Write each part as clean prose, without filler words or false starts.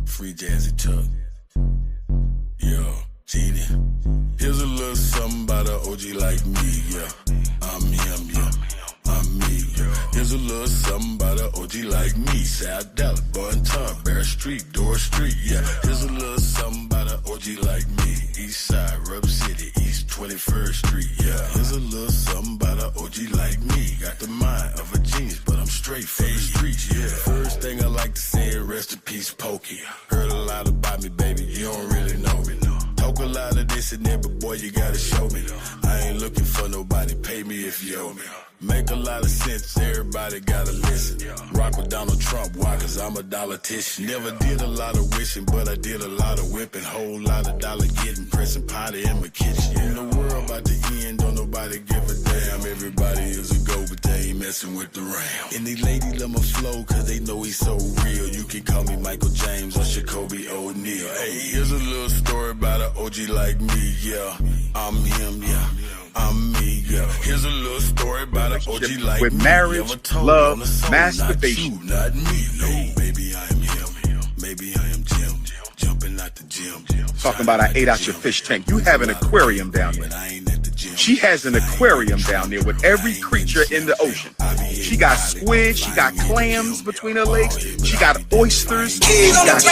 Free Jazzy Tuck. Yo, Genie. Here's a little something about an OG like me, yeah. I'm him, yeah. I'm me, yeah. Here's a little something about an OG like me. South Dallas, Bun Tar, Bear Street, Door Street, yeah. Here's a little something about an OG like me. East Side, Rub City, East 21st Street, yeah. Here's a little something about an OG like me. Got the mind of a genius, but I'm straight from the streets, yeah. First thing I like to say is rest in peace, Pokey. Heard a lot about me, baby, you don't really know me. Talk a lot of this and that, but boy, you gotta show me. I ain't looking for nobody, pay me if you owe me. Make a lot of sense, everybody gotta listen. Rock with Donald Trump, why? Cause I'm a dollar-tician. Never did a lot of wishing, but I did a lot of whipping. Whole lot of dollar getting, pressing potty in my kitchen. In the world about to end, don't nobody give a damn. Everybody is a go, but they ain't messing with the ram. And these ladies love my flow, cause they know he's so real. You can call me Michael James or Jacoby O'Neal. Hey, here's a little story about an OG like me, yeah. I'm him, yeah. I'm me, yeah. Here's a little story about an OG like with me. Marriage, love, masturbation. Not me, no. Maybe I am him. Maybe I am Jim. Jumping out the gym. Talking about I ate out your fish tank. You have an aquarium down there. She has an aquarium down there with every creature in the ocean. She got squid, she got clams between her legs, she got oysters, she got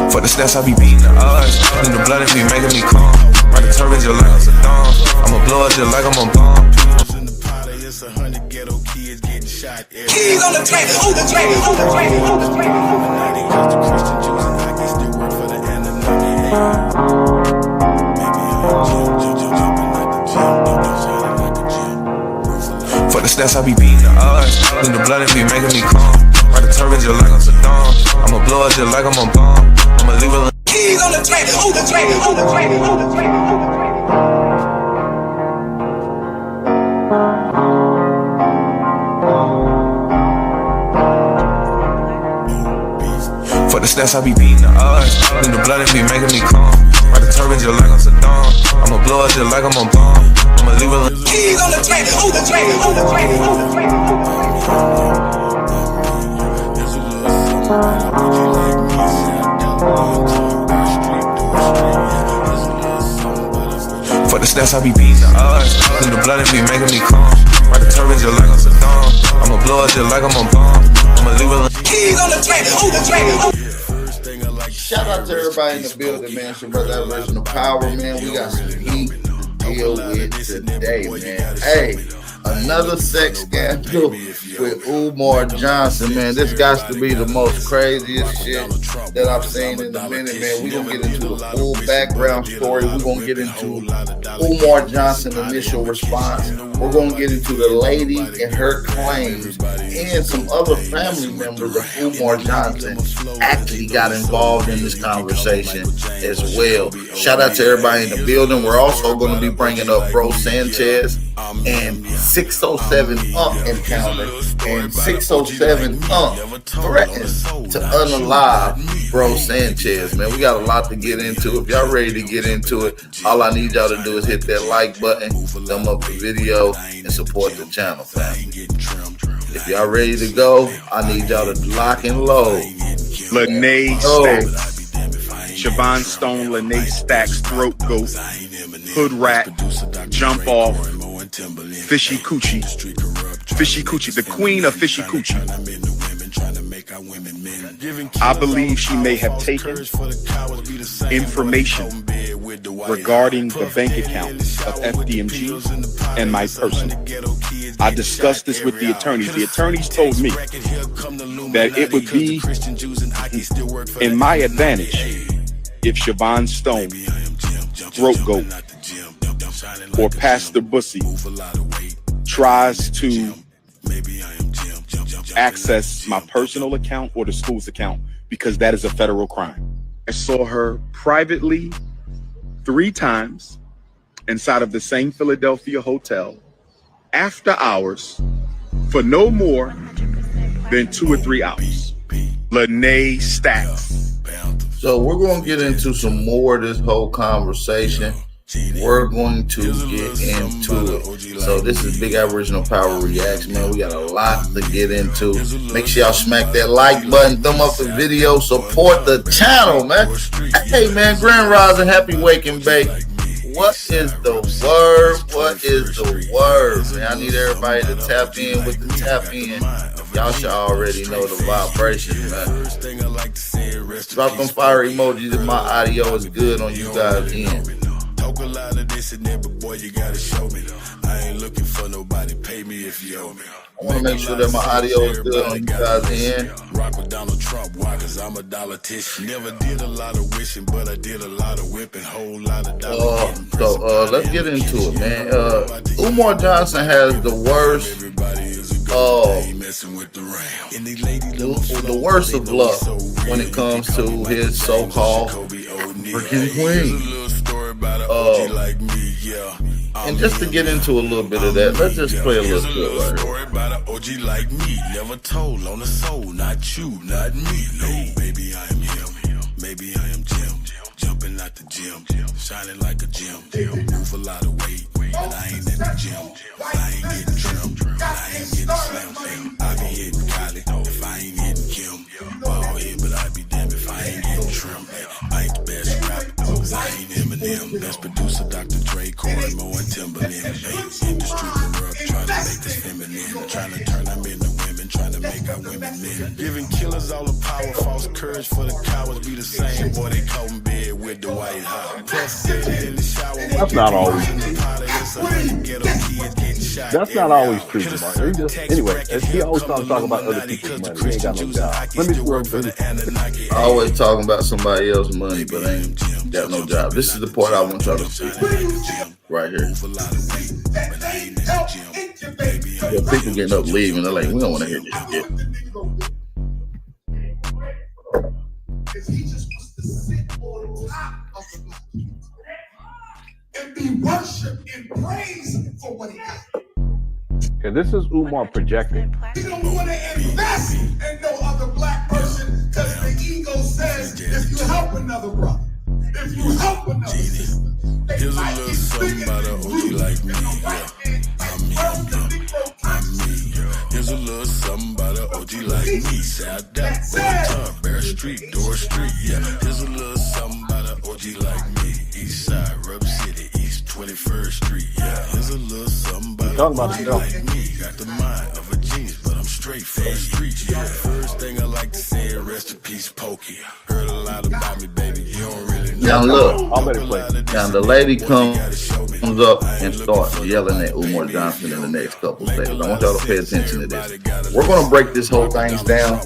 For the stats, I be beating the odds. In the blood, it be making me calm. Ride the turbines just like I'm Saddam. I'ma blow it just like I'm a bomb. In the party, it's 100 ghetto kids getting shot every Keys on the track, on the track, on the track, on the track. Cause the Christian Jews and I can still work for the Anunnaki. Maybe I'm jumping like the gym, shining like a gym. For the stats, I be beating the odds. In the blood, it be making me calm. Ride the turbines just like I'm Saddam. I'ma blow it just like I'm a bomb. I'ma leave it. Keys on the track, on the track, on the track, on the track, on the track. For the stats, I be beating the odds. In the blood, it be making me calm. Ride the turbines just like I'm Saddam. I'ma blow it just like I'm a bomb. I'ma leave it. Keys on the track, on the track, on the track, on the track, on the track. For the stats, I be beating the odds. In the blood, it be making me calm. Ride the turbines just like I'm Saddam. I'ma blow it just like I'm a bomb. I'ma leave it. Keys on the track, on the track. Shout out to everybody in the building, man. It's your brother, Original Power, man. We got some heat to deal with today, man. Hey, another sex scandal with Umar Johnson, man. This got to be the most craziest shit that I've seen in a minute, man. We're going to get into the full background story. We're going to get into Umar Johnson's initial response. We're going to get into the lady and her claims, and some other family members of Umar Johnson actually got involved in this conversation as well. Shout out to everybody in the building. We're also going to be bringing up Bro Sanchez and 607 encounter, and 607 threatens to unalive Bro Sanchez. Man, we got a lot to get into. If y'all ready to get into it, all I need y'all to do is hit that like button, thumb up the video, and support the channel, fam. If y'all ready to go, I need y'all to lock and load. Lene Stacks, Siobhan Stone, Lene Stacks, Throat Goat, Hood Rat, Jump Off, Fishy Coochie, the queen of Fishy Coochie. I believe she may have taken information regarding the bank account of FDMG and my person. I discussed this with the attorneys. The attorneys told me that it would be in my advantage if Siobhan Stone, Throat Goat, or Pastor Bussy tries to access my personal account or the school's account, because that is a federal crime. I saw her privately 3 times inside of the same Philadelphia hotel after hours for no more than 2 or 3 hours. Lene Stacks, So we're going to get into some more of this whole conversation. We're going to get into it. So this is Big Aboriginal Power Reacts, man. We got a lot to get into. Make sure y'all smack that like button, thumb up the video, support the channel, man. Hey, man, Grand Rising, happy waking, babe. What is the word? What is the word, man? I need everybody to tap in with the tap in. Y'all should already know the vibration, man. Drop them fire emojis if my audio is good on you guys' end. Talk a lot of this and that, but boy, you gotta show me. I ain't looking for nobody. Pay me if you owe me. I want to make sure that my audio is good on you guys' end. Rock with Donald Trump, why? Cause I'm a politician. Never did a lot of wishing, but I did a lot of whipping, whole lot of dollars. So let's get into it, man. Umar Johnson has the worst. The worst of luck when it comes to his so-called freaking queen. And just to get into a little bit of that, let's just play a little clip right here. About an OG like me, never told on the soul, not you, not me. No, maybe I am him, maybe I am Jim. Jumping out the gym, shining like a gym. Move a lot of weight, but I ain't in the gym. I ain't getting trimmed, I ain't getting slim. I be hitting Kylie if I ain't hitting Kim. Ball head, but I be damned if I ain't getting trimmed. I ain't the best rapper, cause I ain't Eminem. Best producer, Dr. Dre, Corey, Mo, and Timberland. Industry corrupt, trying to make us feminine. Trying to turn them into women, trying to make our women men. Giving killers all the power, false courage for the cowards. Be the same boy they call in bed with the White House. That's not always true. That's not always true, Mark. Anyway, he always trying to talk about other people's money. He ain't got no job. Let me swear for this. Always talking about somebody else's money, but ain't got no job. This is the part I want y'all to see right here. Yeah, people getting up leaving. They're like, we don't want to hear this shit. He just wants to sit on top of the block and be worshipped and praised for what he got. Okay, this is Umar projecting. He don't want to invest in no other black person because the ego says if you help another brother, if you help another sister, here's a little something about an OG like me. I'm me. Here's a little something about an OG like me. South Dallas, Boytown, Bear Street, Door Street. Yeah, here's a little something about an OG like me. East Side, Rub City, East 21st Street. Yeah, here's a little something about an OG like me. Got the mind of a genius, but I'm straight from the streets. Yeah, first thing I like to say, rest in peace, Pokey. Heard a lot about me, baby. You don't really know. Now look, I'll let it play. now the lady comes up and starts yelling at Umar Johnson in the next couple seconds. I want y'all to pay attention to this. We're going to break this whole thing down.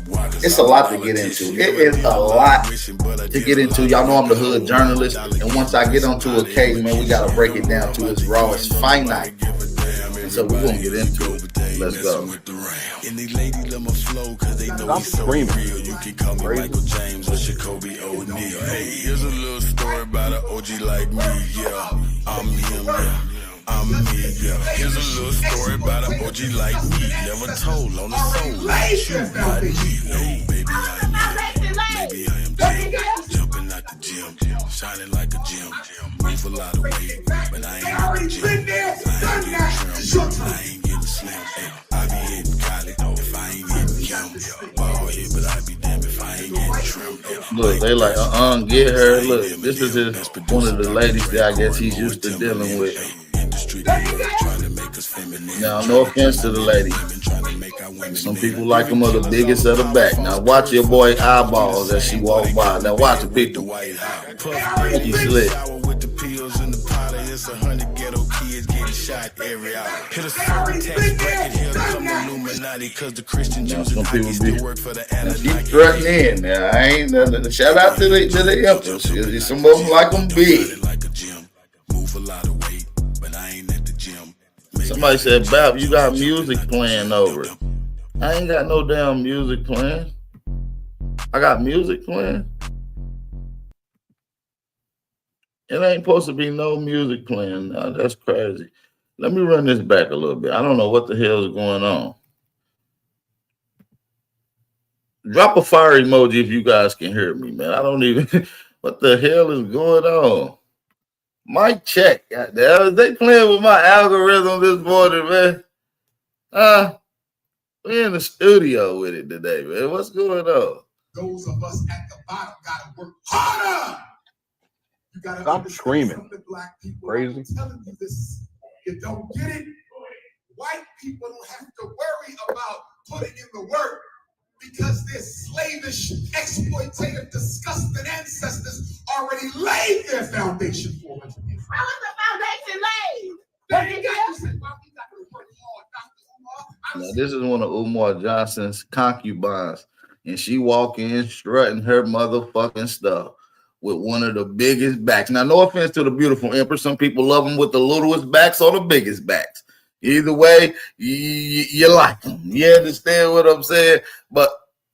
It's a lot to get into. It is a lot to get into. Y'all know I'm the hood journalist, and once I get onto a case, man, we got to break it down to its rawest finite. And so we're going to get into it. Let's go. I'm screaming. You can call me Michael James or Jacoby O'Neal. Hey, here's a little story about an OG like me. Yeah, I'm him. Yeah, I'm me. Yeah, here's a little story about an OG like me. Never told on the soul. Not you, not me. No, baby, I am him. Maybe I am Jim. Jumping out the gym, shining like a gym. Move a lot of weight, but I ain't in the gym. I ain't getting trimmed. I ain't getting slim. I be hitting Kylie if I ain't hitting Kim. Ball head, but I be damned if I ain't getting trimmed. Look, they like, get her. Look, this is one of the ladies that I guess he's used to dealing with. Now, no offense to the lady. Some people like them are the biggest of the back. Now, watch your boy eyeballs as she walk by. Now, watch the people. He's slick. It's 100 ghetto kids getting shot every hour. Hit a certain tax bracket, here come Illuminati, cause the Christian Jews and Haggies still work for the Anunnaki. Keep threatening. Now, I ain't nothing. Shout out to the Empress. Some of them like them big. Move a lot of weight, but I ain't at the gym. Somebody said, Bab, you got music playing over. I ain't got no damn music playing. I got music playing. It ain't supposed to be no music playing now. That's crazy. Let me run this back a little bit. I don't know what the hell is going on. Drop a fire emoji if you guys can hear me, man. I don't even. What the hell is going on? Mic check. Goddamn, they playing with my algorithm this morning, man. We in the studio with it today, man. What's going on? Those of us at the bottom gotta work harder. You gotta Stop screaming. Black people. Crazy. I'm telling you this. You don't get it. White people don't have to worry about putting in the work because their slavish, exploitative, disgusting ancestors already laid their foundation for it. How is the foundation laid? There you go. Now, this is one of Umar Johnson's concubines, and she walk in strutting her motherfucking stuff with one of the biggest backs. Now, no offense to the beautiful empress. Some people love them with the littlest backs or the biggest backs. Either way, you like them. You understand what I'm saying? But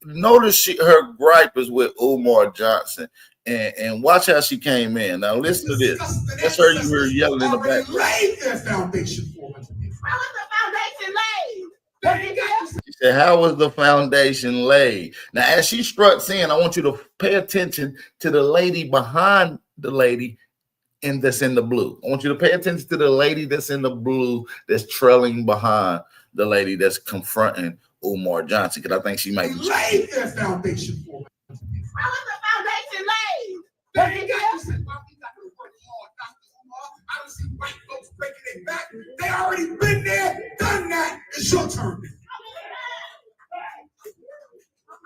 notice her gripe is with Umar Johnson. And watch how she came in. Now, listen to this. That's her you hear yelling in the back. Laid their foundation for it. How is the foundation laid? There you go. She said, how was the foundation laid? Now, as she struts in, I want you to pay attention to the lady behind the lady that's in the blue. I want you to pay attention to the lady that's in the blue that's trailing behind the lady that's confronting Umar Johnson, because I think she might laid their foundation for it. How is the foundation laid? There you go. I don't see white folks breaking it back. They already been there, done that. It's your turn.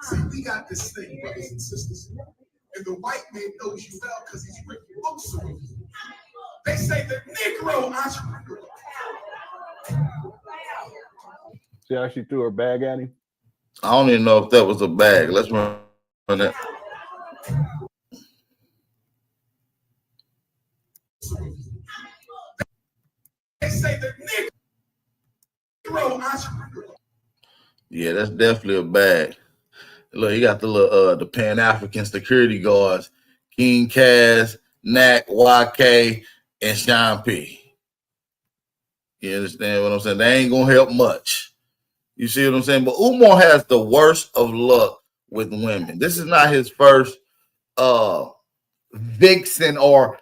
See, we got this thing, brothers and sisters. And the white man knows you well because he's written books on you. They say the Negro entrepreneur. See how she threw her bag at him? I don't even know if that was a bag. Let's run that. They say the Negro entrepreneur. Yeah, that's definitely a bag. Look, you got the little the Pan-African security guards, King Kaz, Nak, YK, and Sean P. You understand what I'm saying? They ain't gonna help much. You see what I'm saying? But Umar has the worst of luck with women. This is not his first vixen or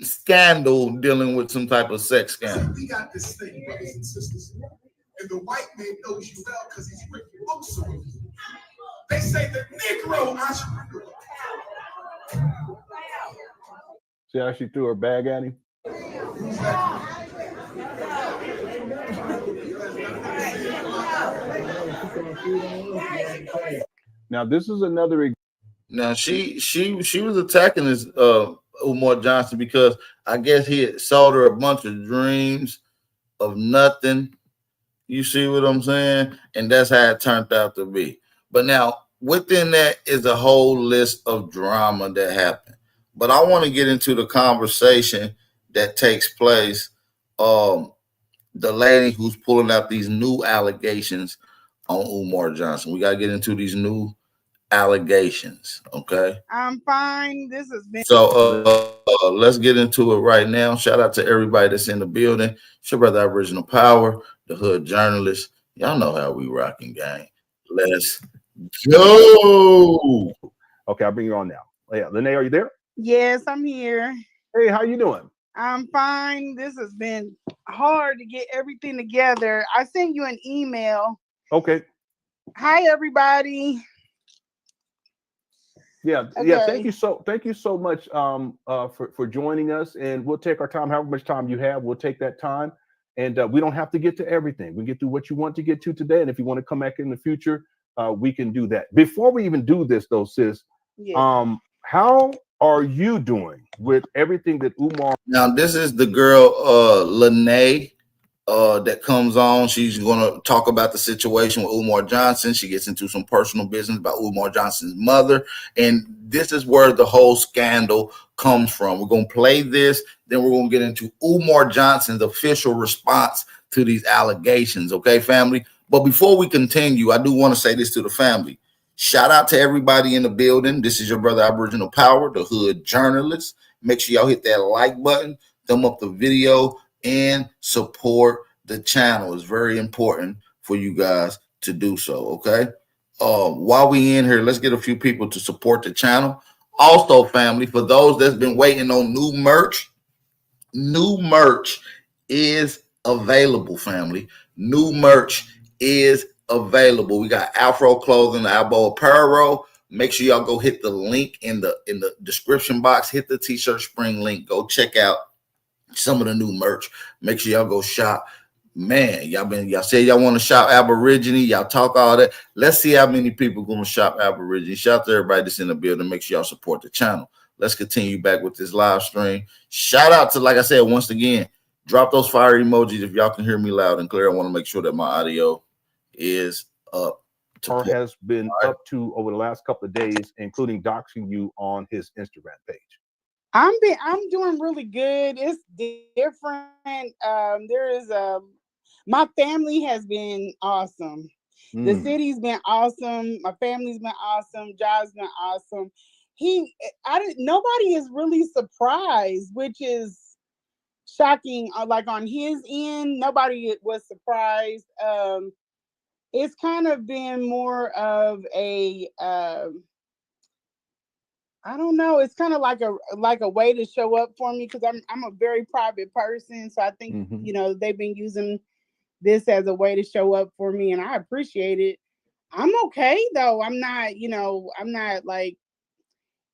scandal dealing with some type of sex scandal. We got this thing, brothers and sisters. And the white man knows you well because he's written books on you. They say the Negro entrepreneur. See how she threw her bag at him? Now, this is another. Now, she was attacking this Umar Johnson because I guess he had sold her a bunch of dreams of nothing. You see what I'm saying? And that's how it turned out to be. But now, within that is a whole list of drama that happened. But I want to get into the conversation that takes place. The lady who's pulling out these new allegations on Umar Johnson. We got to get into these new allegations, okay? I'm fine. This has been so. Let's get into it right now. Shout out to everybody that's in the building. It's your brother, Original Power, the Hood Journalist. Y'all know how we rocking, gang. Let's go. Okay, I'll bring you on now. Oh, yeah, Lene, are you there? Yes, I'm here. Hey, how you doing? I'm fine. This has been hard to get everything together. I sent you an email. Okay. Hi, everybody. Yeah, okay. Yeah. Thank you so much for joining us, and we'll take our time. However much time you have, we'll take that time, and we don't have to get to everything. We get through what you want to get to today, and if you want to come back in the future, we can do that. Before we even do this, though, sis, how are you doing with everything that Umar? Now, this is the girl, Lene, that comes on. She's going to talk about the situation with Umar Johnson. She gets into some personal business about Umar Johnson's mother. And this is where the whole scandal comes from. We're going to play this. Then we're going to get into Umar Johnson's official response to these allegations. Okay, family? But before we continue, I do want to say this to the family. Shout out to everybody in the building. This is your brother, Aboriginal Power, the Hood Journalist. Make sure y'all hit that like button, thumb up the video, and support the channel. It's very important for you guys to do so, okay? while we in here, let's get a few people to support the channel. Also, family, for those that's been waiting on new merch is available, family. New merch is available. We got Afro clothing, elbow apparel. Make sure y'all go hit the link in the description box. Hit the t-shirt spring link. Go check out some of the new merch. Make sure y'all go shop. Man, y'all say y'all want to shop Aborigine. Y'all talk all that. Let's see how many people gonna shop Aborigine. Shout out to everybody that's in the building. Make sure y'all support the channel. Let's continue back with this live stream. Shout out to, like I said, once again, drop those fire emojis if y'all can hear me loud and clear. I want to make sure that my audio is up. Or has been up to over the last couple of days, including doxing you on his Instagram page. I'm doing really good. It's different. My family has been awesome. The city's been awesome. My family's been awesome. Job's been awesome. Nobody is really surprised, which is shocking. Like on his end, nobody was surprised. It's kind of been more of a I don't know. It's kind of like a way to show up for me, because I'm a very private person. So I think they've been using this as a way to show up for me, and I appreciate it. I'm okay though. I'm not like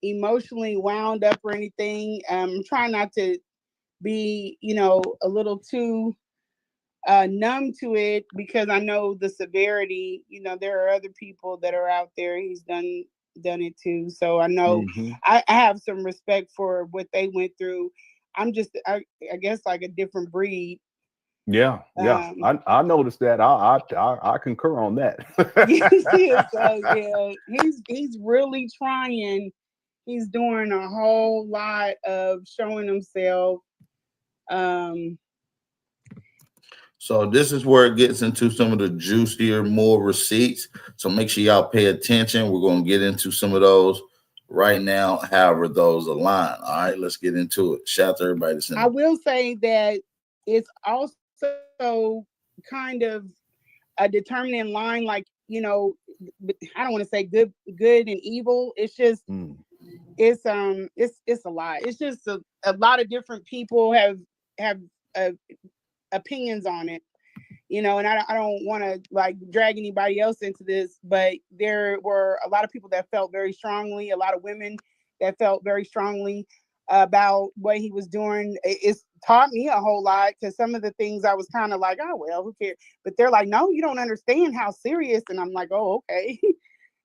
emotionally wound up or anything. I'm trying not to be, a little too numb to it, because I know the severity. There are other people that are out there. He's done it too. So I know I have some respect for what they went through. I'm just, I guess, like a different breed. Yeah. I noticed that. I concur on that. He's really trying. He's doing a whole lot of showing himself. So this is where it gets into some of the juicier, more receipts. So make sure y'all pay attention. We're going to get into some of those right now, however those align. All right, let's get into it. Shout out to everybody that's in. I will say that it's also kind of a determining line, like, I don't want to say good and evil. It's just it's a lot. It's just a lot of different people have opinions on it, and I don't want to like drag anybody else into this, but there were a lot of people that felt very strongly, a lot of women that felt very strongly about what he was doing. It's taught me a whole lot, because some of the things I was kind of like, oh well, who cares? But they're like, no, you don't understand how serious. And I'm like, oh, okay.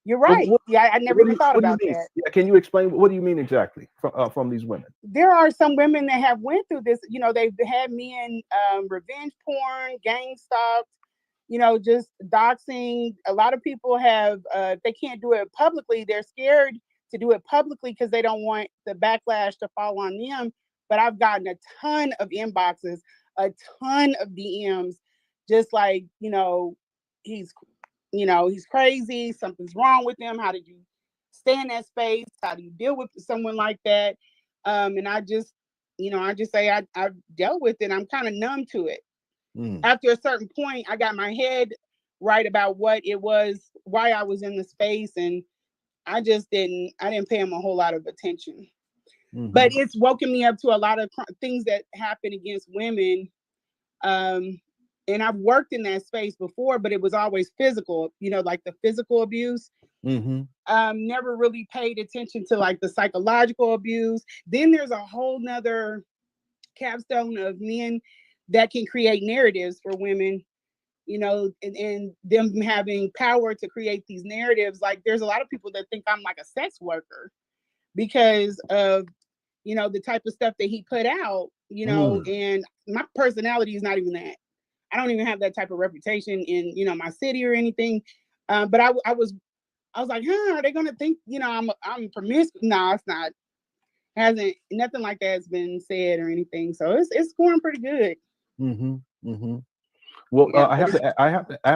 You're right. I never even thought about that. Yeah, can you explain, what do you mean exactly from these women? There are some women that have went through this. They've had men revenge porn, gang stalked, just doxing. A lot of people have, they can't do it publicly. They're scared to do it publicly because they don't want the backlash to fall on them. But I've gotten a ton of inboxes, a ton of DMs, just like, he's crazy. Something's wrong with him. How did you stay in that space? How do you deal with someone like that? And I just say I've dealt with it. I'm kind of numb to it. After a certain point, I got my head right about what it was, why I was in the space, and I didn't pay him a whole lot of attention. But it's woken me up to a lot of things that happen against women. And I've worked in that space before, but it was always physical, like the physical abuse. Never really paid attention to like the psychological abuse. Then there's a whole nother capstone of men that can create narratives for women, and them having power to create these narratives. Like there's a lot of people that think I'm like a sex worker because of, the type of stuff that he put out, and my personality is not even that. I don't even have that type of reputation in, my city or anything. But I was like, are they gonna think, I'm promiscuous? No, it's not. Nothing like that has been said or anything. So it's going pretty good. Well, yeah, I have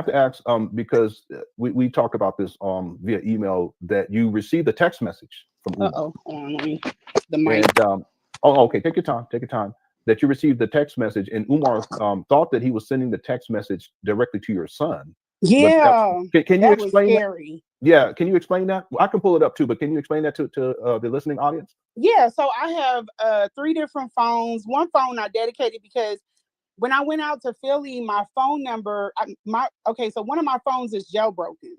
to ask, because we talked about this via email, that you received a text message from Umar. Hold on, let me the mic. And, okay, take your time. That you received the text message, and Umar thought that he was sending the text message directly to your son. Yeah, can you explain scary. Yeah, can you explain that? Well, I can pull it up too, but can you explain that to the listening audience? Yeah, so I have 3 different phones. One phone I dedicated because when I went out to Philly, my phone number, so one of my phones is jailbroken,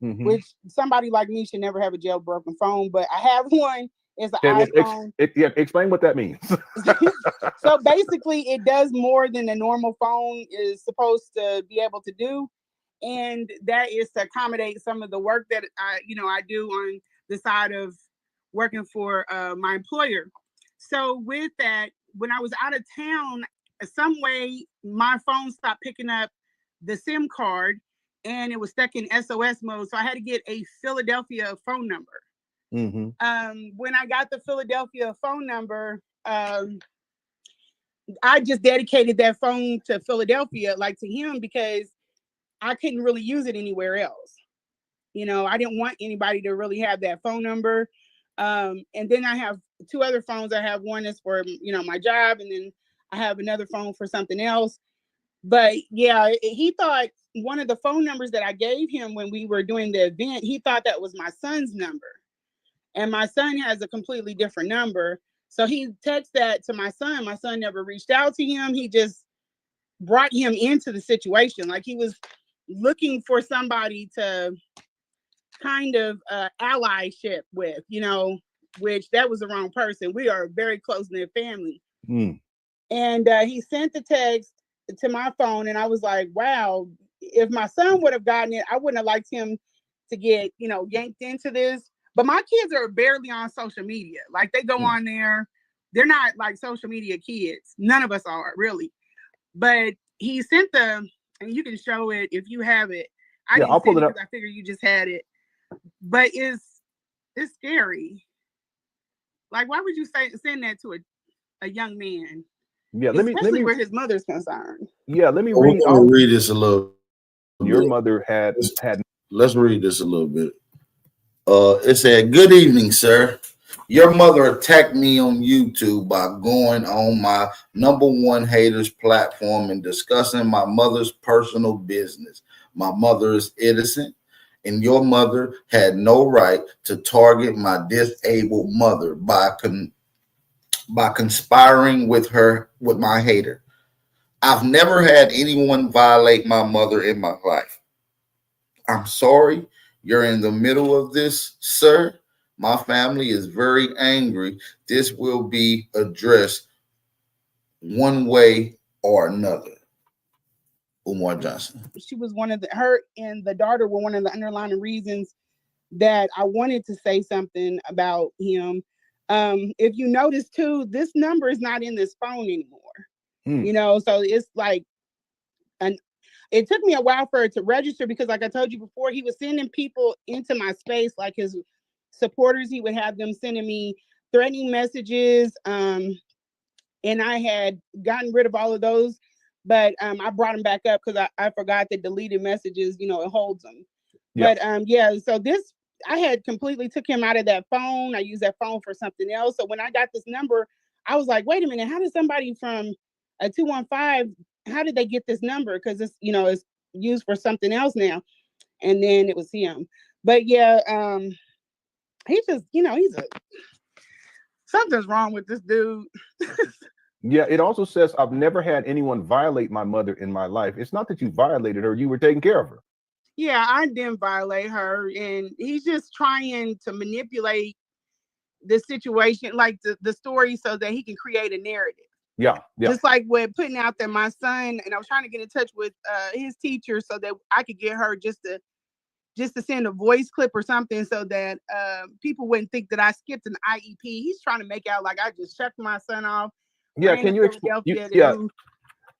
which somebody like me should never have a jailbroken phone, but I have one. It's an iPhone. Explain what that means. So basically, it does more than a normal phone is supposed to be able to do. And that is to accommodate some of the work that I do on the side of working for my employer. So with that, when I was out of town, some way my phone stopped picking up the SIM card and it was stuck in SOS mode. So I had to get a Philadelphia phone number. When I got the Philadelphia phone number, I just dedicated that phone to Philadelphia, like to him, because I couldn't really use it anywhere else. I didn't want anybody to really have that phone number. And then I have 2 other phones. I have one is for, my job, and then I have another phone for something else. But yeah, he thought one of the phone numbers that I gave him when we were doing the event, he thought that was my son's number. And my son has a completely different number. So he texted that to my son. My son never reached out to him. He just brought him into the situation. Like he was looking for somebody to kind of allyship with, which that was the wrong person. We are very close-knit family. And he sent the text to my phone, and I was like, wow, if my son would have gotten it, I wouldn't have liked him to get, yanked into this. But my kids are barely on social media. Like they go on there. They're not like social media kids. None of us are really. But he sent and you can show it if you have it. I'll pull it up. I figured you just had it. But it's scary. Like, why would you send that to a young man? Yeah, especially where his mother's concerned. Yeah, let me read. I'll read this a little. Your mother had. Let's read this a little bit. It said, "Good evening, sir. Your mother attacked me on YouTube by going on my #1 haters platform and discussing my mother's personal business. My mother is innocent, and your mother had no right to target my disabled mother by conspiring with my hater. I've never had anyone violate my mother in my life. I'm sorry you're in the middle of this, sir. My family is very angry. This will be addressed one way or another." Umar Johnson. She was her and the daughter were one of the underlying reasons that I wanted to say something about him. If you notice too, this number is not in this phone anymore. So it's like, it took me a while for it to register because, like I told you before, he was sending people into my space, like his supporters. He would have them sending me threatening messages. And I had gotten rid of all of those, but I brought them back up because I forgot that deleted messages, it holds them. Yeah. But so this, I had completely took him out of that phone. I used that phone for something else. So when I got this number, I was like, wait a minute, how did somebody from a 215, how did they get this number? Because it's, it's used for something else now. And then it was him. But yeah, he just, something's wrong with this dude. Yeah, it also says, I've never had anyone violate my mother in my life. It's not that you violated her, you were taking care of her. Yeah, I didn't violate her. And he's just trying to manipulate the situation, like the story, so that he can create a narrative. Yeah. Just like with putting out that my son, and I was trying to get in touch with his teacher so that I could get her just to send a voice clip or something so that people wouldn't think that I skipped an IEP. He's trying to make out like I just checked my son off. Yeah, can you explain?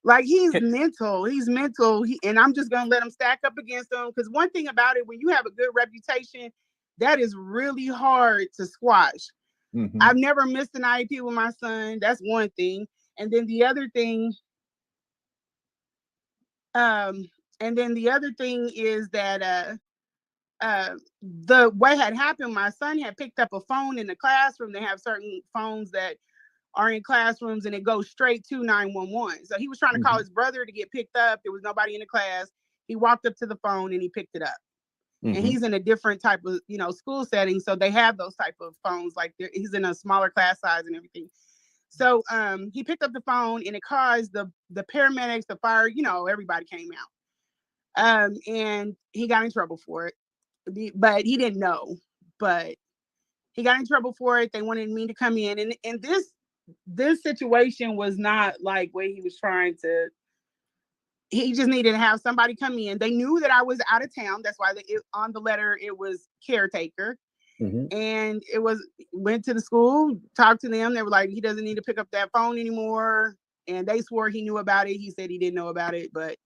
Like he's mental. He's mental. And I'm just gonna let him stack up against him. Because one thing about it, when you have a good reputation, that is really hard to squash. I've never missed an IEP with my son. That's one thing. And then the other thing, is that the what had happened, my son had picked up a phone in the classroom. They have certain phones that are in classrooms and it goes straight to 911. So he was trying to call his brother to get picked up. There was nobody in the class. He walked up to the phone and he picked it up. and he's in a different type of, school setting. So they have those type of phones. Like he's in a smaller class size and everything. So he picked up the phone, and it caused the paramedics, the fire, everybody came out. And he got in trouble for it, but he didn't know. But he got in trouble for it. They wanted me to come in, and this situation was not like where he was trying to. He just needed to have somebody come in. They knew that I was out of town. That's why on the letter it was caretaker. And it went to the school, talked to them. They were like, he doesn't need to pick up that phone anymore. And they swore he knew about it. He said he didn't know about it, but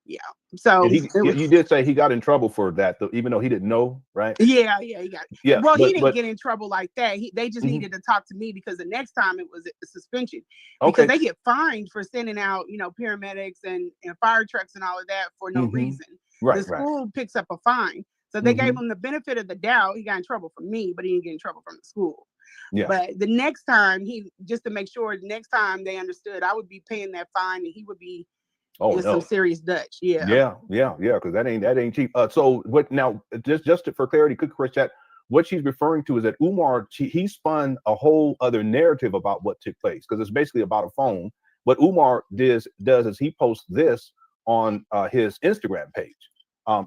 yeah. So you did say he got in trouble for that, though, even though he didn't know, right? Yeah, he got. Yeah. Well, he didn't get in trouble like that. They just needed to talk to me, because the next time it was a suspension, because they get fined for sending out, paramedics and fire trucks and all of that for no reason. Right. The school picks up a fine. So they gave him the benefit of the doubt. He got in trouble from me, but he didn't get in trouble from the school. Yeah. But the next time, just to make sure, the next time they understood, I would be paying that fine, and he would be some serious Dutch. Yeah. Because that ain't cheap. So what now? Just for clarity, quick chat. What she's referring to is that Umar, he spun a whole other narrative about what took place, because it's basically about a phone. What Umar does is he posts this on his Instagram page.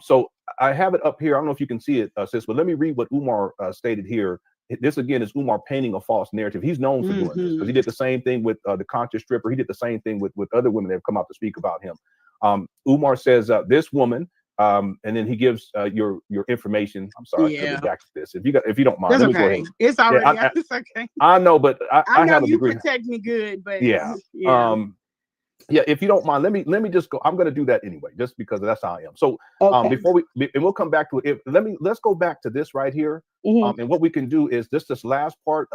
So I have it up here. I don't know if you can see it, sis, but let me read what Umar stated here. This again is Umar painting a false narrative. He's known for doing this, because he did the same thing with the conscious stripper. He did the same thing with other women that have come out to speak about him. Umar says this woman, and then he gives your information. I'm sorry to get back to this. If you don't mind, that's let me okay. go ahead. It's already it's okay. I know, but I know have you protect me good, but yeah. Yeah, if you don't mind, let me just go. I'm going to do that anyway, just because that's how I am. So before and we'll come back to it. Let's go back to this right here. And what we can do is this last part.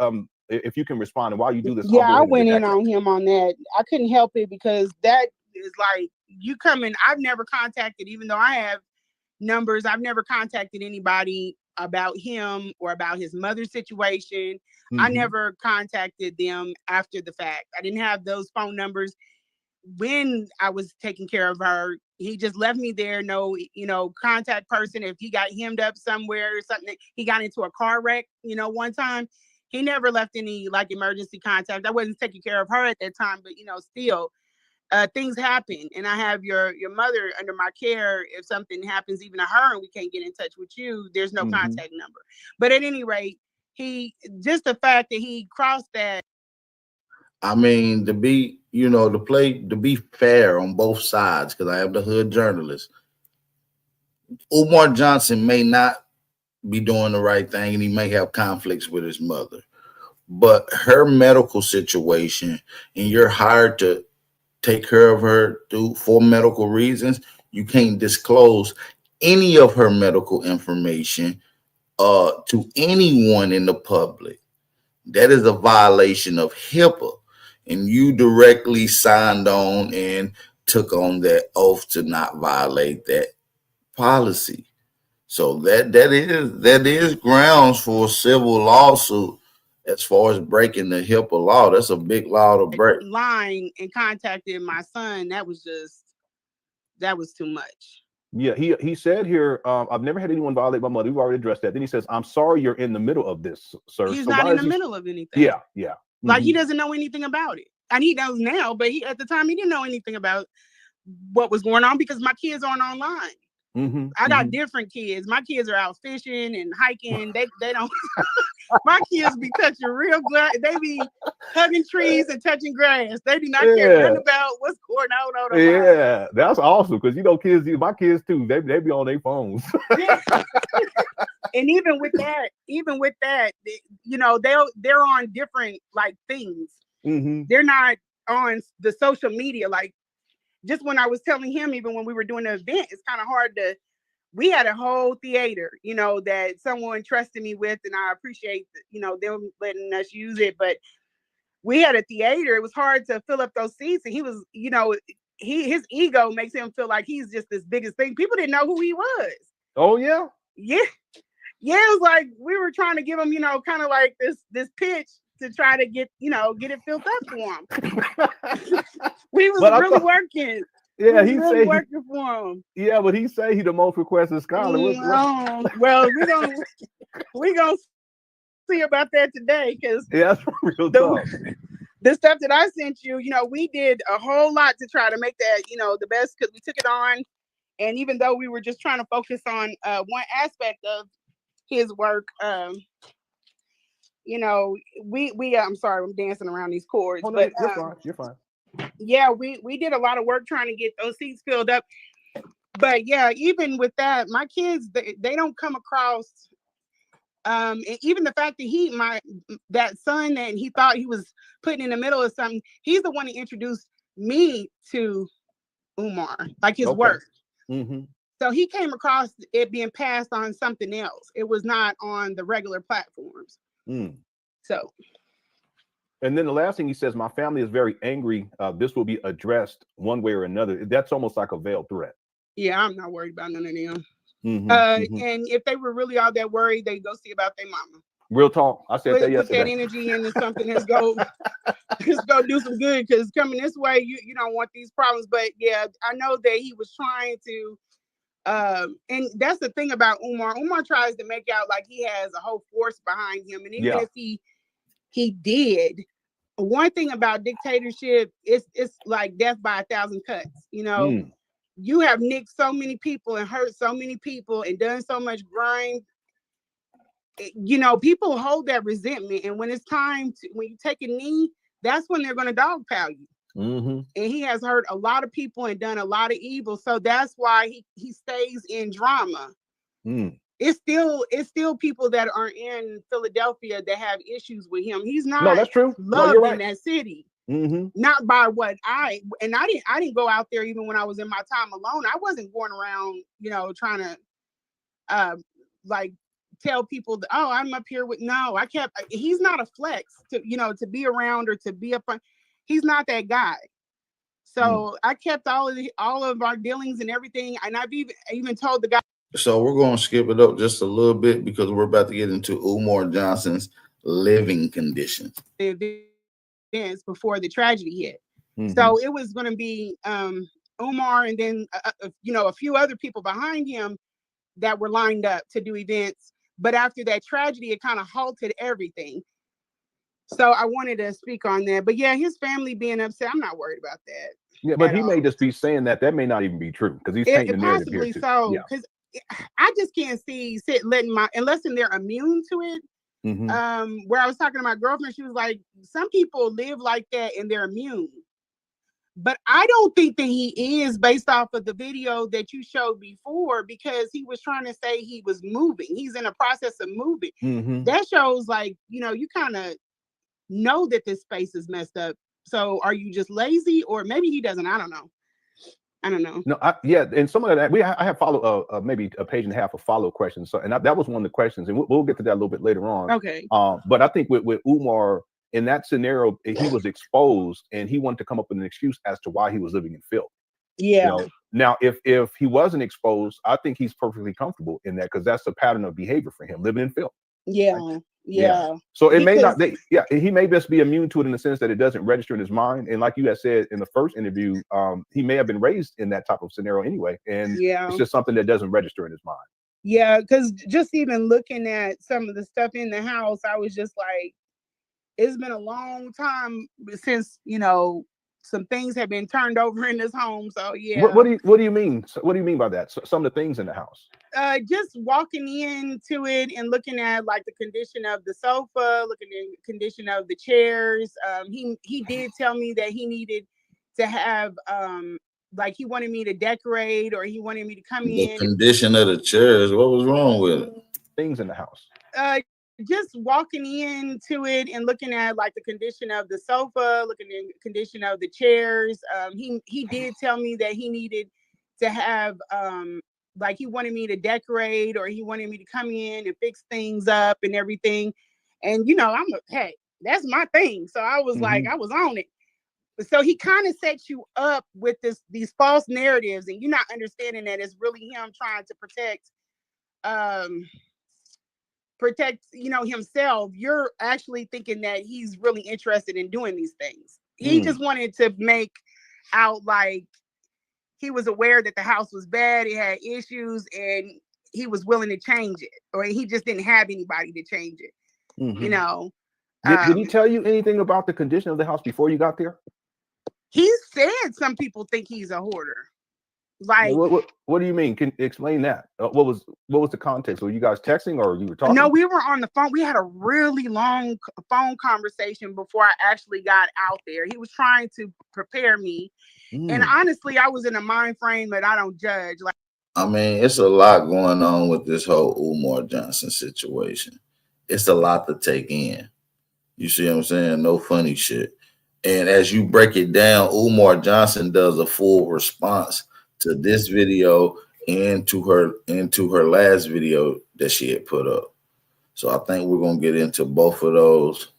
If you can respond, and while you do this, I went in on him on that. I couldn't help it, because that is like you coming. I've never contacted, even though I have numbers, I've never contacted anybody about him or about his mother's situation. I never contacted them after the fact. I didn't have those phone numbers when I was taking care of her. He just left me there, no, contact person. If he got hemmed up somewhere or something, he got into a car wreck, one time, he never left any like emergency contact. I wasn't taking care of her at that time, but still things happen, and I have your mother under my care. If something happens even to her and we can't get in touch with you, there's no contact number. But at any rate, the fact that he crossed that. I mean, to be fair on both sides, because I am the hood journalist. Umar Johnson may not be doing the right thing, and he may have conflicts with his mother. But her medical situation, and you're hired to take care of her for medical reasons, you can't disclose any of her medical information to anyone in the public. That is a violation of HIPAA. And you directly signed on and took on that oath to not violate that policy. So that is grounds for a civil lawsuit as far as breaking the HIPAA law. That's a big law to break. Lying and contacted my son, that was too much. Yeah, he said here, I've never had anyone violate my mother. We've already addressed that. Then he says, I'm sorry you're in the middle of this, sir. He's not in the middle of anything. Yeah. Like he doesn't know anything about it. And he knows now, but at the time he didn't know anything about what was going on, because my kids aren't online. I got different kids. My kids are out fishing and hiking. They don't. My kids be touching real grass. They be hugging trees and touching grass. They do not care nothing about what's going on. Yeah, that's awesome, because kids, my kids too. They be on their phones. And even with that, they're on different like things. They're not on the social media. Like just when I was telling him, even when we were doing the event, it's kind of hard to. We had a whole theater, that someone trusted me with, and I appreciate, them letting us use it. But we had a theater. It was hard to fill up those seats, and he was, his ego makes him feel like he's just this biggest thing. People didn't know who he was. Oh yeah, yeah. It was like we were trying to give him, kind of like this pitch to try to get it filled up for him. We was really working. Yeah, Who's he really say working for him. yeah, but he say he the most requested scholar. Well, we gonna see about that today, because Yeah, that's real tough. The stuff that I sent you, we did a whole lot to try to make that, the best, because we took it on. And even though we were just trying to focus on one aspect of his work, I'm sorry, I'm dancing around these chords. Oh, no, but you're fine. You're fine. Yeah, we did a lot of work trying to get those seats filled up. But yeah, even with that, my kids, they don't come across. And even the fact that that son that he thought he was putting in the middle of something, he's the one that introduced me to Umar, like his work. Mm-hmm. So he came across it being passed on something else. It was not on the regular platforms. So. And then the last thing he says, my family is very angry. This will be addressed one way or another. That's almost like a veiled threat. Yeah, I'm not worried about none of them. Mm-hmm. And if they were really all that worried, they go see about their mama. Real talk. I said that yesterday. Put that energy into something that's go do some good, because coming this way, you don't want these problems. But yeah, I know that he was trying to, and that's the thing about Umar. Umar tries to make out like he has a whole force behind him, and even if he did, one thing about dictatorship is it's like death by 1,000 cuts. You have nicked so many people and hurt so many people and done so much grime. People hold that resentment, and when it's time to, when you take a knee, that's when they're going to dogpile you. Mm-hmm. And he has hurt a lot of people and done a lot of evil, so that's why he stays in drama. It's still people that are in Philadelphia that have issues with him. He's not. No, that's true. Loved in that city. Mm-hmm. Not by what I didn't go out there even when I was in my time alone. I wasn't going around, trying to like tell people that, oh, I'm up here with, no, he's not a flex to be around or to be up on. He's not that guy. So I kept all of our dealings and everything, and I've even told the guy. So we're going to skip it up just a little bit because we're about to get into Umar Johnson's living conditions. Before the tragedy hit. So it was going to be Umar and then a few other people behind him that were lined up to do events. But after that tragedy, it kind of halted everything. So I wanted to speak on that. But yeah, his family being upset, I'm not worried about that. Yeah, but he may just be saying that may not even be true, because he's painting the narrative here too. So, because I just can't see unless they're immune to it. Where I was talking to my girlfriend, she was like, some people live like that and they're immune. But I don't think that he is, based off of the video that you showed before, because he was trying to say he was moving. He's in a process of moving. That shows like, you kind of know that this space is messed up. So are you just lazy, or maybe he doesn't? I don't know. No, and some of that I have follow maybe a page and a half of follow questions. So, and that was one of the questions, and we'll get to that a little bit later on. Okay. But I think with Umar in that scenario, he was exposed, and he wanted to come up with an excuse as to why he was living in filth. Yeah. Now, if he wasn't exposed, I think he's perfectly comfortable in that, because that's a pattern of behavior for him, living in filth. Yeah. Right? Yeah. So it may not. He may just be immune to it in the sense that it doesn't register in his mind. And like you had said in the first interview, he may have been raised in that type of scenario anyway, and it's just something that doesn't register in his mind. Yeah, because just even looking at some of the stuff in the house, I was just like, it's been a long time since some things have been turned over in this home. So yeah. What do you mean? What do you mean by that? So, some of the things in the house. Just walking into it and looking at like the condition of the sofa, looking at the condition of the chairs. He did tell me that he needed to have like he wanted me to decorate, or he wanted me to come in. The condition of the chairs. What was wrong with it? Things in the house. Just walking into it and looking at like the condition of the sofa, looking at the condition of the chairs. He did tell me that he needed to have like he wanted me to decorate, or he wanted me to come in and fix things up and everything. And hey, that's my thing. So I was like, I was on it. So he kind of sets you up with these false narratives, and you're not understanding that it's really him trying to protect himself. You're actually thinking that he's really interested in doing these things. He just wanted to make out like he was aware that the house was bad, it had issues, and he was willing to change it, or he just didn't have anybody to change it. You know. Did he tell you anything about the condition of the house before you got there? He said some people think he's a hoarder. Like, what do you mean? Can explain that? What was the context? Were you guys texting or you were talking? No, we were on the phone. We had a really long phone conversation before I actually got out there. He was trying to prepare me, and honestly, I was in a mind frame that I don't judge. Like, I mean, it's a lot going on with this whole Umar Johnson situation. It's a lot to take in. You see what I'm saying? No funny shit. And as you break it down, Umar Johnson does a full response to this video and to her last video that she had put up. So I think we're gonna get into both of those.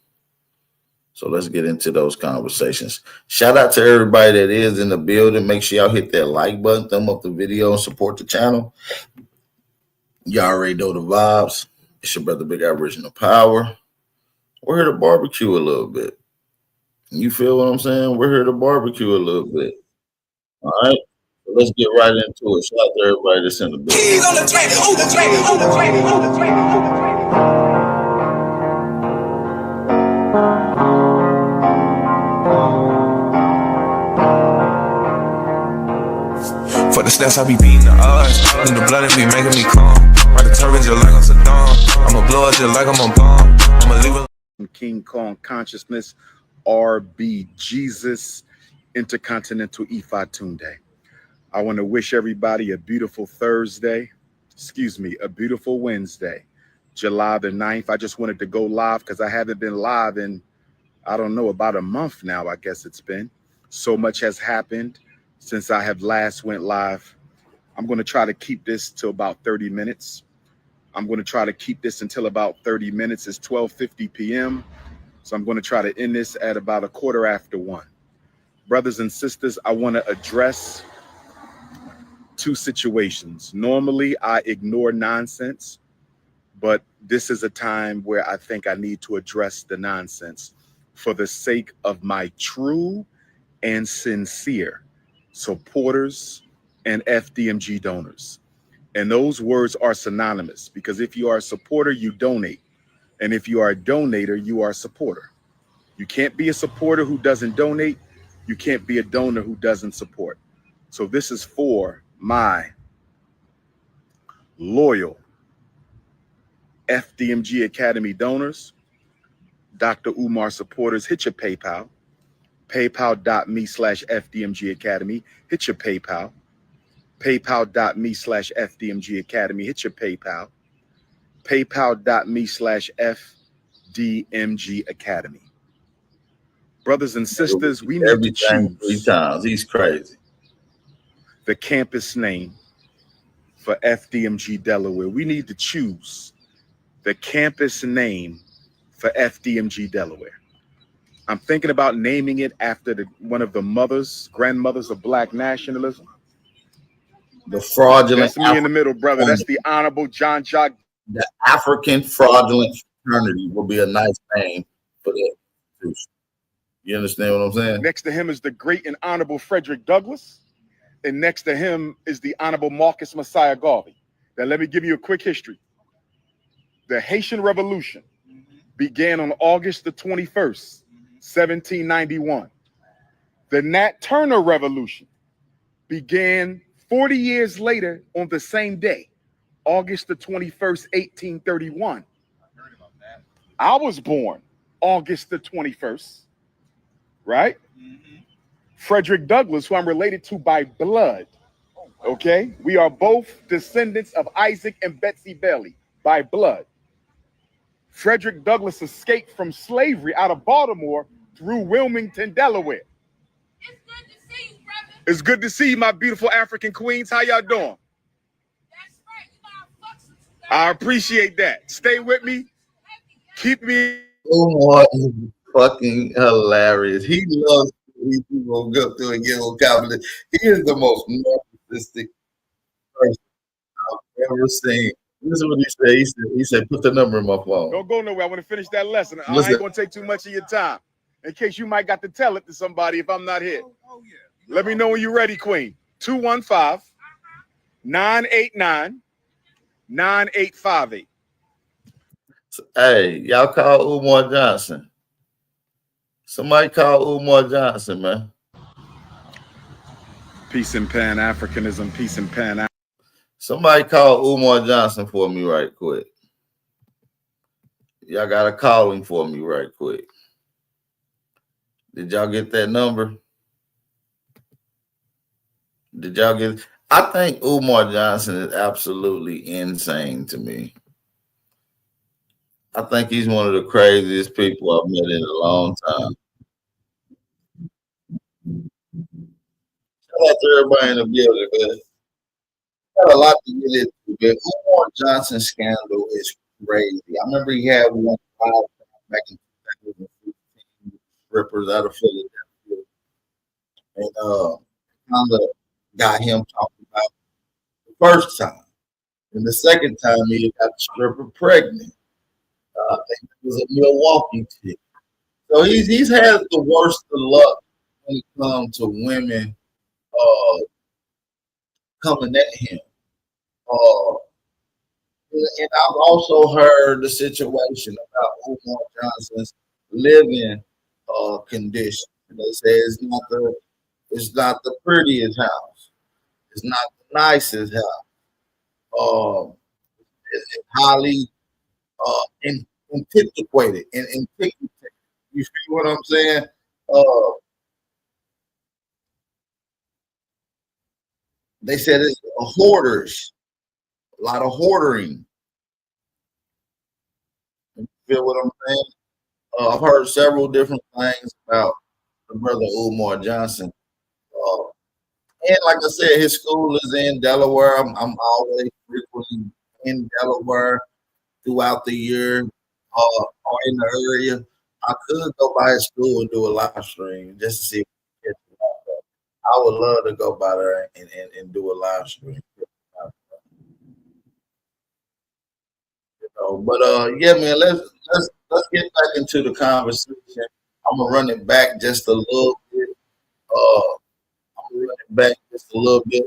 So let's get into those conversations. Shout out to everybody that is in the building. Make sure y'all hit that like button, thumb up the video, and support the channel. Y'all already know the vibes. It's your brother Big Original Power. We're here to barbecue a little bit. You feel what I'm saying? We're here to barbecue a little bit. All right. So let's get right into it. Shout out to everybody that's in the building. Keys on the track, on the track, on the track, on the track, on the track. For the stats, I be beating the odds. In the blood, it be making me calm. Ride the turbines just like I'm Saddam. I'ma blow it just like I'm a bomb. I'ma leave it. King Kong Consciousness, RB Jesus, Intercontinental Ifa Tunde. I want to wish everybody a beautiful Thursday. Excuse me, a beautiful Wednesday, July the 9th. I just wanted to go live because I haven't been live in, I don't know, about a month now, I guess it's been. So much has happened since I have last went live. I'm going to try to keep this to about 30 minutes. I'm going to try to keep this until about 30 minutes. It's 12:50 p.m. So I'm going to try to end this at about 1:15. Brothers and sisters, I want to address two situations. Normally, I ignore nonsense, but this is a time where I think I need to address the nonsense for the sake of my true and sincere supporters and FDMG donors. And those words are synonymous, because if you are a supporter, you donate. And if you are a donator, you are a supporter. You can't be a supporter who doesn't donate. You can't be a donor who doesn't support. So this is for my loyal FDMG Academy donors, Dr. Umar supporters. Hit your PayPal, paypal.me/FDMG Academy. Hit your PayPal, paypal.me/FDMG Academy. Hit your PayPal, paypal.me/FDMG Academy. Brothers and sisters, we need to choose 3 times. He's crazy. The campus name for FDMG Delaware. We need to choose the campus name for FDMG Delaware. I'm thinking about naming it after one of the grandmothers of Black nationalism. The fraudulent. That's me in the middle, brother. That's the Honorable John Jock. The African Fraudulent Fraternity will be a nice name for that institution. You understand what I'm saying? Next to him is the great and honorable Frederick Douglass. And next to him is the Honorable Marcus Messiah Garvey. Now, let me give you a quick history. The Haitian Revolution began on August the 21st, 1791. The Nat Turner Revolution began 40 years later on the same day, August the 21st, 1831. I was born August the 21st, right? Frederick Douglass, who I'm related to by blood, okay? We are both descendants of Isaac and Betsy Bailey by blood. Frederick Douglass escaped from slavery out of Baltimore through Wilmington, Delaware. It's good to see you, brother. It's good to see you, my beautiful African queens. How y'all doing? That's right. You know, I fucks with you. I appreciate that. Stay with me. Keep me. Umar is fucking hilarious. He loves these people go through and give him confidence. He is the most narcissistic person I've ever seen. This is what he said. He said, put the number in my phone. Don't go nowhere. I want to finish that lesson. I ain't going to take too much of your time, in case you might got to tell it to somebody if I'm not here. Let me know when you're ready, Queen. 215-989-9858. Hey, y'all call Umar Johnson. Somebody call Umar Johnson, man. Peace and Pan-Africanism, peace and Pan. Somebody call Umar Johnson for me right quick. Y'all got to call him for me right quick. Did y'all get that number? Did y'all get it? I think Umar Johnson is absolutely insane to me. I think he's one of the craziest people I've met in a long time. Shout out to everybody in the building, man. Got a lot to get into. The Umar Johnson scandal is crazy. I remember he had one back in 2015, strippers out of Philadelphia, and kind of got him talking about the first time, and the second time he got the stripper pregnant. I think it was a Milwaukee chick. So he's had the worst of luck when it comes to women coming at him. And I've also heard the situation about Umar Johnson's living condition. They say it's not the prettiest house. It's not the nicest house. It's highly antiquated and antiquated. You see what I'm saying? They said it's hoarders, a lot of hoarding. You feel what I'm saying? I've heard several different things about the brother Umar Johnson. And like I said, his school is in Delaware. I'm always frequently in Delaware throughout the year or in the area. I could go by his school and do a live stream just to see if we can catch him up. I would love to go by there and do a live stream. But yeah, man, let's get back into the conversation. I'm gonna run it back just a little bit.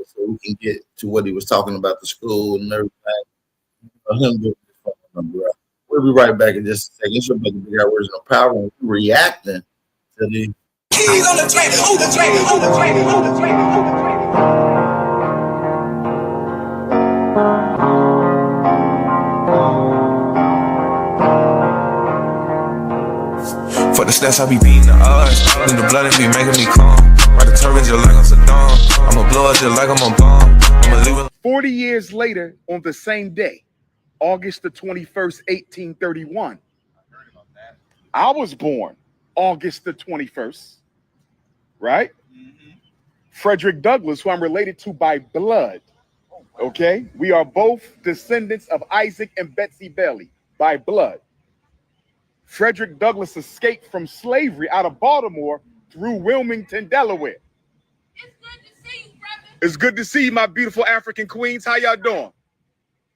So we can get to what he was talking about, the school and everything. We'll be right back in just a second. It's your brother Big Original Power, and we're reacting to the keys on the track, on the track, on the track, on the track, on the track. For the stats, I be beating the odds. In the blood, it be making me calm. Ride the turbine just like I'm Saddam. I'ma blow up just like I'm a bomb. I'ma leave it. 40 years later, on the same day, August the 21st, 1831, I was born August the 21st, right? Frederick Douglass, who I'm related to by blood, okay? We are both descendants of Isaac and Betsy Bailey by blood. Frederick Douglass escaped from slavery out of Baltimore through Wilmington, Delaware. It's good to see you, brother. It's good to see you, my beautiful African queens. How y'all doing?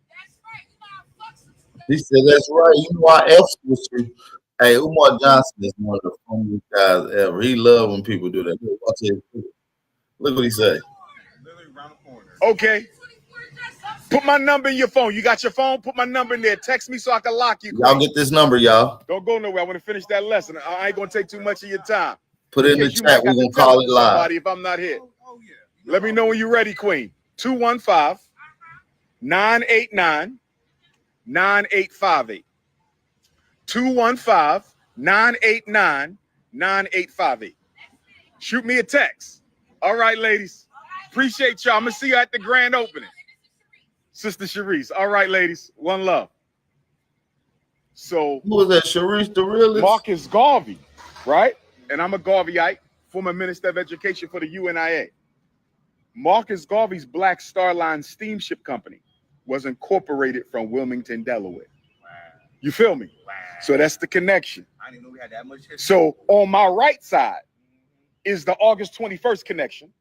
That's right. You know I fucks with you. He said, that's right. You know I F with you. Hey, Umar Johnson is one of the funniest guys ever. He loves when people do that. Look what he say. Okay. Put my number in your phone. You got your phone? Put my number in there. Text me so I can lock you. Y'all get this number, y'all. Don't go nowhere. I want to finish that lesson. I ain't going to take too much of your time. Put it in the chat. We're going to call it live. If I'm not here. Let me know when you're ready, Queen. 215-989-9858. 215-989-9858. Shoot me a text. All right, ladies. Appreciate y'all. I'm going to see you at the grand opening. Sister Sharice. All right, ladies. One love. So who was that? Sharice the realist? Marcus Garvey, right? And I'm a Garveyite, former Minister of Education for the UNIA. Marcus Garvey's Black Star Line Steamship Company was incorporated from Wilmington, Delaware. Wow. You feel me? Wow. So that's the connection. I didn't know we had that much history. So on my right side is the August 21st connection.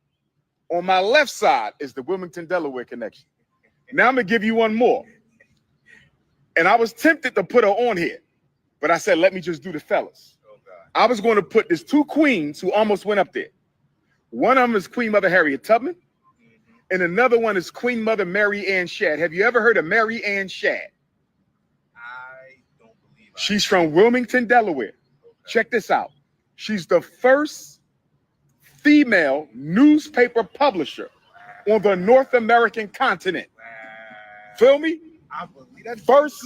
On my left side is the Wilmington, Delaware connection. Now I'm going to give you one more. And I was tempted to put her on here, but I said, let me just do the fellas. Oh, I was going to put these two queens who almost went up there. One of them is Queen Mother Harriet Tubman, and another one is Queen Mother Mary Ann Shadd. Have you ever heard of Mary Ann Shadd? I don't believe She's from Wilmington, Delaware. Okay. Check this out. She's the first female newspaper publisher on the North American continent. Feel me? I believe that. First,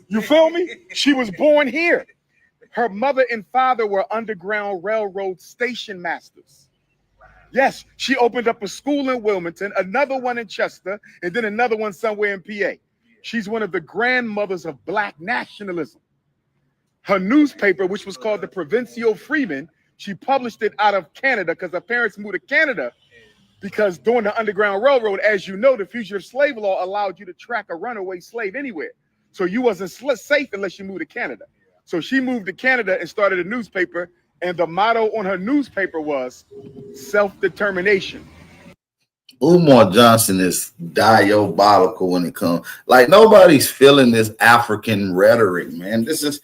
you feel me? She was born here. Her mother and father were Underground Railroad station masters. Yes, she opened up a school in Wilmington, another one in Chester, and then another one somewhere in PA. She's one of the grandmothers of Black nationalism. Her newspaper, which was called the Provincial Freeman, she published it out of Canada because her parents moved to Canada because during the Underground Railroad, as you know, the fugitive slave law allowed you to track a runaway slave anywhere. So you wasn't safe unless you moved to Canada. So she moved to Canada and started a newspaper, and the motto on her newspaper was self-determination. Umar Johnson is diabolical when it comes. Like, nobody's feeling this African rhetoric, man. This is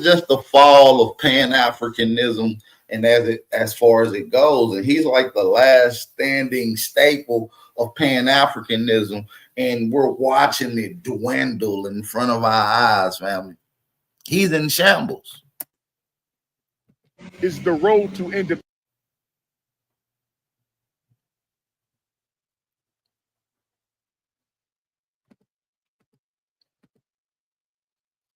just the fall of Pan-Africanism, and as far as it goes, and he's like the last standing staple of Pan-Africanism, and we're watching it dwindle in front of our eyes, family. He's in shambles. Is the road to independence.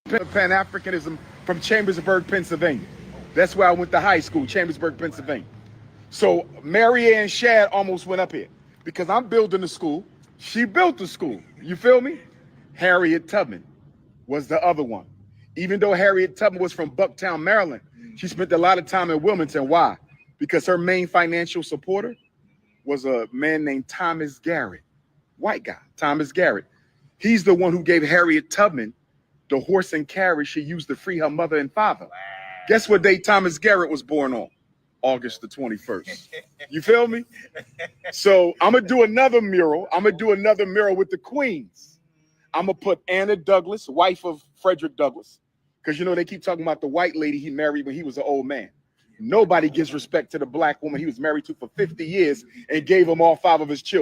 Pan-Africanism from Chambersburg, Pennsylvania. That's where I went to high school, Chambersburg, Pennsylvania. So Mary Ann Shadd almost went up here because I'm building the school. She built the school. You feel me? Harriet Tubman was the other one. Even though Harriet Tubman was from Bucktown, Maryland, she spent a lot of time in Wilmington. Why? Because her main financial supporter was a man named Thomas Garrett, white guy, Thomas Garrett. He's the one who gave Harriet Tubman the horse and carriage she used to free her mother and father. Guess what day Thomas Garrett was born on? August the 21st. You feel me? So I'm going to do another mural. I'm going to do another mural with the queens. I'm going to put Anna Douglas, wife of Frederick Douglass, because, you know, they keep talking about the white lady he married when he was an old man. Nobody gives respect to the black woman he was married to for 50 years and gave him all 5 of his children.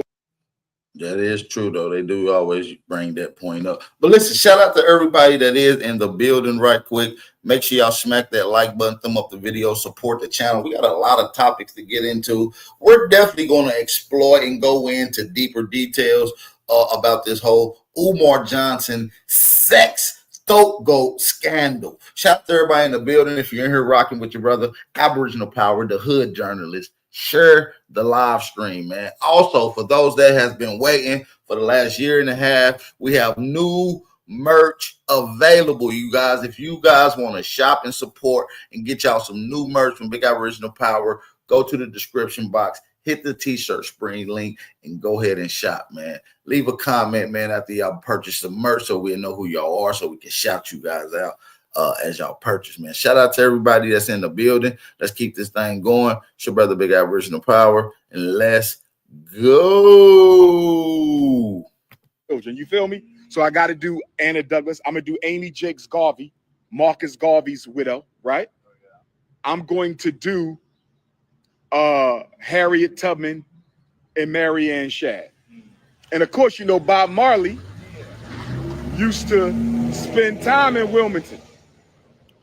That is true, though. They do always bring that point up. But listen, shout out to everybody that is in the building right quick. Make sure y'all smack that like button, thumb up the video, support the channel. We got a lot of topics to get into. We're definitely going to explore and go into deeper details about this whole Umar Johnson sex scapegoat scandal. Shout out to everybody in the building. If you're in here rocking with your brother, Aboriginal Power, the hood journalist, share the live stream, man. Also, for those that has been waiting for the last year and a half, we have new merch available, you guys. If you guys want to shop and support and get y'all some new merch from Big Aboriginal Power, go to the description box, hit the t-shirt spring link, and go ahead and shop, man. Leave a comment, man, after y'all purchase some merch so we know who y'all are, so we can shout you guys out as y'all purchase, man. Shout out to everybody that's in the building. Let's keep this thing going. It's your brother, Big Aboriginal Power, and let's go. You feel me? So I got to do Anna Douglas. I'm going to do Amy Jakes Garvey, Marcus Garvey's widow, right? I'm going to do Harriet Tubman and Mary Ann Shadd. And of course, you know, Bob Marley used to spend time in Wilmington,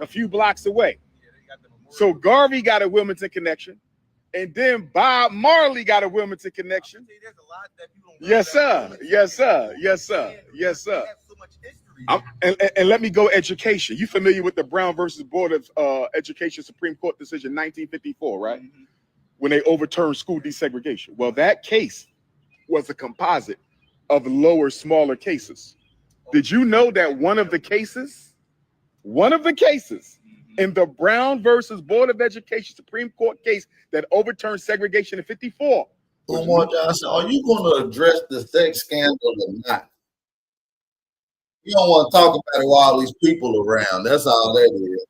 a few blocks away. So Garvey got a Wilmington connection, and then Bob Marley got a Wilmington connection. Yes, sir. Yes, sir. Yes, sir. Yes, sir. And let me go education. You familiar with the Brown versus Board of Education Supreme Court decision 1954, right? Mm-hmm. When they overturned school desegregation. Well, that case was a composite of lower, smaller cases. Did you know that one of the cases in the Brown versus Board of Education Supreme Court case that overturned segregation in 54? Umar Johnson, are you going to address the sex scandal or not? You don't want to talk about it while these people around. That's all that is.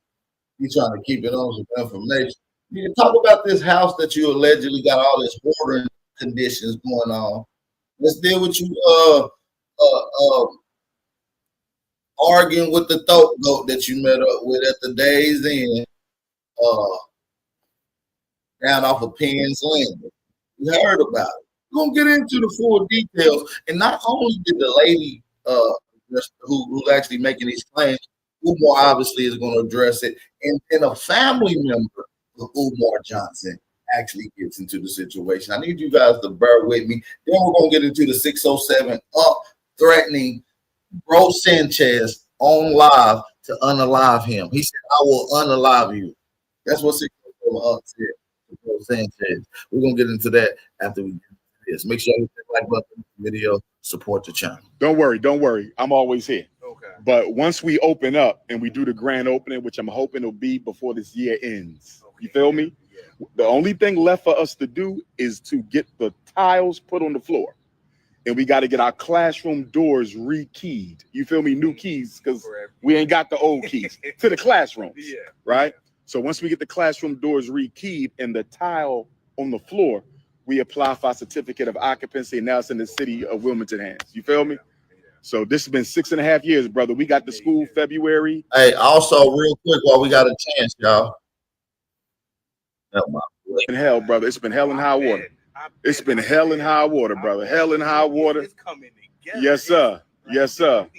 You're trying to keep it on some information. You can talk about this house that you allegedly got all this ordering conditions going on. Let's deal with you arguing with the throat goat that you met up with at the Days Inn down off of Penn's Landing. You heard about it. We're gonna get into the full details. And not only did the lady who's actually making these claims, Umar obviously is going to address it, and a family member of Umar Johnson actually gets into the situation. I need you guys to bear with me. Then we're going to get into the 607 up threatening Bro Sanchez on live to unalive him. He said, I will unalive you. That's what 607 up said to Bro Sanchez. We're going to get into that after we get into this. Make sure you hit the like button on the video, support the channel. Don't worry. I'm always here. Okay. But once we open up and we do the grand opening, which I'm hoping will be before this year ends, you feel me? Yeah. The only thing left for us to do is to get the tiles put on the floor. And we got to get our classroom doors rekeyed. You feel me? New keys, because we ain't got the old keys to the classrooms, right? So once we get the classroom doors rekeyed and the tile on the floor, we apply for our certificate of occupancy, and now it's in the city of Wilmington hands. You feel me? So this has been 6.5 years, brother. We got the school February. Hey, also real quick while we got a chance, y'all. It's been hell, brother. It's been hell and high water. It's been hell and high water, brother. Hell and high water. Yes, sir. Yes, sir.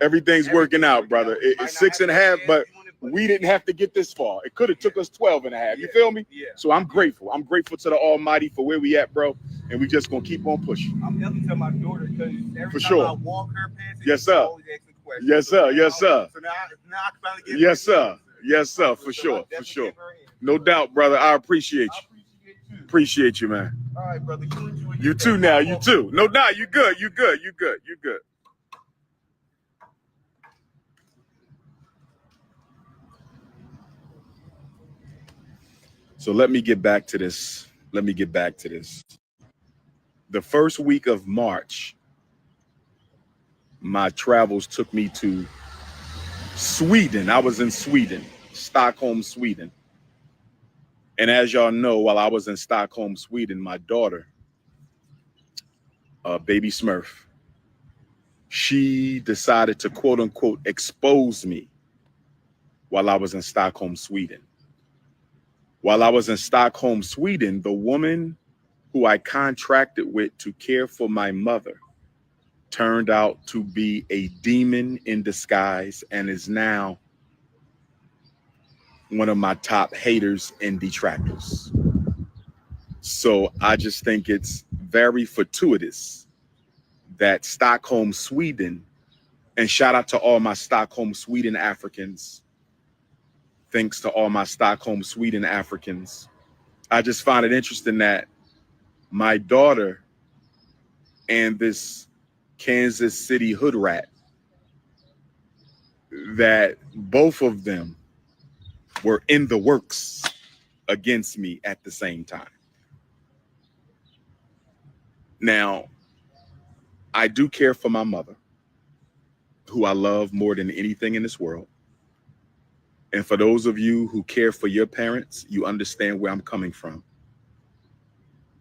Everything's working out, brother. It's 6.5, but we didn't have to get this far. It could have took us 12.5. You feel me? So I'm grateful. I'm grateful to the Almighty for where we at, bro. And we just gonna keep on pushing. I'm helping to my daughter because every time I walk her past, yes, sir. always asking questions. Yes, sir. Yes, sir. So now I can finally get yes, sir. Yes, sir. For sure. For sure. No doubt, brother. I appreciate you. Appreciate you, man. All right, brother. You too now. You too. No doubt. You good. You good. You good. You good. So let me get back to this. The first week of March, my travels took me to Sweden. I was in Sweden, Stockholm, Sweden. And as y'all know, while I was in Stockholm, Sweden, my daughter, baby Smurf, she decided to quote unquote expose me while I was in Stockholm, Sweden. While I was in Stockholm, Sweden, the woman who I contracted with to care for my mother turned out to be a demon in disguise and is now one of my top haters and detractors. So I just think it's very fortuitous that Stockholm, Sweden, and shout out to all my Stockholm, Sweden Africans. Thanks to all my Stockholm, Sweden Africans. I just find it interesting that my daughter and this Kansas City hood rat, that both of them were in the works against me at the same time. Now, I do care for my mother, who I love more than anything in this world. And for those of you who care for your parents, you understand where I'm coming from.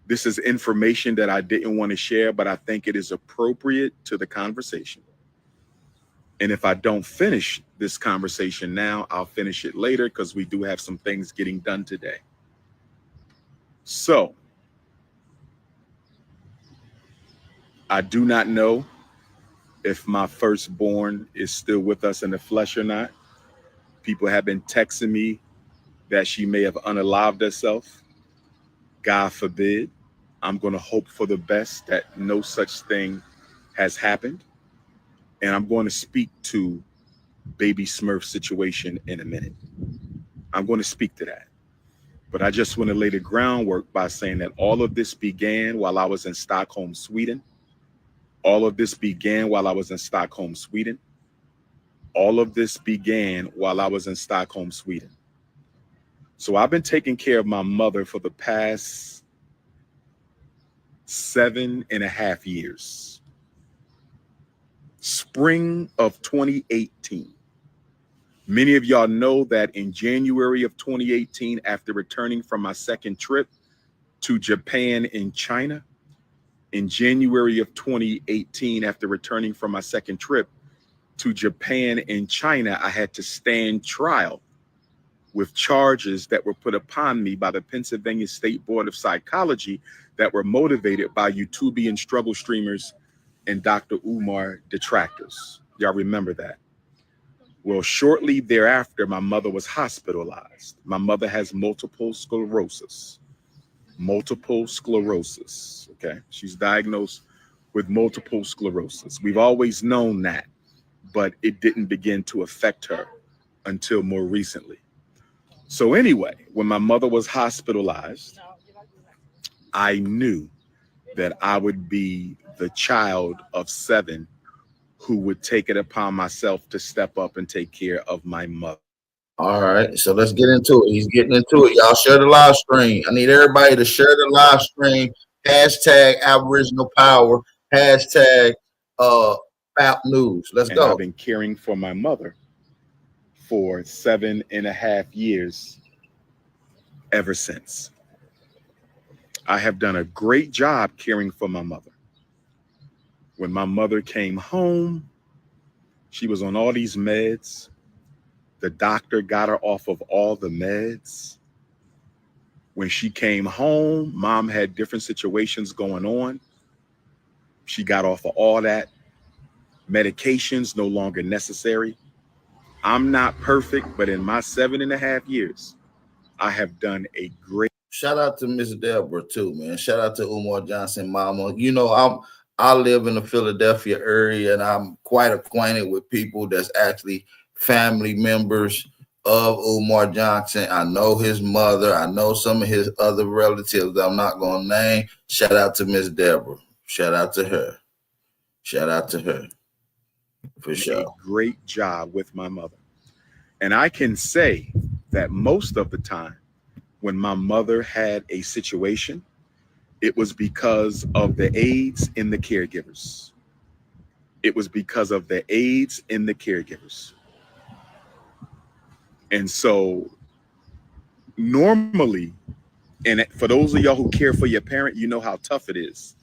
This is information that I didn't want to share, but I think it is appropriate to the conversation. And if I don't finish this conversation now, I'll finish it later because we do have some things getting done today. So, I do not know if my firstborn is still with us in the flesh or not. People have been texting me that she may have unalived herself. God forbid. I'm going to hope for the best that no such thing has happened. And I'm going to speak to baby Smurf's situation in a minute. I'm going to speak to that. But I just want to lay the groundwork by saying that all of this began while I was in Stockholm, Sweden. All of this began while I was in Stockholm, Sweden. All of this began while I was in Stockholm, Sweden. So I've been taking care of my mother for the past 7.5 years. Spring of 2018. Many of y'all know that in January of 2018, after returning from my second trip to Japan and China, in January of 2018, after returning from my second trip to Japan and China, I had to stand trial with charges that were put upon me by the Pennsylvania State Board of Psychology that were motivated by YouTubian struggle streamers and Dr. Umar detractors. Y'all remember that? Well, shortly thereafter, my mother was hospitalized. My mother has multiple sclerosis. Multiple sclerosis. Okay. She's diagnosed with multiple sclerosis. We've always known that, but it didn't begin to affect her until more recently. So, anyway, when my mother was hospitalized, I knew that I would be the child of 7 who would take it upon myself to step up and take care of my mother. All right, so let's get into it. He's getting into it. Y'all share the live stream. I need everybody to share the live stream. Hashtag Aboriginal Power. Hashtag FAP News. Let's go. I've been caring for my mother for 7.5 years ever since. I have done a great job caring for my mother. When my mother came home, she was on all these meds. The doctor got her off of all the meds. When she came home, mom had different situations going on. She got off of all that. Medications no longer necessary. I'm not perfect, but in my 7.5 years, I have done a great. Shout out to Miss Deborah too, man. Shout out to Umar Johnson, mama. You know, I live in the Philadelphia area, and I'm quite acquainted with people that's actually family members of Umar Johnson. I know his mother. I know some of his other relatives that I'm not going to name. Shout out to Miss Deborah. Shout out to her. Shout out to her. For sure. A great job with my mother. And I can say that most of the time when my mother had a situation, it was because of the aides in the caregivers. It was because of the aides in the caregivers. And so normally, and for those of y'all who care for your parent, you know how tough it is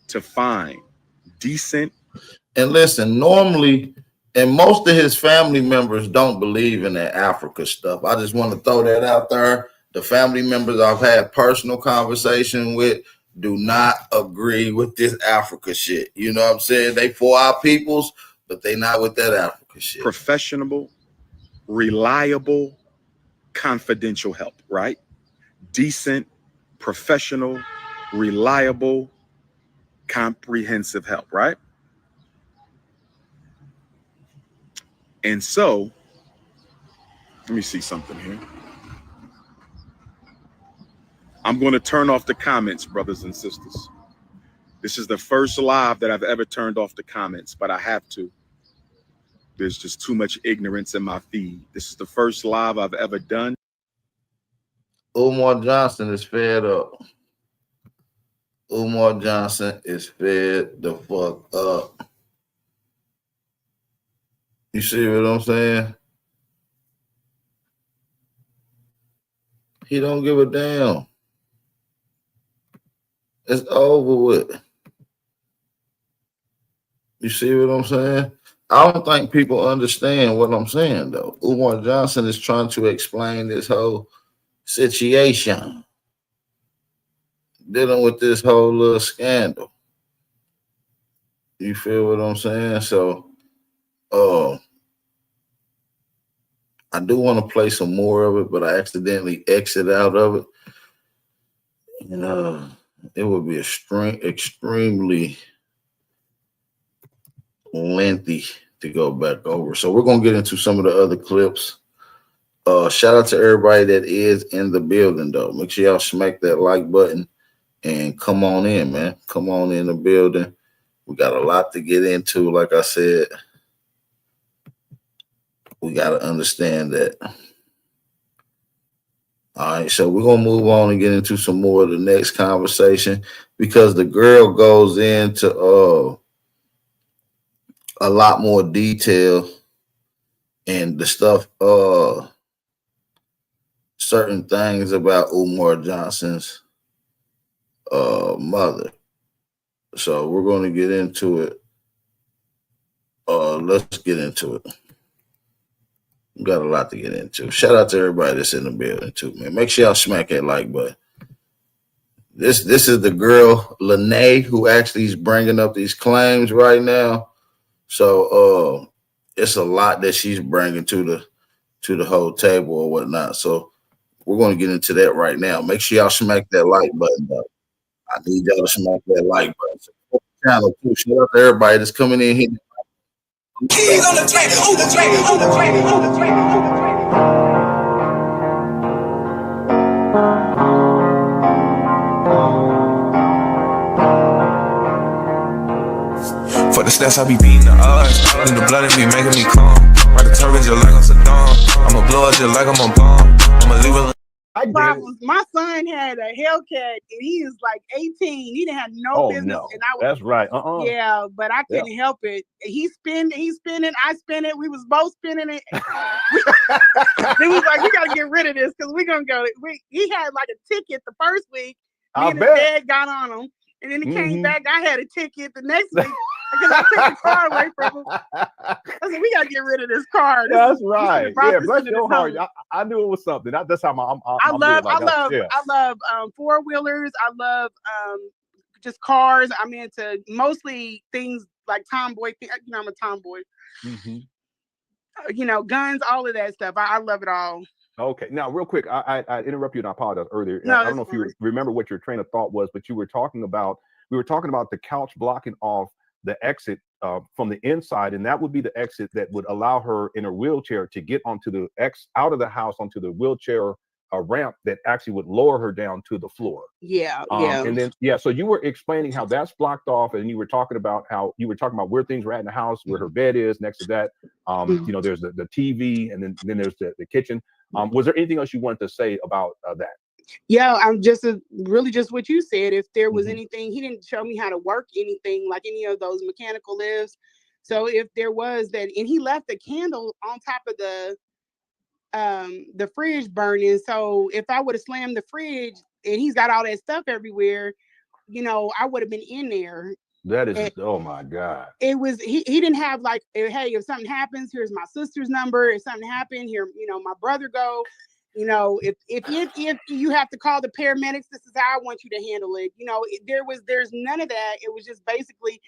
to find decent. And listen, normally, and most of his family members don't believe in that Africa stuff. I just want to throw that out there. The family members I've had personal conversation with do not agree with this Africa shit. You know what I'm saying? They for our peoples, but they not with that Africa shit. Professional, reliable, confidential help, right? Decent, professional, reliable, comprehensive help, right? And so, let me see something here. I'm going to turn off the comments, brothers and sisters. This is the first live that I've ever turned off the comments, but I have to. There's just too much ignorance in my feed. This is the first live I've ever done. Umar Johnson is fed up. Umar Johnson is fed the fuck up. You see what I'm saying? He don't give a damn. It's over with. You see what I'm saying? I don't think people understand what I'm saying, though. Umar Johnson is trying to explain this whole situation, dealing with this whole little scandal. You feel what I'm saying? So, I do want to play some more of it, but I accidentally exit out of it. You know, it would be extremely lengthy to go back over. So we're going to get into some of the other clips. Shout out to everybody that is in the building, though. Make sure y'all smack that like button and come on in, man. Come on in the building. We got a lot to get into. Like I said, we got to understand that. All right, so we're going to move on and get into some more of the next conversation, because the girl goes into a lot more detail and the stuff, certain things about Umar Johnson's mother. So we're going to get into it. Let's get into it. We got a lot to get into. Shout out to everybody that's in the building too, man. Make sure y'all smack that like button. This is the girl Lene who actually is bringing up these claims right now. So it's a lot that she's bringing to the whole table or whatnot. So we're going to get into that right now. Make sure y'all smack that like button up. I need y'all to smack that like button. Support the channel too. Shout out to everybody that's coming in here. Keys on the track, on the track, on the track, on the track, on the track. For the stats, I be beating the odds. In the blood, it be making me calm. Ride the turbine just like I'm Saddam. I'ma blow it just like I'm a bomb. I'ma leave it. Problems. My son had a Hellcat and he is like 18. He didn't have no business. No. And I was, That's right. Yeah, but I couldn't help it. He's spinning, I spin it. We was both spinning it. Then we was like, we gotta get rid of this because we're gonna go. He had like a ticket the first week. Me and his dad got on him. And then he came back. I had a ticket the next week because I took the car away from him. I said, we got to get rid of this car. That's right. Yeah, bless your heart. I knew it was something. That's how I love four-wheelers. I love just cars. I'm into mostly things like tomboy. You know, I'm a tomboy. You know, guns, all of that stuff. I love it all. Okay. Now, real quick, I interrupted you and I apologize earlier. No, I don't know if you remember what your train of thought was, but we were talking about the couch blocking off the exit from the inside, and that would be the exit that would allow her in her wheelchair to get onto the out of the house onto the wheelchair ramp that actually would lower her down to the floor. Yeah. And then so you were explaining how that's blocked off, and you were talking about where things were at in the house, where her bed is. Next to that, you know, there's the TV, and then there's the kitchen. Was there anything else you wanted to say about that? Yeah, I'm just really just what you said. If there was anything, he didn't show me how to work anything like any of those mechanical lifts. So if there was that, and he left the candle on top of the fridge burning. So if I would have slammed the fridge and he's got all that stuff everywhere, you know, I would have been in there. That is, oh my God. It was, he didn't have like, hey, if something happens, here's my sister's number. If something happened, here, you know, my brother go. You know, if you have to call the paramedics, this is how I want you to handle it. You know, there's none of that. It was just basically,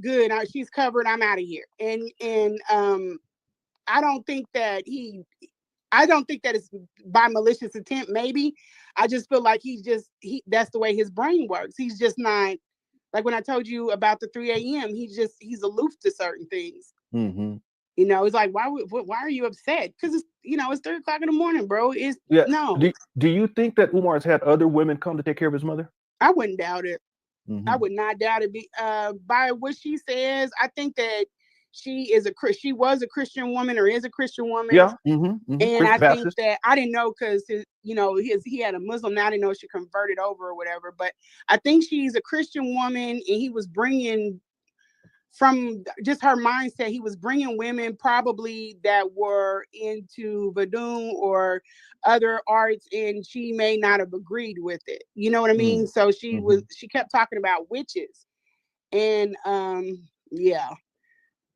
good. She's covered. I'm out of here. And I don't think that it's by malicious intent. Maybe I just feel like that's the way his brain works. He's just not like when I told you about the 3 a.m. He's aloof to certain things. You know, it's like, why are you upset? Because it's, you know, it's 3 o'clock in the morning, bro. No. Do you think that Umar has had other women come to take care of his mother? I wouldn't doubt it. I would not doubt it. By what she says, I think that she was a Christian woman or is a Christian woman. Yeah. And I think that I didn't know because you know he had a Muslim. Now I didn't know she converted over or whatever. But I think she's a Christian woman, and he was bringing. From just her mindset, he was bringing women probably that were into voodoo or other arts, and she may not have agreed with it. You know what I mean? So she kept talking about witches, and yeah.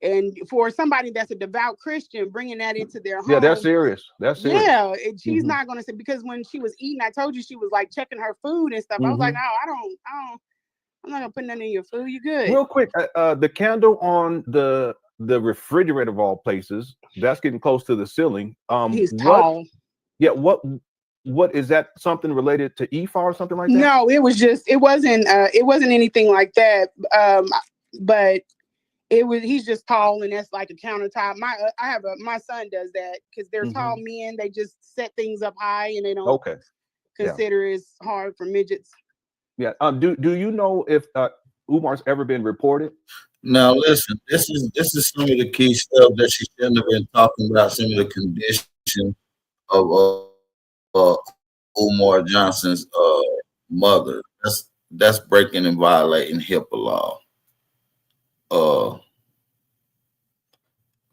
And for somebody that's a devout Christian, bringing that into their home, that's serious. That's serious. Yeah, and she's not going to say, because when she was eating, I told you she was like checking her food and stuff. I was like, oh, I'm not gonna put nothing in your food. You good? Real quick, the candle on the refrigerator of all places, that's getting close to the ceiling. He's tall. Yeah. What is that? Something related to Ifa or something like that? No, it wasn't anything like that. But he's just tall, and that's like a countertop. My son does that because they're tall men. They just set things up high, and they don't consider it's hard for midgets. Yeah. Do you know if Umar's ever been reported? Now listen, this is some of the key stuff that she shouldn't have been talking about. Some of the condition of Umar Johnson's mother. That's breaking and violating HIPAA law.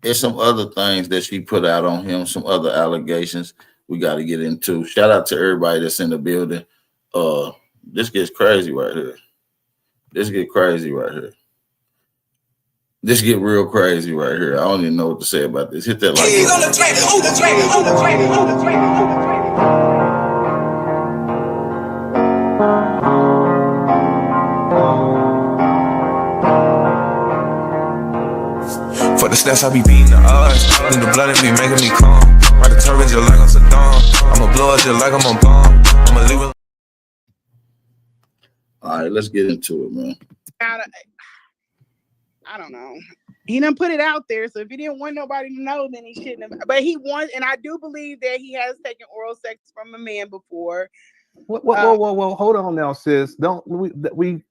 There's some other things that she put out on him, some other allegations we got to get into. Shout out to everybody that's in the building. This gets crazy right here. This get real crazy right here. I don't even know what to say about this. Hit that like Keys on the track, on the track, on the track, on the track, on the track. For the stats, I be beating the odds. In the blood, it be making me calm. Ride the turbine just like I'm Saddam. I'ma blow it just like I'm a bomb. I'ma leave it. All right, let's get into it, man. I don't know. He didn't put it out there, so if he didn't want nobody to know, then he shouldn't have. But he wants, and I do believe that he has taken oral sex from a man before. Whoa! Hold on now, sis. Don't we?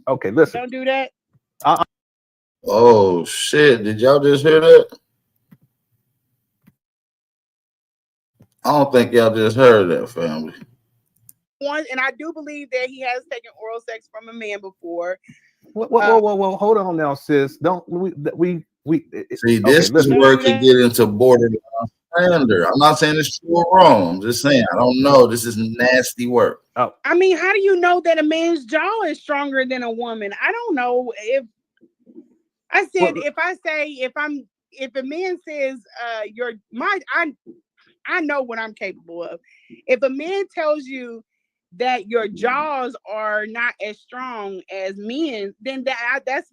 Okay, listen. Don't do that. Oh shit! Did y'all just hear that? I don't think y'all just heard that, family. And I do believe that he has taken oral sex from a man before. Whoa! Hold on now, sis. Don't we? See, this is where it could get into borderline slander. I'm not saying it's true or wrong. I'm just saying I don't know. This is nasty work. Oh. I mean, how do you know that a man's jaw is stronger than a woman? I don't know. If a man says I know what I'm capable of. If a man tells you that your jaws are not as strong as men, then that's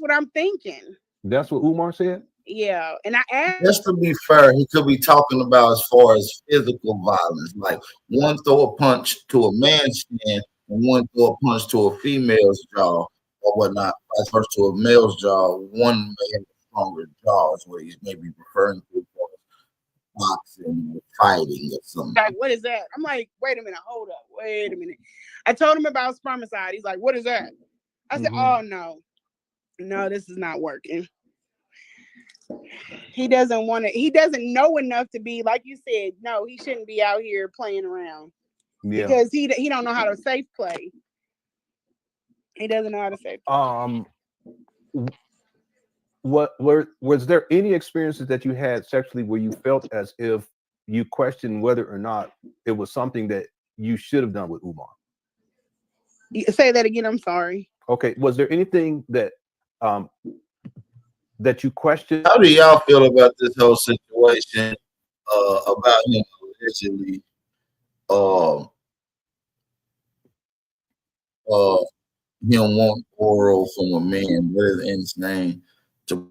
what I'm thinking. That's what Umar said? Yeah. And I asked, just to be fair, he could be talking about as far as physical violence, like one throw a punch to a man's chin and one throw a punch to a female's jaw or whatnot, vice versa to a male's jaw. One may have a stronger jaw is what he's maybe referring to for boxing or fighting or something. Like, what is that? I'm like, wait a minute, hold up, wait a minute. I told him about spermicide. He's like, what is that? I said, oh no, this is not working. He doesn't want to. He doesn't know enough to be, like you said. No, he shouldn't be out here playing around. Yeah. Because he don't know how to safe play. He doesn't know how to safe play. Was there any experiences that you had sexually where you felt as if you questioned whether or not it was something that you should have done with Umar? Say that again. I'm sorry. Okay. Was there anything that that you questioned? How do y'all feel about this whole situation about him allegedly him want oral from a man with in his name to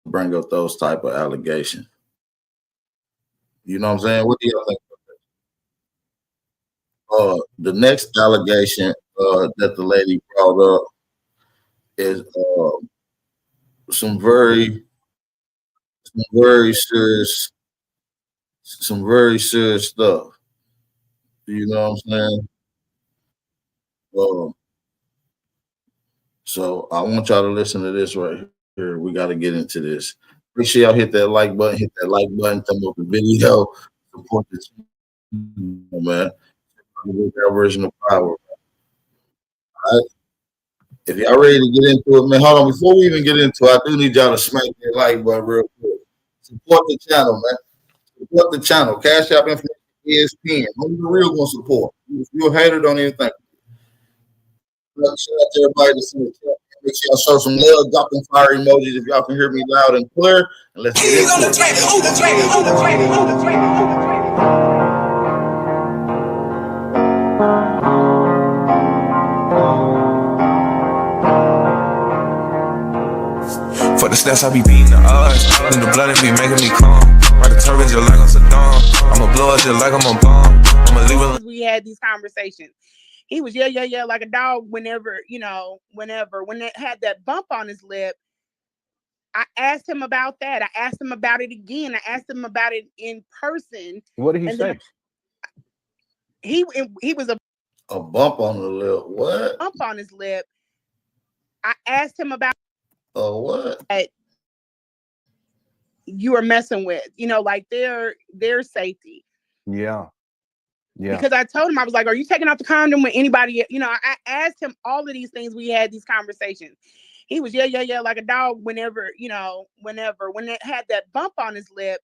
bring up those type of allegations? You know what I'm saying? What do y'all think about that? The next allegation that the lady brought up is some very serious stuff. You know what I'm saying? So I want y'all to listen to this right here. We got to get into this. Make sure y'all hit that like button. Hit that like button. Thumb up the video. Support this, man. That version of power. All right. If y'all ready to get into it, man, hold on. Before we even get into it, I do need y'all to smack that like button real quick. Support the channel, man. Support the channel. Cash App information, ESPN. Only the real gonna support. If you're a hater, don't even think. Shout out to everybody that's in the chat. Make sure y'all show some love, drop them fire emojis if y'all can hear me loud and clear. And let's get into it. For the stats, I be beating the odds. In the blood, it be making me calm. Ride the turbine just like I'm Saddam. I'ma blow it just like I'm a bomb. I'ma leave it. We had these conversations. He was yeah like a dog whenever, when it had that bump on his lip. I asked him about that. I asked him about it again. I asked him about it in person. What did he say? He was a bump on the lip. What? Bump on his lip. I asked him about what? You were messing with, like their safety. Yeah. Because I told him, I was like, are you taking off the condom with anybody? I asked him all of these things. We had these conversations. He was yeah like a dog whenever when it had that bump on his lip.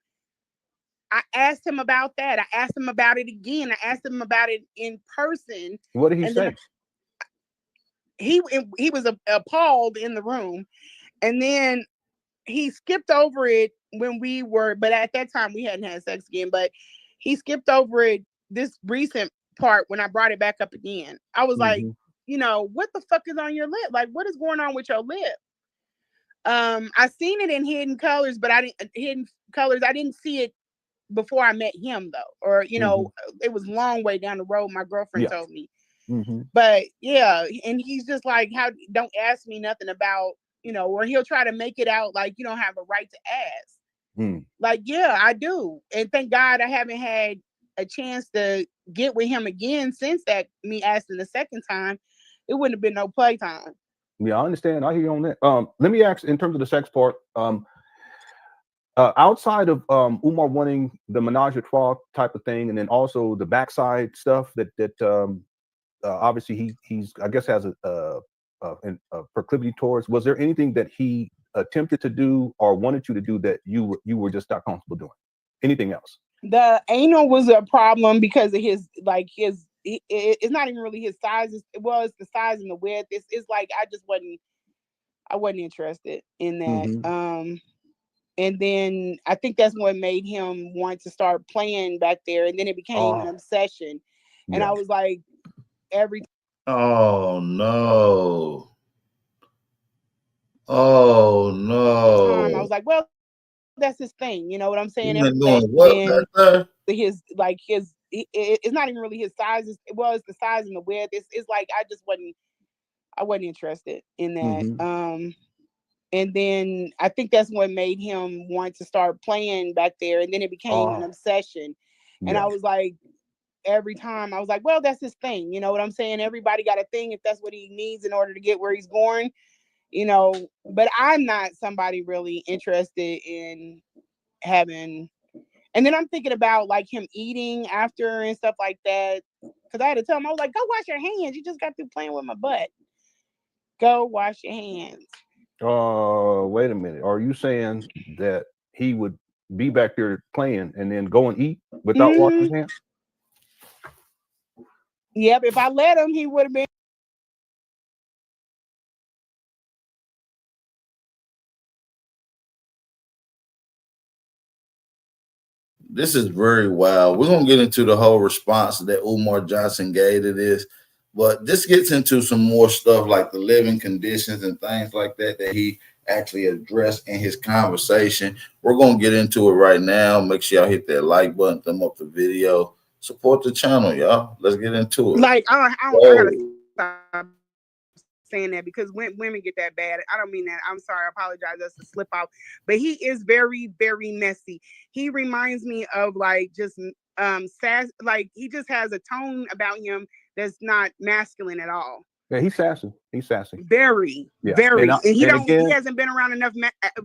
I asked him about that. I asked him about it again. I asked him about it in person. What did he say? he was appalled in the room, and then he skipped over it when we were, but at that time we hadn't had sex again, but he skipped over it this recent part when I brought it back up again. I was like, you know, what the fuck is on your lip? Like, what is going on with your lip? I seen it in Hidden Colors, but I didn't see it before I met him though, or you know, it was a long way down the road. My girlfriend told me, but yeah, and he's just like, how don't ask me nothing about, you know, or he'll try to make it out like you don't have a right to ask. Like, yeah, I do, and thank God I haven't had a chance to get with him again since that me asking the second time. It wouldn't have been no playtime. Yeah, I understand. I hear you on that. Let me ask in terms of the sex part. Outside of Umar wanting the menage a trois type of thing, and then also the backside stuff that obviously he's I guess has a proclivity towards. Was there anything that he attempted to do or wanted you to do that you were just not comfortable doing? Anything else? The anal was a problem because of his it's not even really his size. It's the size and the width. It's like I wasn't interested in that. And then I think that's what made him want to start playing back there. And then it became an obsession. And I was like, oh no. Oh no. I was like, well, that's his thing. You know what I'm saying? It's not even really his size. It's the size and the width. It's like I wasn't interested in that. And then I think that's what made him want to start playing back there. And then it became an obsession. And I was like, every time I was like, well, that's his thing. You know what I'm saying? Everybody got a thing if that's what he needs in order to get where he's going, you know, but I'm not somebody really interested in having. And then I'm thinking about like him eating after and stuff like that. Cause I had to tell him, I was like, go wash your hands. You just got through playing with my butt. Go wash your hands. Wait a minute. Are you saying that he would be back there playing and then go and eat without washing his hands? Yep. If I let him, he would have been. This is very wild. We're going to get into the whole response that Umar Johnson gave to this, but this gets into some more stuff like the living conditions and things like that he actually addressed in his conversation. We're going to get into it right now. Make sure y'all hit that like button, thumb up the video, support the channel, y'all. Let's get into it. Like, I gotta stop saying that because women get that bad. I don't mean that. I'm sorry. I apologize. That's a slip out. But he is very, very messy. He reminds me of like just sass. Like he just has a tone about him that's not masculine at all. Yeah, he's sassy. He's sassy. Very, very. And he hasn't been around enough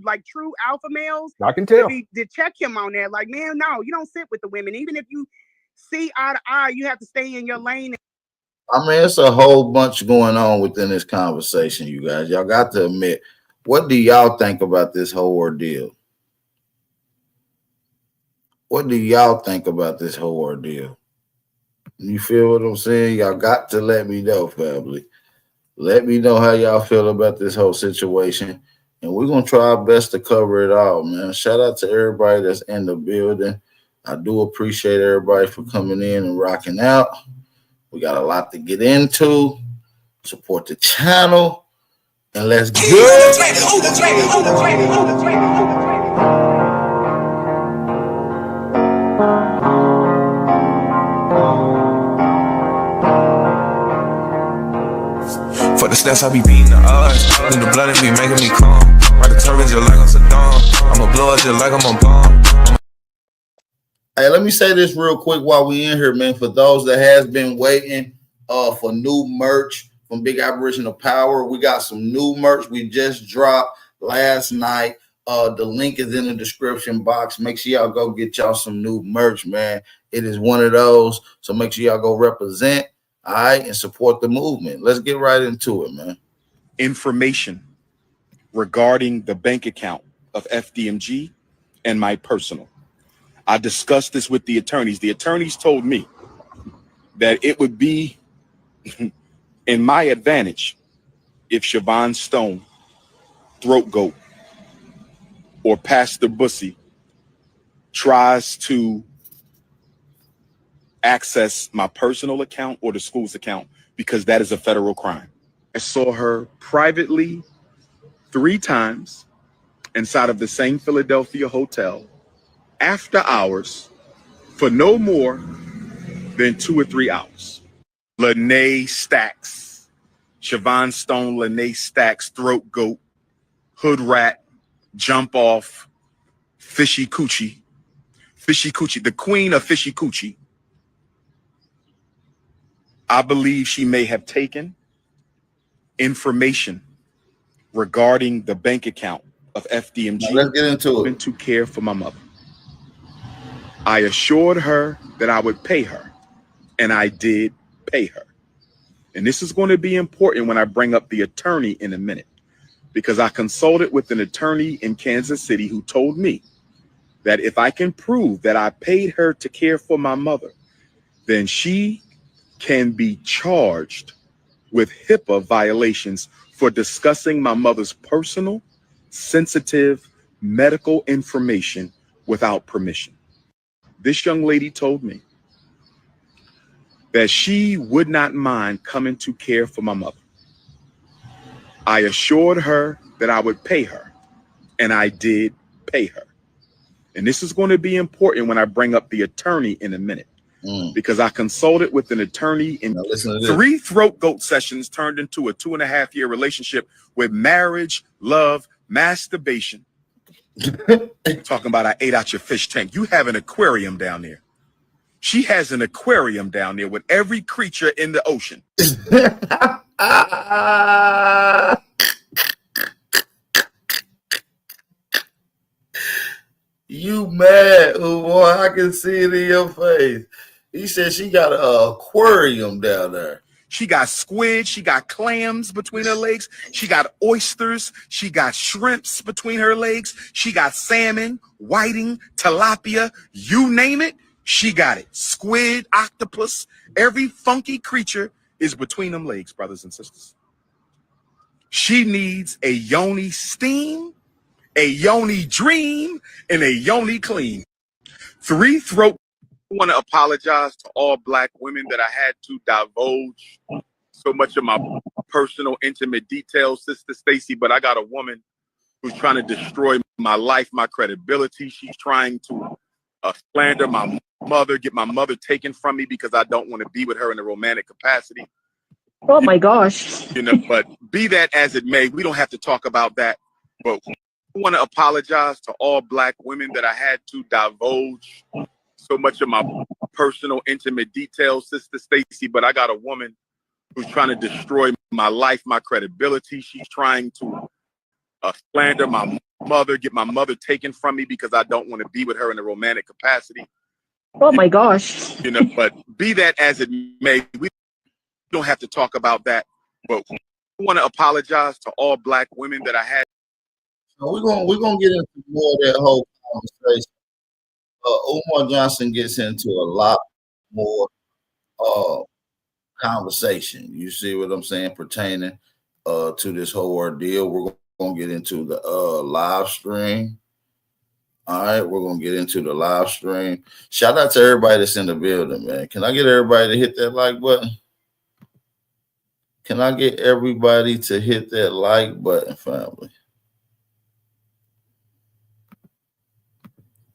like true alpha males. I can tell. To check him on that. Like, man, no, you don't sit with the women. Even if you see eye to eye, you have to stay in your lane. I mean, it's a whole bunch going on within this conversation, you guys. Y'all got to admit, what do y'all think about this whole ordeal? What do y'all think about this whole ordeal? You feel what I'm saying? Y'all got to let me know, family. Let me know how y'all feel about this whole situation. And we're going to try our best to cover it all, man. Shout out to everybody that's in the building. I do appreciate everybody for coming in and rocking out. We got a lot to get into. Support the channel. And let's go. For the stats, I be beating the odds. In the blood, it be making me calm. Ride the turbines just like I'm Saddam. I'ma blow it just like I'm a bomb. Hey, let me say this real quick while we in here, man. For those that has been waiting for new merch from Big Aboriginal Power, we got some new merch we just dropped last night. The link is in the description box. Make sure y'all go get y'all some new merch, man. It is one of those, so make sure y'all go represent, all right, and support the movement. Let's get right into it, man. Information regarding the bank account of FDMG and my personal. I discussed this with the attorneys. The attorneys told me that it would be in my advantage if Siobhan Stone, Throat Goat, or Pastor Bussy tries to access my personal account or the school's account, because that is a federal crime. I saw her privately 3 times inside of the same Philadelphia hotel after hours for no more than 2 or 3 hours. Lene Stacks, Siobhan Stone, Lene Stacks, Throat Goat, Hood Rat, Jump Off, Fishy Coochie, the queen of Fishy Coochie. I believe she may have taken information regarding the bank account of FDMG. Now let's get into it. To care for my mother. I assured her that I would pay her, and I did pay her. And this is going to be important when I bring up the attorney in a minute, because I consulted with an attorney in Kansas City who told me that if I can prove that I paid her to care for my mother, then she can be charged with HIPAA violations for discussing my mother's personal, sensitive medical information without permission. This young lady told me that she would not mind coming to care for my mother. I assured her that I would pay her, and I did pay her. And this is going to be important when I bring up the attorney in a minute, because I consulted with an attorney in 3 Throat Goat sessions turned into a 2.5-year relationship with marriage, love, masturbation. Talking about I ate out your fish tank. You have an aquarium down there. She has an aquarium down there with every creature in the ocean. You mad, Umar? I can see it in your face. He said she got an aquarium down there. She got squid. She got clams between her legs. She got oysters. She got shrimps between her legs. She got salmon, whiting, tilapia, you name it. She got it. Squid, octopus, every funky creature is between them legs, brothers and sisters. She needs a yoni steam, a yoni dream, and a yoni clean. 3 Throat. I want to apologize to all Black women that I had to divulge so much of my personal, intimate details, Sister Stacy, but I got a woman who's trying to destroy my life, my credibility. She's trying to slander my mother, get my mother taken from me because I don't want to be with her in a romantic capacity. Oh my gosh. You know, but be that as it may, we don't have to talk about that. But I want to apologize to all Black women that I had to divulge so much of my personal, intimate details, Sister Stacy, but I got a woman who's trying to destroy my life, my credibility. She's trying to slander my mother, get my mother taken from me because I don't want to be with her in a romantic capacity. Oh my gosh. You know, but be that as it may, we don't have to talk about that. But I want to apologize to all Black women that I had. So we're gonna get into more of that whole conversation. Umar Johnson gets into a lot more conversation. You see what I'm saying, pertaining to this whole ordeal. We're gonna get into the live stream. All right, we're gonna get into the live stream. Shout out to everybody that's in the building, man. Can I get everybody to hit that like button? Can I get everybody to hit that like button, family?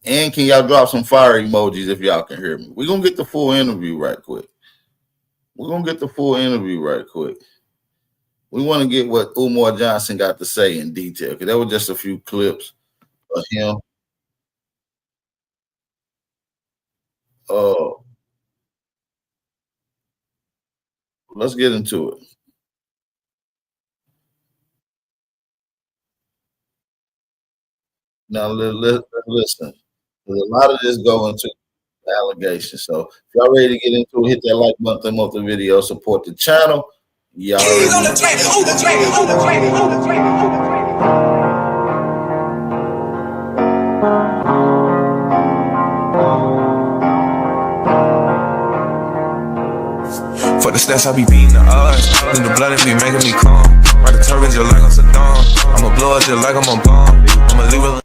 And can y'all drop some fire emojis if y'all can hear me? We're going to get the full interview right quick. We want to get what Umar Johnson got to say in detail, because that was just a few clips of him. Let's get into it. Now, listen. There's a lot of this going to allegations. So if y'all ready to get into it, hit that like button, thumb up the video, support the channel. Y'all the stats, I be beating the odds. In the blood, it be making me calm. Ride the turbine just like I'm Saddam. I'ma blow it just like I'm a bomb. I'ma leave it.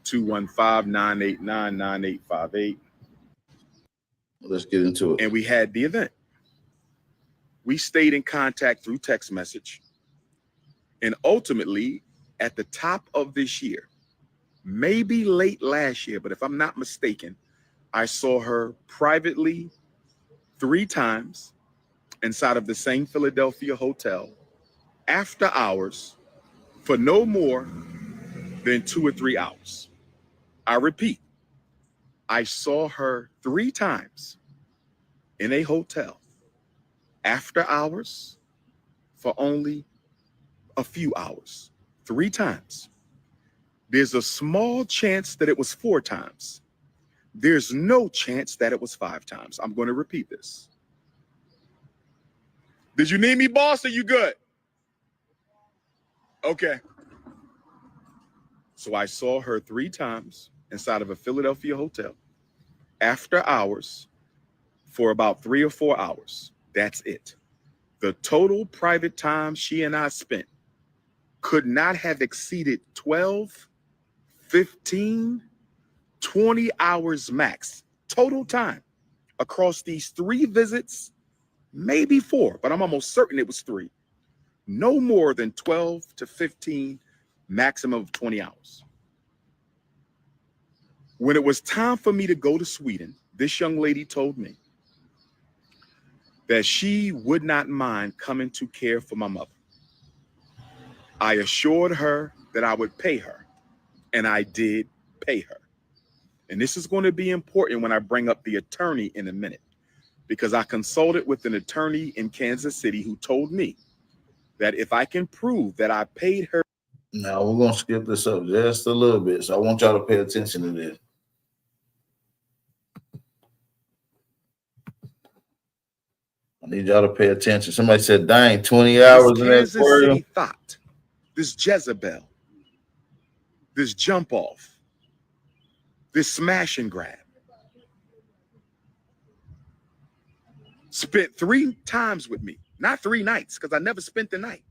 215-989-9858. Let's get into it. And we had the event. We stayed in contact through text message. And ultimately, at the top of this year, maybe late last year, but if I'm not mistaken, I saw her privately 3 times inside of the same Philadelphia hotel after hours for no more than 2 or 3 hours. I repeat, I saw her 3 times in a hotel after hours for only a few hours. 3 times. There's a small chance that it was 4 times. There's no chance that it was 5 times. I'm going to repeat this. Did you need me, boss? Are you good? Okay. So I saw her 3 times inside of a Philadelphia hotel after hours for about 3 or 4 hours. That's it. The total private time she and I spent could not have exceeded 12, 15, 20 hours max total time across these 3 visits, maybe 4, but I'm almost certain it was 3. No more than 12 to 15, maximum of 20 hours. When it was time for me to go to Sweden, this young lady told me that she would not mind coming to care for my mother. I assured her that I would pay her, and I did pay her. And this is going to be important when I bring up the attorney in a minute, because I consulted with an attorney in Kansas City who told me that if I can prove that I paid her. Now we're going to skip this up just a little bit, so I want y'all to pay attention to this. I need y'all to pay attention. Somebody said, dang, 20 hours in that Kansas City thought, this Jezebel, this jump off, this smash and grab, spent 3 times with me, not 3 nights, because I never spent the night.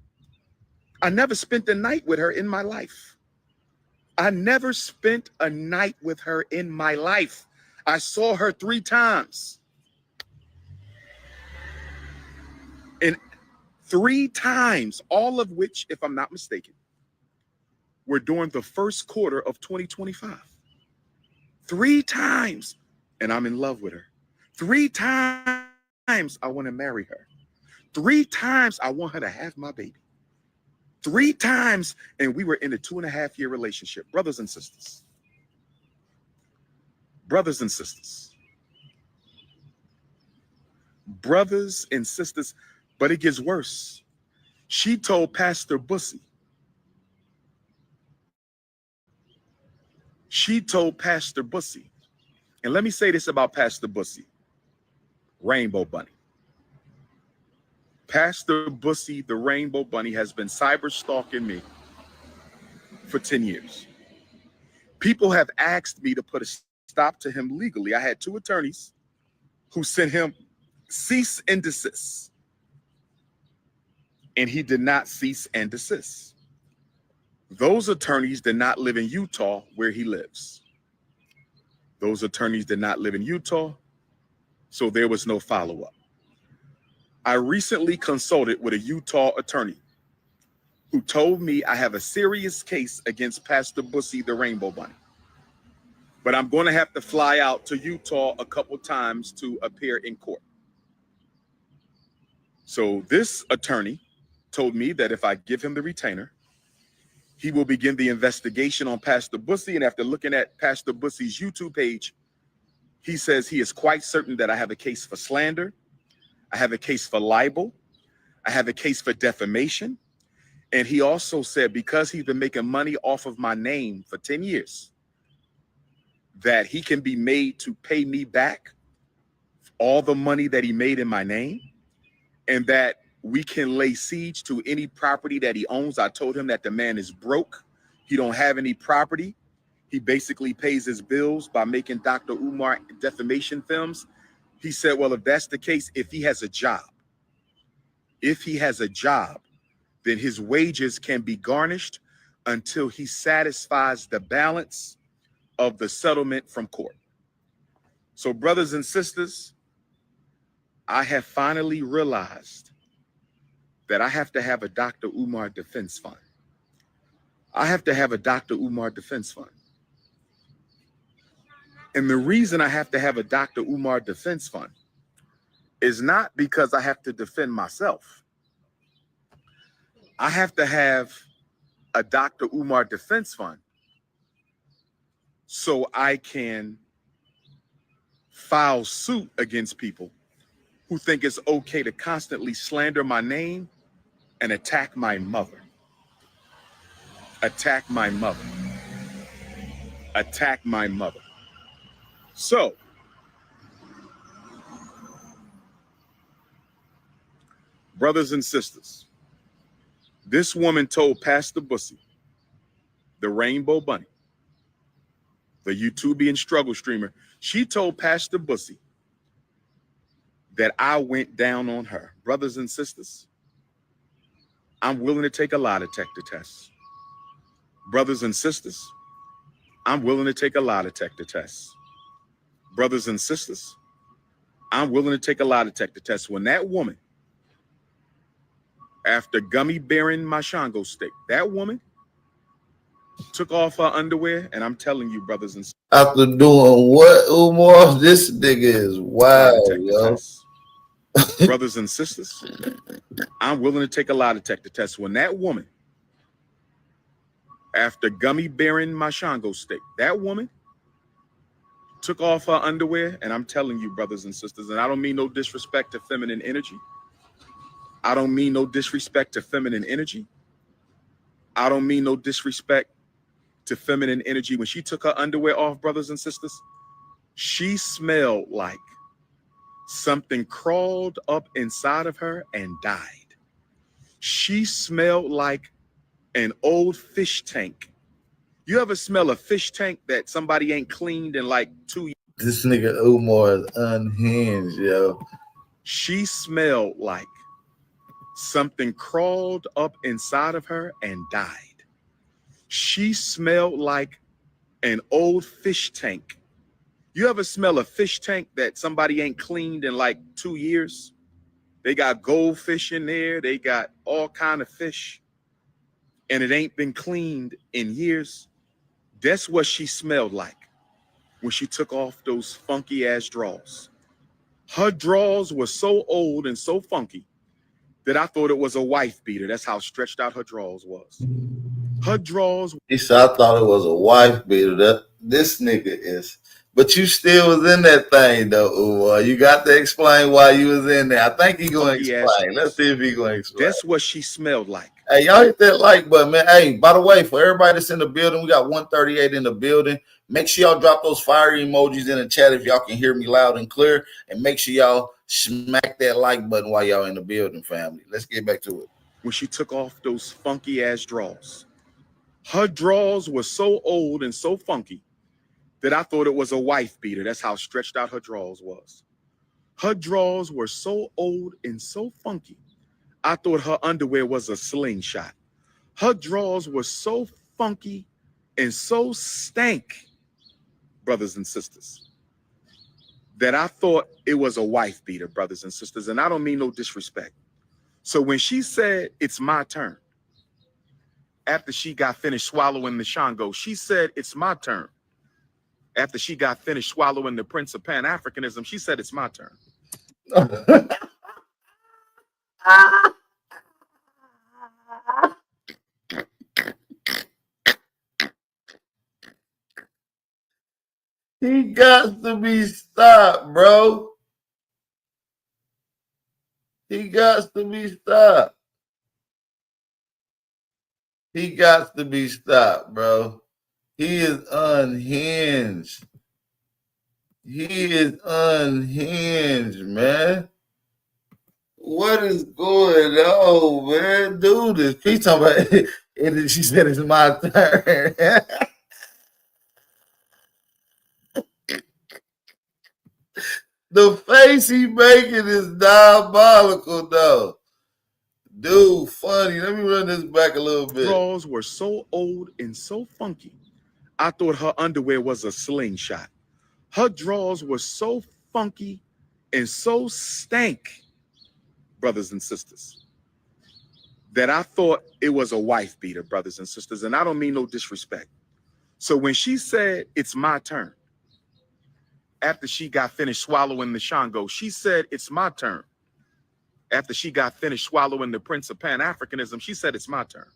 I never spent the night with her in my life. I never spent a night with her in my life. I saw her 3 times. And 3 times, all of which, if I'm not mistaken, were during the first quarter of 2025. 3 times, and I'm in love with her. 3 times, I want to marry her. 3 times, I want her to have my baby. 3 times, and we were in a 2.5-year relationship. Brothers and sisters. Brothers and sisters. Brothers and sisters. But it gets worse. She told Pastor Bussy. She told Pastor Bussy. And let me say this about Pastor Bussy. Rainbow Bunny. Pastor Bussy, the Rainbow Bunny, has been cyber stalking me for 10 years. People have asked me to put a stop to him legally. I had 2 attorneys who sent him cease and desist. And he did not cease and desist. Those attorneys did not live in Utah where he lives. Those attorneys did not live in Utah, so there was no follow-up. I recently consulted with a Utah attorney who told me I have a serious case against Pastor Bussy, the Rainbow Bunny. But I'm going to have to fly out to Utah a couple times to appear in court. So this attorney told me that if I give him the retainer, he will begin the investigation on Pastor Bussy. And after looking at Pastor Bussy's YouTube page, he says he is quite certain that I have a case for slander. I have a case for libel. I have a case for defamation. And he also said, because he's been making money off of my name for 10 years, that he can be made to pay me back all the money that he made in my name, and that we can lay siege to any property that he owns. I told him that the man is broke. He don't have any property. He basically pays his bills by making Dr. Umar defamation films. He said, well, if that's the case, if he has a job, If he has a job, then his wages can be garnished until he satisfies the balance of the settlement from court. So, brothers and sisters, I have finally realized that I have to have a Dr. Umar defense fund. I have to have a Dr. Umar defense fund. And the reason I have to have a Dr. Umar defense fund is not because I have to defend myself. I have to have a Dr. Umar defense fund so I can file suit against people who think it's okay to constantly slander my name and attack my mother. Attack my mother. Attack my mother. So, brothers and sisters, this woman told Pastor Bussy, the Rainbow Bunny, the YouTubian struggle streamer, she told Pastor Bussy that I went down on her. Brothers and sisters, I'm willing to take a lie detector test. Brothers and sisters, I'm willing to take a lie detector test. Brothers and sisters, I'm willing to take a lie detector test. When that woman, after gummy bearing my Shango stick, that woman took off her underwear, and I'm telling you, brothers and sisters, after doing what, Umar? This nigga is wild, yo. Brothers and sisters, I'm willing to take a lie detector test. When that woman, after gummy bearing my Shango stick, that woman took off her underwear, and I'm telling you, brothers and sisters, and I don't mean no disrespect to feminine energy. I don't mean no disrespect to feminine energy. I don't mean no disrespect to feminine energy. When she took her underwear off, brothers and sisters, she smelled like something crawled up inside of her and died. She smelled like an old fish tank. You ever smell a fish tank that somebody ain't cleaned in like 2 years? This nigga Umar is unhinged, yo. She smelled like something crawled up inside of her and died. She smelled like an old fish tank. You ever smell a fish tank that somebody ain't cleaned in like 2 years? They got goldfish in there. They got all kind of fish, and it ain't been cleaned in years. That's what she smelled like when she took off those funky ass drawers. Her drawers were so old and so funky that I thought it was a wife beater. That's how stretched out her drawers was. Her drawers. He said, I thought it was a wife beater. That this nigga is. But you still was in that thing, though, Umar. You got to explain why you was in there. I think he going to explain. Let's see if he going to explain. That's what she smelled like. Hey, y'all hit that like button, man. Hey, by the way, for everybody that's in the building, we got 138 in the building. Make sure y'all drop those fire emojis in the chat if y'all can hear me loud and clear. And make sure y'all smack that like button while y'all in the building, family. Let's get back to it. When she took off those funky ass drawers. Her drawers were so old and so funky that I thought it was a wife beater. That's how stretched out her drawers was. Her drawers were so old and so funky, I thought her underwear was a slingshot. Her drawers were so funky and so stank, brothers and sisters, that I thought it was a wife beater, brothers and sisters. And I don't mean no disrespect. So when she said, it's my turn, after she got finished swallowing the Shango, she said, it's my turn. After she got finished swallowing the Prince of Pan-Africanism, she said, it's my turn. He got to be stopped, bro. He got to be stopped. He got to be stopped, bro. He is unhinged. He is unhinged, man. What is going on, man? Dude, this he's talking about it. She said it's my turn. The face he making is diabolical, though. Dude, funny. Let me run this back a little bit. Drawers were so old and so funky, I thought her underwear was a slingshot. Her drawers were so funky and so stank, brothers and sisters, that I thought it was a wife beater, brothers and sisters. And I don't mean no disrespect. So when she said, it's my turn, after she got finished swallowing the Shango, she said, it's my turn. After she got finished swallowing the Prince of Pan-Africanism, she said, it's my turn.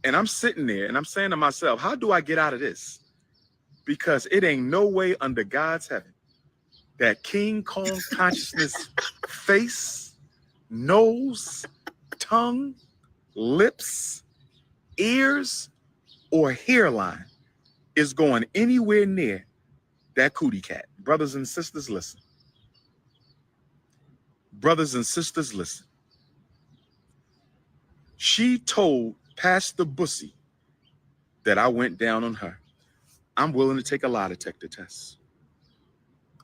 And I'm sitting there and I'm saying to myself, how do I get out of this? Because it ain't no way under God's heaven that King Kong consciousness face, nose, tongue, lips, ears, or hairline is going anywhere near that cootie cat. Brothers and sisters, listen. Brothers and sisters, listen. She told Pastor Bussy that I went down on her. I'm willing to take a lie detector test.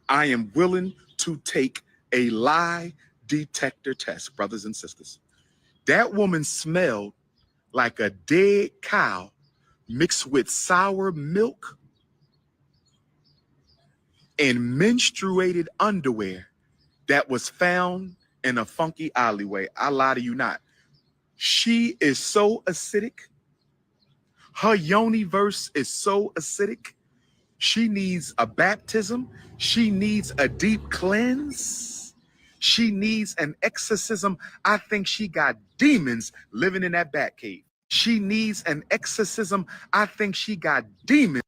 I am willing to take a lie detector test, brothers and sisters. That woman smelled like a dead cow mixed with sour milk and menstruated underwear that was found in a funky alleyway. I lie to you not. She is so acidic. Her yoni-verse is so acidic. She needs a baptism. She needs a deep cleanse. She needs an exorcism. I think she got demons living in that bat cave. She needs an exorcism. I think she got demons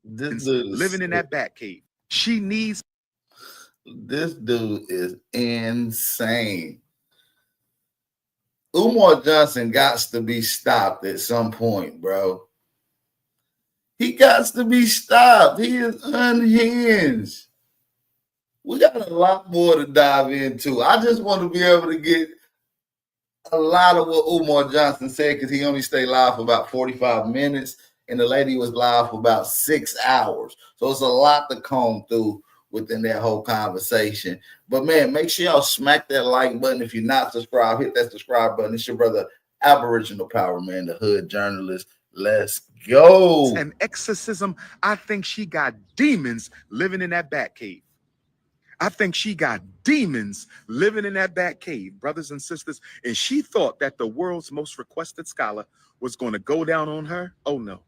living in that bat cave. She needs. This dude is insane. Umar Johnson got to be stopped at some point, bro. He got to be stopped. He is unhinged. We got a lot more to dive into. I just want to be able to get a lot of what Umar Johnson said because he only stayed live for about 45 minutes and the lady was live for about 6 hours. So it's a lot to comb through within that whole conversation. But, man, make sure y'all smack that like button. If you're not subscribed, hit that subscribe button. It's your brother, Aboriginal Power Man, the hood journalist. Let's go. An exorcism. I think she got demons living in that bat cave. I think she got demons living in that bat cave, brothers and sisters. And she thought that the world's most requested scholar was going to go down on her. Oh, no.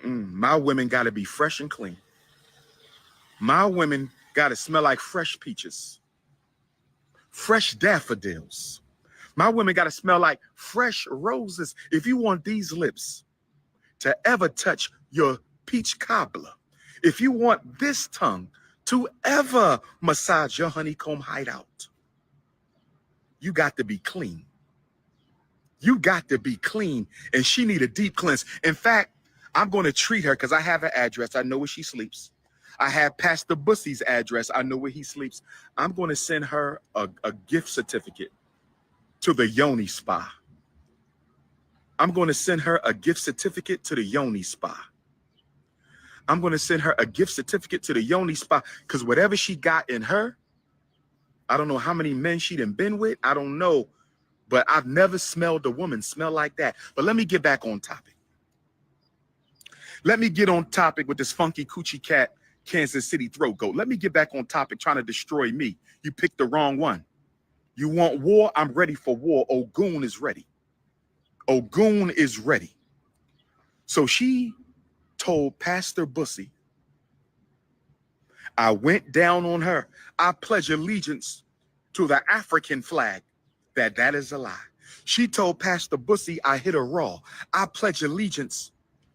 My women got to be fresh and clean. My women got to smell like fresh peaches, fresh daffodils. My women got to smell like fresh roses. If you want these lips to ever touch your peach cobbler, if you want this tongue to ever massage your honeycomb hideout, you got to be clean. You got to be clean. And she need a deep cleanse. In fact, I'm going to treat her because I have her address. I know where she sleeps. I have Pastor Bussy's address. I know where he sleeps. I'm going to send her a gift certificate to the Yoni Spa. I'm going to send her a gift certificate to the Yoni Spa. I'm going to send her a gift certificate to the Yoni Spa because whatever she got in her, I don't know how many men she done been with. I don't know, but I've never smelled a woman smell like that. But let me get back on topic. Let me get on topic with this funky coochie cat, Kansas City throat goat. Let me get back on topic trying to destroy me. You picked the wrong one. You want war? I'm ready for war. Ogun is ready. Ogun is ready. So she told Pastor Bussy, I went down on her. I pledge allegiance to the African flag. That is a lie. She told Pastor Bussy, I hit her raw. I pledge allegiance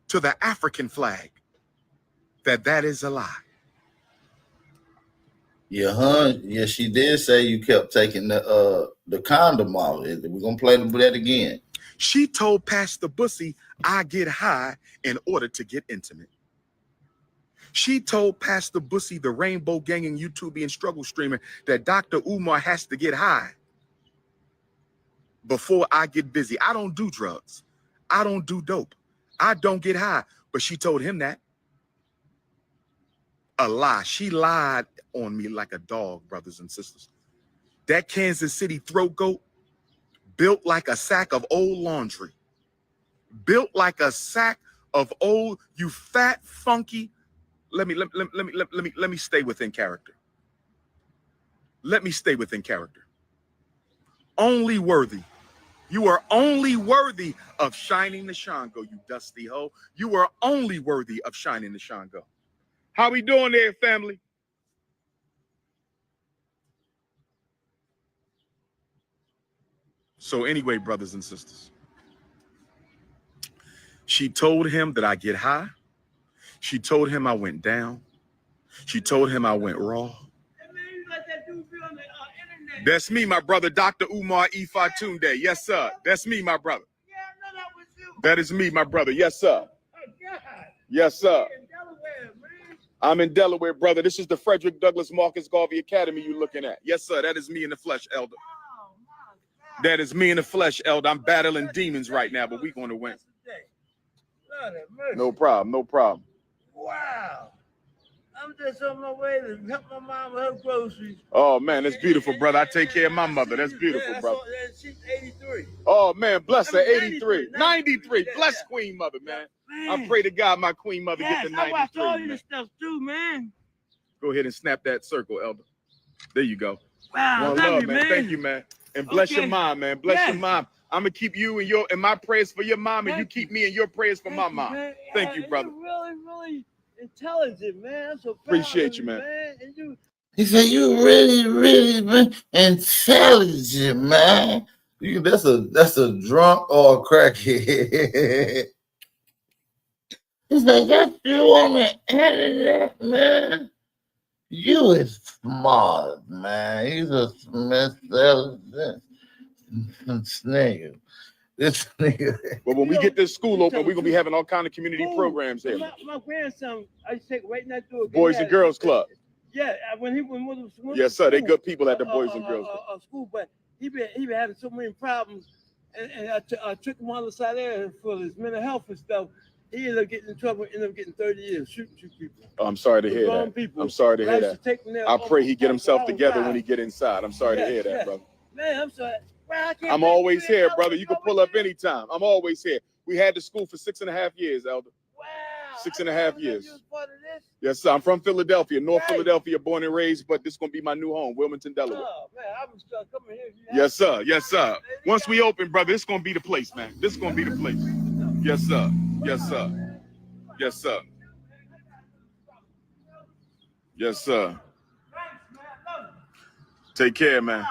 to the African flag. That is a lie. Yeah, huh? Yeah, she did say you kept taking the condom off. We're gonna play that again. She told Pastor Bussy, I get high in order to get intimate. She told Pastor Bussy, the rainbow ganging YouTuber and struggle streamer, that Dr. Umar has to get high before I get busy. I don't do drugs. I don't do dope. I don't get high. But she told him that. A lie. She lied on me like a dog, brothers and sisters. That Kansas City throat goat built like a sack of old laundry. Built like a sack of old, you fat, funky. Let me stay within character. Let me stay within character. Only worthy. You are only worthy of shining the Shango, you dusty hoe. You are only worthy of shining the Shango. How we doing there, family? So anyway, brothers and sisters, she told him that I get high. She told him I went down. She told him I went raw. That's me, my brother, Dr. Umar Ifatunde. Yes, sir. That's me, my brother. That is me, my brother. Yes, sir. Yes, sir. I'm in Delaware, brother. This is the Frederick Douglass Marcus Garvey Academy you're looking at. Yes, sir. That is me in the flesh, elder. That is me in the flesh, elder. I'm battling demons right now, but we're going to win. No problem. No problem. Wow. I'm just on my way to help my mom with her groceries. Oh, man, that's beautiful, brother. I take care of my mother. That's beautiful, brother. She's 83. Oh, man, bless her. 83. 93. Bless Queen Mother, man. I pray to God my Queen Mother get to 93. I watch all your stuff too, man. Go ahead and snap that circle, elder. There you go. Wow, love, man. Thank you, man. And bless your mom, man. Bless your mom. I'm gonna keep you in my prayers for your mom, and you keep me in your prayers for my mom. Thank you, brother. You're really intelligent, man. I'm so proud appreciate you, man. He said, "You really intelligent, man. That's a drunk or a crackhead." He's like, "That's you on the internet, man. You is smart, man. He's a intelligent nigga." This nigga. Well, when we get this school open, we're gonna be having all kind of community programs here. My grandson, I used to take right next door. Boys and Girls Club. Yeah, when he was yes, sir. They good people at the Boys and Girls Club. School, but he been having so many problems, and I took him on the side there for his mental health and stuff. He ended up getting in trouble, ended up getting 30 years shooting people. Oh, I'm sorry to hear that. People. I'm sorry to hear that. I pray he get himself together when he get inside. I'm sorry to hear that, brother. Man, I'm sorry. I'm always here, brother. You can pull up anytime. I'm always here. We had the school for 6.5 years, elder. Wow. 6.5 years. You was part of this? Yes, sir. I'm from Philadelphia, North Philadelphia, born and raised, but this is going to be my new home, Wilmington, Delaware. Oh, man, I was coming here. Yes, sir. Yes, sir. Once we open, brother, it's going to be the place, man. This is going to be the place. Yes, sir. Yes, sir. Yes, sir. Yes, sir. Take care, man.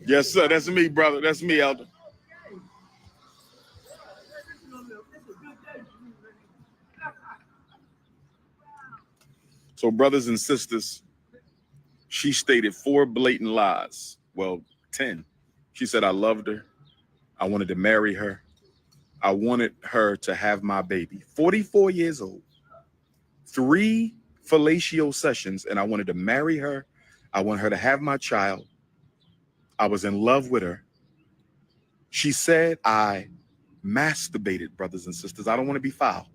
Yes, sir. That's me, brother. That's me, elder. So, brothers and sisters, she stated 4 blatant lies. Well, 10. She said I loved her. I wanted to marry her. I wanted her to have my baby. 44 years old. 3 fellatio sessions, and I wanted to marry her. I want her to have my child. I was in love with her. She said I masturbated, brothers and sisters. I don't want to be foul,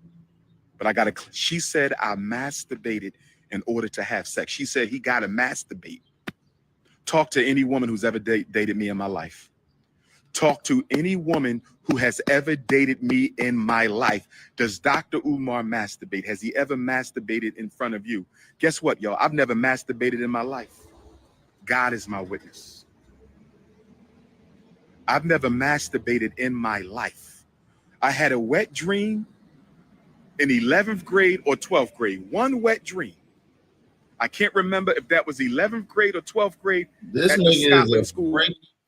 but she said I masturbated in order to have sex. She said he got to masturbate. Talk to any woman who's ever dated me in my life. Talk to any woman who has ever dated me in my life. Does Dr. Umar masturbate? Has he ever masturbated in front of you? Guess what, y'all? I've never masturbated in my life. God is my witness. I've never masturbated in my life. I had a wet dream in 11th grade or 12th grade. One wet dream. I can't remember if that was 11th grade or 12th grade. This nigga is a school.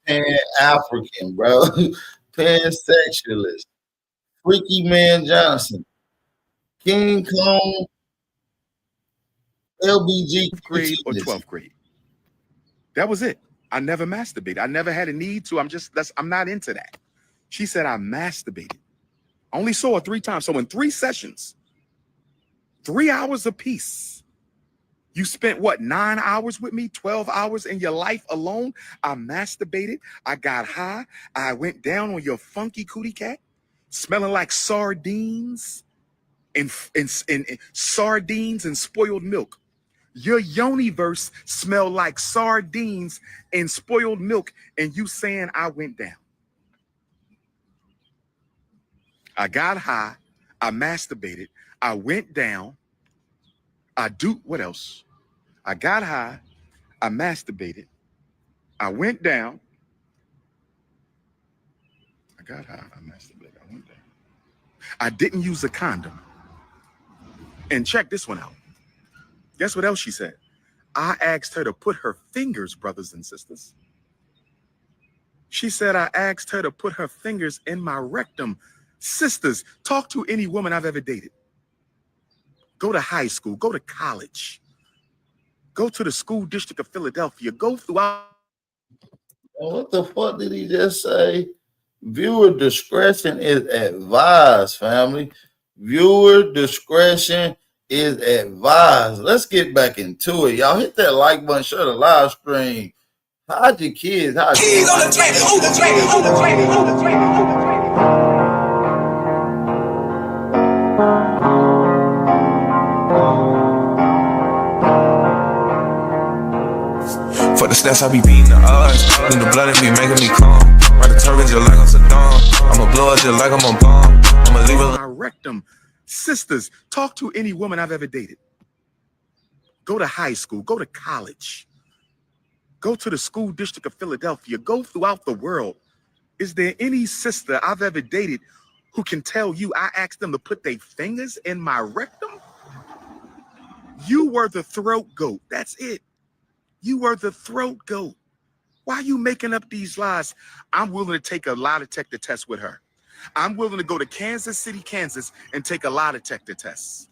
Pan-African, bro. Pansexualist. Freaky Man Johnson. King Kong. LBG. Grade or 12th grade. That was it. I never masturbated. I never had a need to. I'm not into that. She said I masturbated. I only saw her 3 times. So in 3 sessions, 3 hours apiece, you spent what, 9 hours with me, 12 hours in your life alone? I masturbated. I got high. I went down on your funky cootie cat, smelling like sardines and sardines and spoiled milk. Your universe smell like sardines and spoiled milk, and you saying I went down. I got high, I masturbated, I went down, what else? I got high, I masturbated, I went down, I got high, I masturbated, I went down. I didn't use a condom. And check this one out. Guess what else she said? I asked her to put her fingers, brothers and sisters. She said, I asked her to put her fingers in my rectum. Sisters, talk to any woman I've ever dated. Go to high school, go to college, go to the school district of Philadelphia, go throughout. What the fuck did he just say? Viewer discretion is advised, family. Viewer discretion is advised. Let's get back into it. Y'all hit that like button, share the live stream. Hide your kids. Hide your kids on the track, on the track, on the track, on the track, on the track. For the stats, I be beating the odds. In the blood, it be making me calm. Ride the turret just like I'm Saddam. I'ma blow it just like I'm a bomb. I'ma leave it. My rectum. Sisters, talk to any woman I've ever dated. Go to high school, go to college, go to the school district of Philadelphia, go throughout the world. Is there any sister I've ever dated who can tell you I asked them to put their fingers in my rectum? You were the throat goat. That's it. You were the throat goat. Why are you making up these lies? I'm willing to take a lie detector test with her. I'm willing to go to Kansas City, Kansas, and take a lie detector test.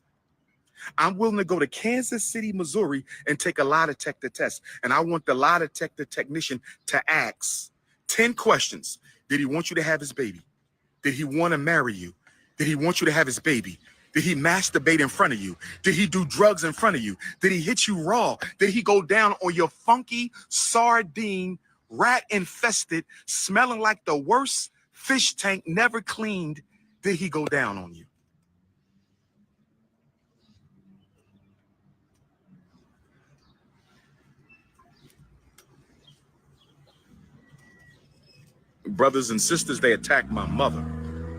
I'm willing to go to Kansas City, Missouri, and take a lie detector test. And I want the lie detector technician to ask 10 questions. Did he want you to have his baby? Did he want to marry you? Did he want you to have his baby? Did he masturbate in front of you? Did he do drugs in front of you? Did he hit you raw? Did he go down on your funky, sardine, rat-infested, smelling like the worst fish tank never cleaned? Did he go down on you? Brothers and sisters, they attacked my mother.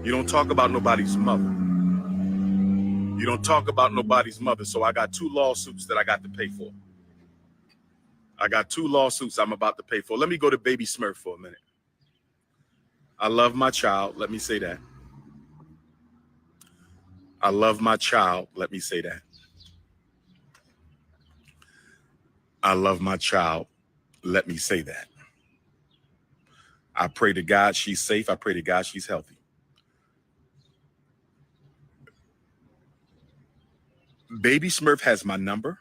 You don't talk about nobody's mother. You don't talk about nobody's mother. So I got 2 lawsuits that I got to pay for. I got 2 lawsuits I'm about to pay for. Let me go to Baby Smurf for a minute. I love my child. Let me say that. I love my child. Let me say that. I love my child. Let me say that. I pray to God she's safe. I pray to God she's healthy. Baby Smurf has my number.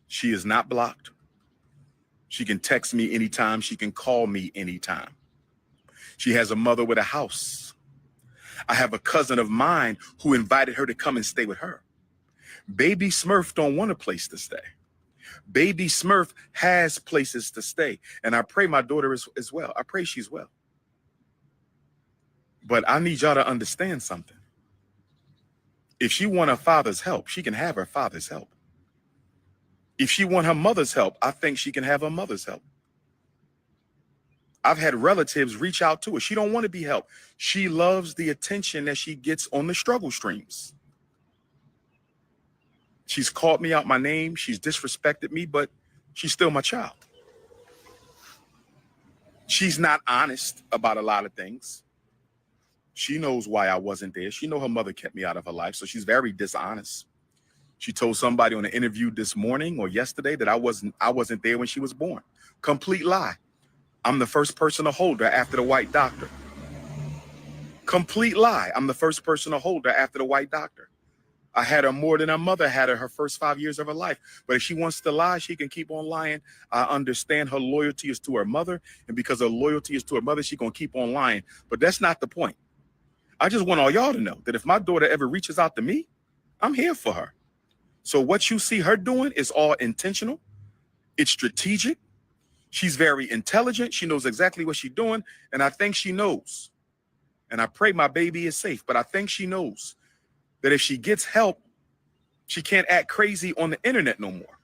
She is not blocked. She can text me anytime. She can call me anytime. She has a mother with a house. I have a cousin of mine who invited her to come and stay with her. Baby Smurf don't want a place to stay. Baby Smurf has places to stay. And I pray my daughter is as well. I pray she's well. But I need y'all to understand something. If she want her father's help, she can have her father's help. If she want her mother's help, I think she can have her mother's help. I've had relatives reach out to her. She don't want to be helped. She loves the attention that she gets on the struggle streams. She's called me out my name. She's disrespected me, but she's still my child. She's not honest about a lot of things. She knows why I wasn't there. She knows her mother kept me out of her life, so she's very dishonest. She told somebody on an interview this morning or yesterday that I wasn't there when she was born. Complete lie. I'm the first person to hold her after the white doctor. Complete lie. I'm the first person to hold her after the white doctor. I had her more than her mother had her first 5 years of her life. But if she wants to lie, she can keep on lying. I understand her loyalty is to her mother. And because her loyalty is to her mother, she's going to keep on lying. But that's not the point. I just want all y'all to know that if my daughter ever reaches out to me, I'm here for her. So what you see her doing is all intentional. It's strategic. She's very intelligent. She knows exactly what she's doing. And I think she knows. And I pray my baby is safe. But I think she knows that if she gets help, She can't act crazy on the internet no more.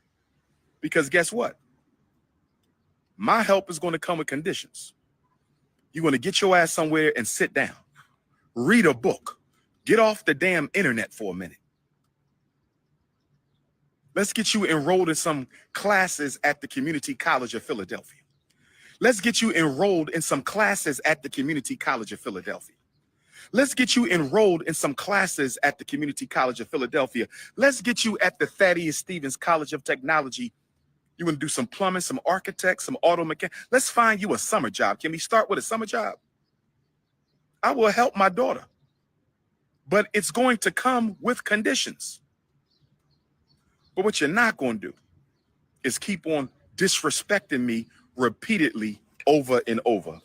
Because guess what? My help is going to come with conditions. You're going to get your ass somewhere and sit down. Read a book. Get off the damn internet for a minute. Let's get you enrolled in some classes at the Community College of Philadelphia. Let's get you enrolled in some classes at the Community College of Philadelphia. Let's get you enrolled in some classes at the Community College of Philadelphia. Let's get you at the Thaddeus Stevens College of Technology. You want to do some plumbing, some architect, some auto mechanic. Let's find you a summer job. Can we start with a summer job? I will help my daughter, but it's going to come with conditions. But what you're not going to do is keep on disrespecting me repeatedly over and over.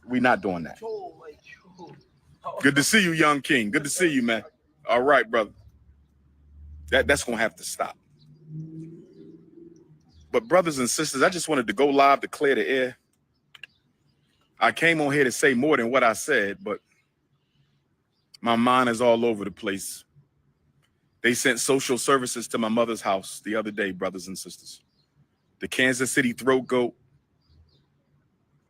We're not doing that. Good to see you, young king. Good to see you, man. All right, brother. That's going to have to stop. But brothers and sisters, I just wanted to go live to clear the air. I came on here to say more than what I said, but my mind is all over the place. They sent social services to my mother's house the other day, brothers and sisters. The Kansas City Throat Goat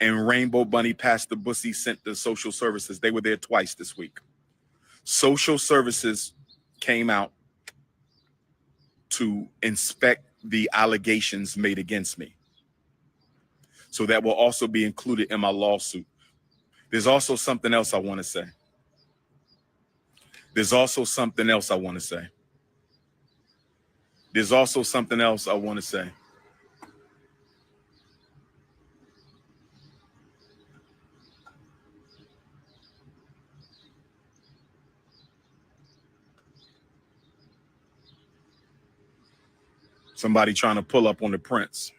and Rainbow Bunny Pastor Bussy sent the social services. They were there twice this week. Social services came out to inspect the allegations made against me. So that will also be included in my lawsuit. There's also something else I want to say. There's also something else I want to say. There's also something else I want to say. Somebody trying to pull up on the prince.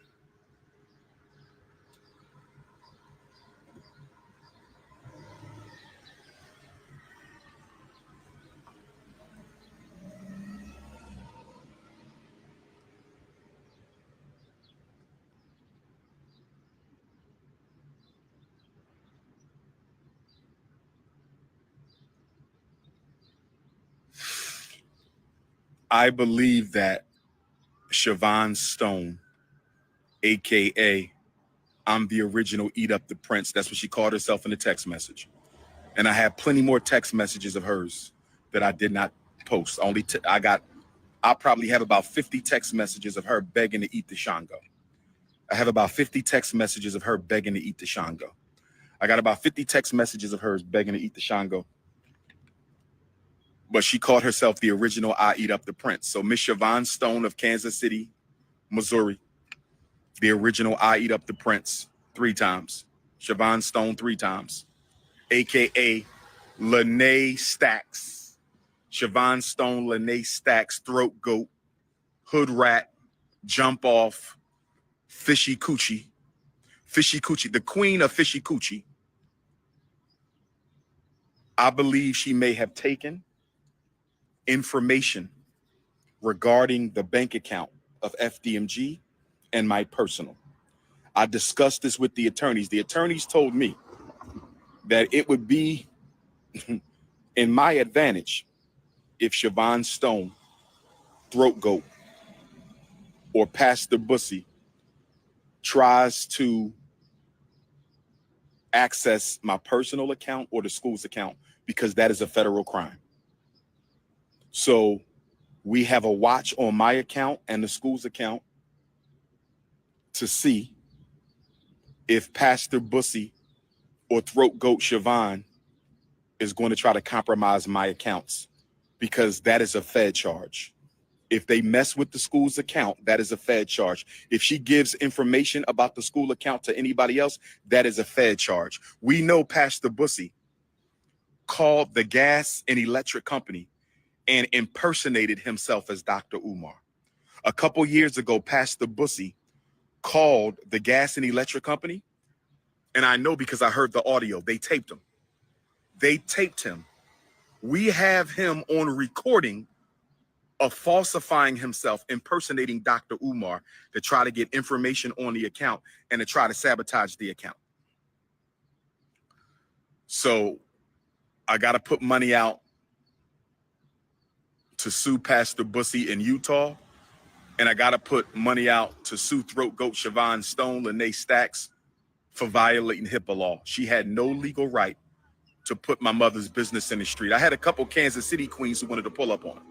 I believe that Siobhan Stone, AKA I'm the original Eat Up the Prince. That's what she called herself in the text message. And I have plenty more text messages of hers that I did not post. I probably have about 50 text messages of her begging to eat the Shango. I have about 50 text messages of her begging to eat the Shango. I got about 50 text messages of hers begging to eat the Shango. But she called herself the original I Eat Up the Prince. So Miss Siobhan Stone of Kansas City, Missouri, the original I Eat Up the Prince 3 times. Siobhan Stone 3 times, AKA Lene Stacks. Siobhan Stone, Lene Stacks, Throat Goat, Hood Rat, Jump Off, Fishy Coochie, the queen of Fishy Coochie. I believe she may have taken information regarding the bank account of FDMG and my personal. I discussed this with the attorneys. The attorneys told me that it would be in my advantage if Siobhan Stone, Throat Goat, or Pastor Bussy tries to access my personal account or the school's account, because that is a federal crime. So we have a watch on my account and the school's account to see if Pastor Bussy or Throat Goat Siobhan is going to try to compromise my accounts, because that is a Fed charge. If they mess with the school's account, that is a Fed charge. If she gives information about the school account to anybody else, that is a Fed charge. We know Pastor Bussy called the gas and electric company and impersonated himself as Dr. Umar. A couple years ago, Pastor Bussy called the gas and electric company, and I know because I heard the audio. They taped him. We have him on recording of falsifying himself, impersonating Dr. Umar to try to get information on the account and to try to sabotage the account. So I got to put money out to sue Pastor Bussy in Utah, and I got to put money out to sue Throat Goat Siobhan Stone, Lene Stacks, for violating HIPAA law. She had no legal right to put my mother's business in the street. I had a couple Kansas City queens who wanted to pull up on her.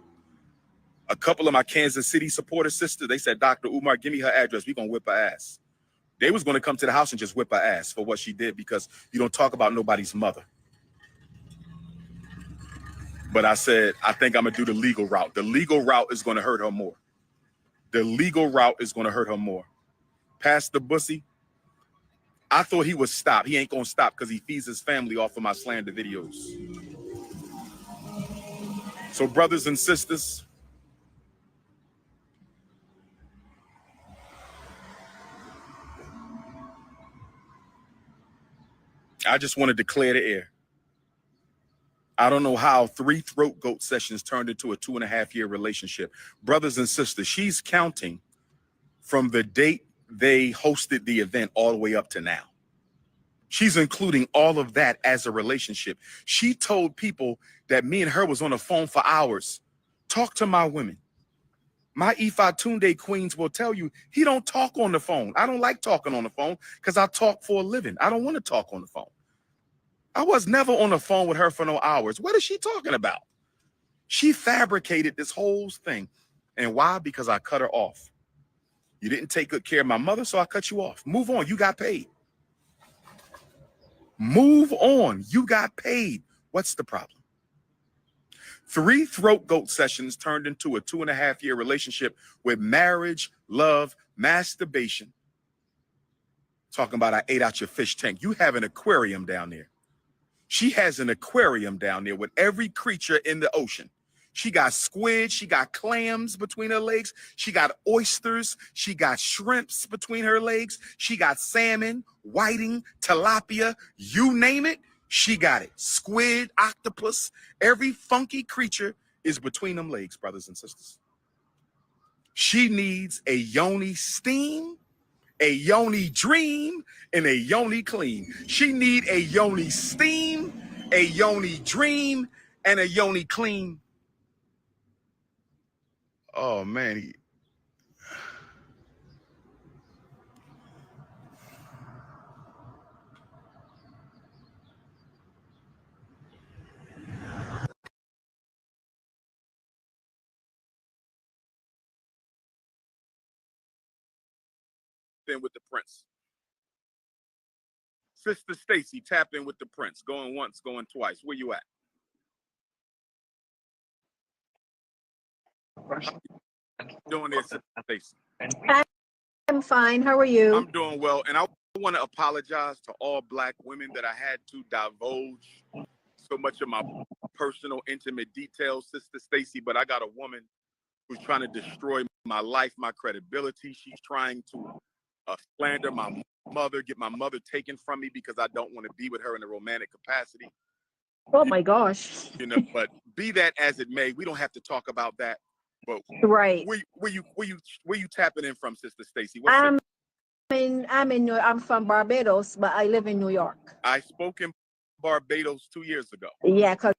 A couple of my Kansas City supporter sisters, they said, Dr. Umar, give me her address. We're going to whip her ass. They was going to come to the house and just whip her ass for what she did, because you don't talk about nobody's mother. But I said, I think I'm going to do the legal route. The legal route is going to hurt her more. The legal route is going to hurt her more. Pastor Bussy, I thought he would stop. He ain't going to stop because he feeds his family off of my slander videos. So brothers and sisters, I just want to declare the air. I don't know how 3 throat goat sessions turned into a 2.5-year relationship. Brothers and sisters, she's counting from the date they hosted the event all the way up to now. She's including all of that as a relationship. She told people that me and her was on the phone for hours. Talk to my women. My Ifa Tunde queens will tell you he don't talk on the phone. I don't like talking on the phone because I talk for a living. I don't want to talk on the phone. I was never on the phone with her for no hours. What is she talking about? She fabricated this whole thing. And why? Because I cut her off. You didn't take good care of my mother, so I cut you off. Move on. You got paid. Move on. You got paid. What's the problem? 3 throat goat sessions turned into a 2.5-year relationship with marriage, love, masturbation. Talking about I ate out your fish tank. You have an aquarium down there. She has an aquarium down there with every creature in the ocean. She got squid, she got clams between her legs, she got oysters, she got shrimps between her legs, she got salmon, whiting, tilapia, you name it, she got it. Squid, octopus, every funky creature is between them legs, brothers and sisters. She needs a yoni steam, a yoni dream, and a yoni clean. She need a yoni steam, a yoni dream, and a yoni clean. Oh man, in with the prince. Sister Stacy, tap in with the prince. Going once, going twice. Where you at? Doing there, Sister Stacy. I'm fine. How are you? I'm doing well, and I want to apologize to all Black women that I had to divulge so much of my personal, intimate details, Sister Stacy. But I got a woman who's trying to destroy my life, my credibility. She's trying to slander my mother, get my mother taken from me because I don't want to be with her in a romantic capacity. Oh my gosh. You know, but be that as it may, we don't have to talk about that. But right, where you tapping in from, Sister Stacy? I'm from Barbados, but I live in New York. I spoke in Barbados 2 years ago. Yeah, because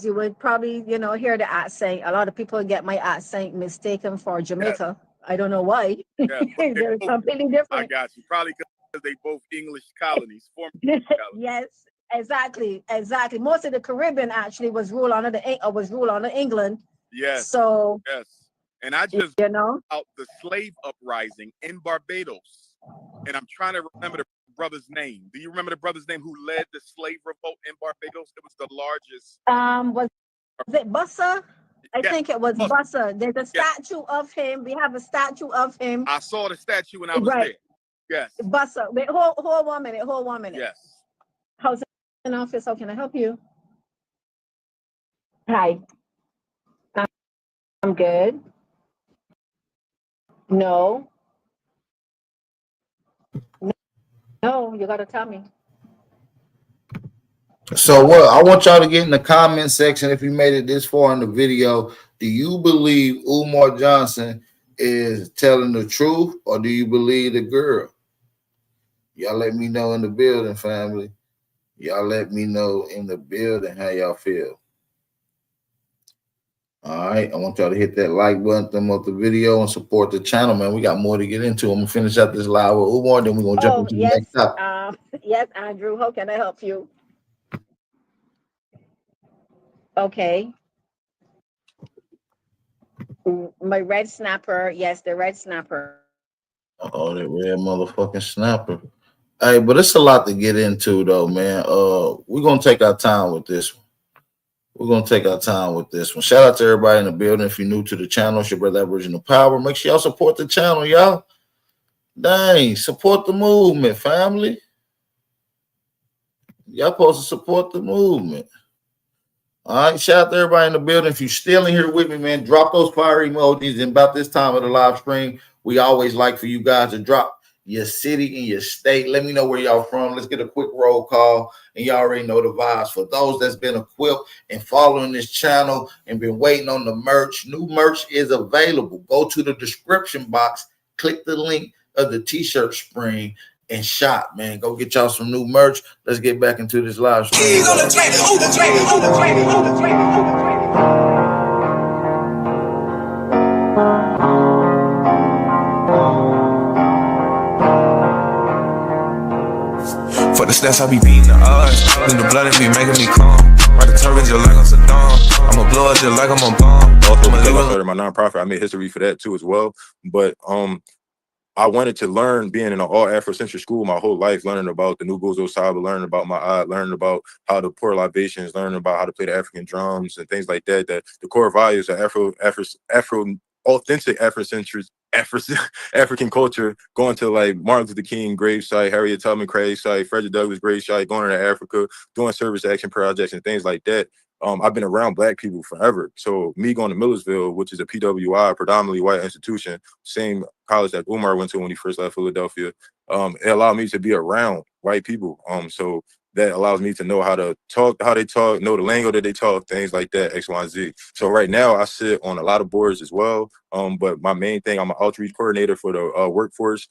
you would probably, hear the accent. A lot of people get my accent mistaken for Jamaica. Yes. I don't know why. Yes, they're completely different. I got you. Probably because they both English colonies, former colonies. Yes, exactly. Most of the Caribbean actually was ruled under England. Yes. So yes, and I just out the slave uprising in Barbados, and I'm trying to remember the brother's name. Do you remember the brother's name who led the slave revolt in Barbados? It was the largest. Was it Bussa? I think it was Bussa. There's a statue of him. We have a statue of him. I saw the statue when I was there. Yes. Bussa. Wait, hold 1 minute. Hold 1 minute. Yes. How's it in office? How can I help you? Hi. I'm good. No, you gotta tell me. So what I want y'all to get in the comment section, if you made it this far in the video, do you believe Umar Johnson is telling the truth, or do you believe the girl? Y'all let me know in the building, family. Y'all let me know in the building how y'all feel. All right, I want y'all to hit that like button, thumb up the video, and support the channel, man. We got more to get into. I'm gonna finish up this live with Umar, then we're gonna jump into the yes, next topic. yes, Andrew. How can I help you? Okay. My red snapper. Yes, the red snapper. Oh, that red motherfucking snapper. Hey, but it's a lot to get into though, man. We're gonna take our time with this one. We're gonna take our time with this one. Shout out to everybody in the building. If you're new to the channel, it's your brother Aboriginal Power. Make sure y'all support the channel, y'all. Dang, support the movement, family. Y'all supposed to support the movement. All right, shout out to everybody in the building. If you're still in here with me, man, drop those fire emojis. And about this time of the live stream, we always like for you guys to drop your city and your state. Let me know where y'all from. Let's get a quick roll call. And y'all already know the vibes. For those that's been equipped and following this channel and been waiting on the merch, new merch is available. Go to the description box, click the link of the t-shirt spring, and shop, man. Go get y'all some new merch. Let's get back into this live stream. For the stats, I be beating the odds. In the blood, it be making me calm. Ride the turbines just like I'm Saddam. I'ma blow it just like I'm a bomb. Also, because I started my nonprofit, I made history for that too as well. But I wanted to learn, being in an all Afrocentric school my whole life, learning about the Nuguzo Saba, learning about my art, learning about how to pour libations, learning about how to play the African drums and things like that. That the core values of authentic Afrocentric African culture, going to like Martin Luther King gravesite, Harriet Tubman gravesite, Frederick Douglass gravesite, going to Africa, doing service action projects and things like that. I've been around Black people forever. So me going to Millersville, which is a PWI, predominantly white institution, same college that Umar went to when he first left Philadelphia, it allowed me to be around white people. So that allows me to know how to talk, how they talk, know the lingo that they talk, things like that, X, Y, and Z. So right now I sit on a lot of boards as well. But my main thing, I'm an outreach coordinator for the workforce.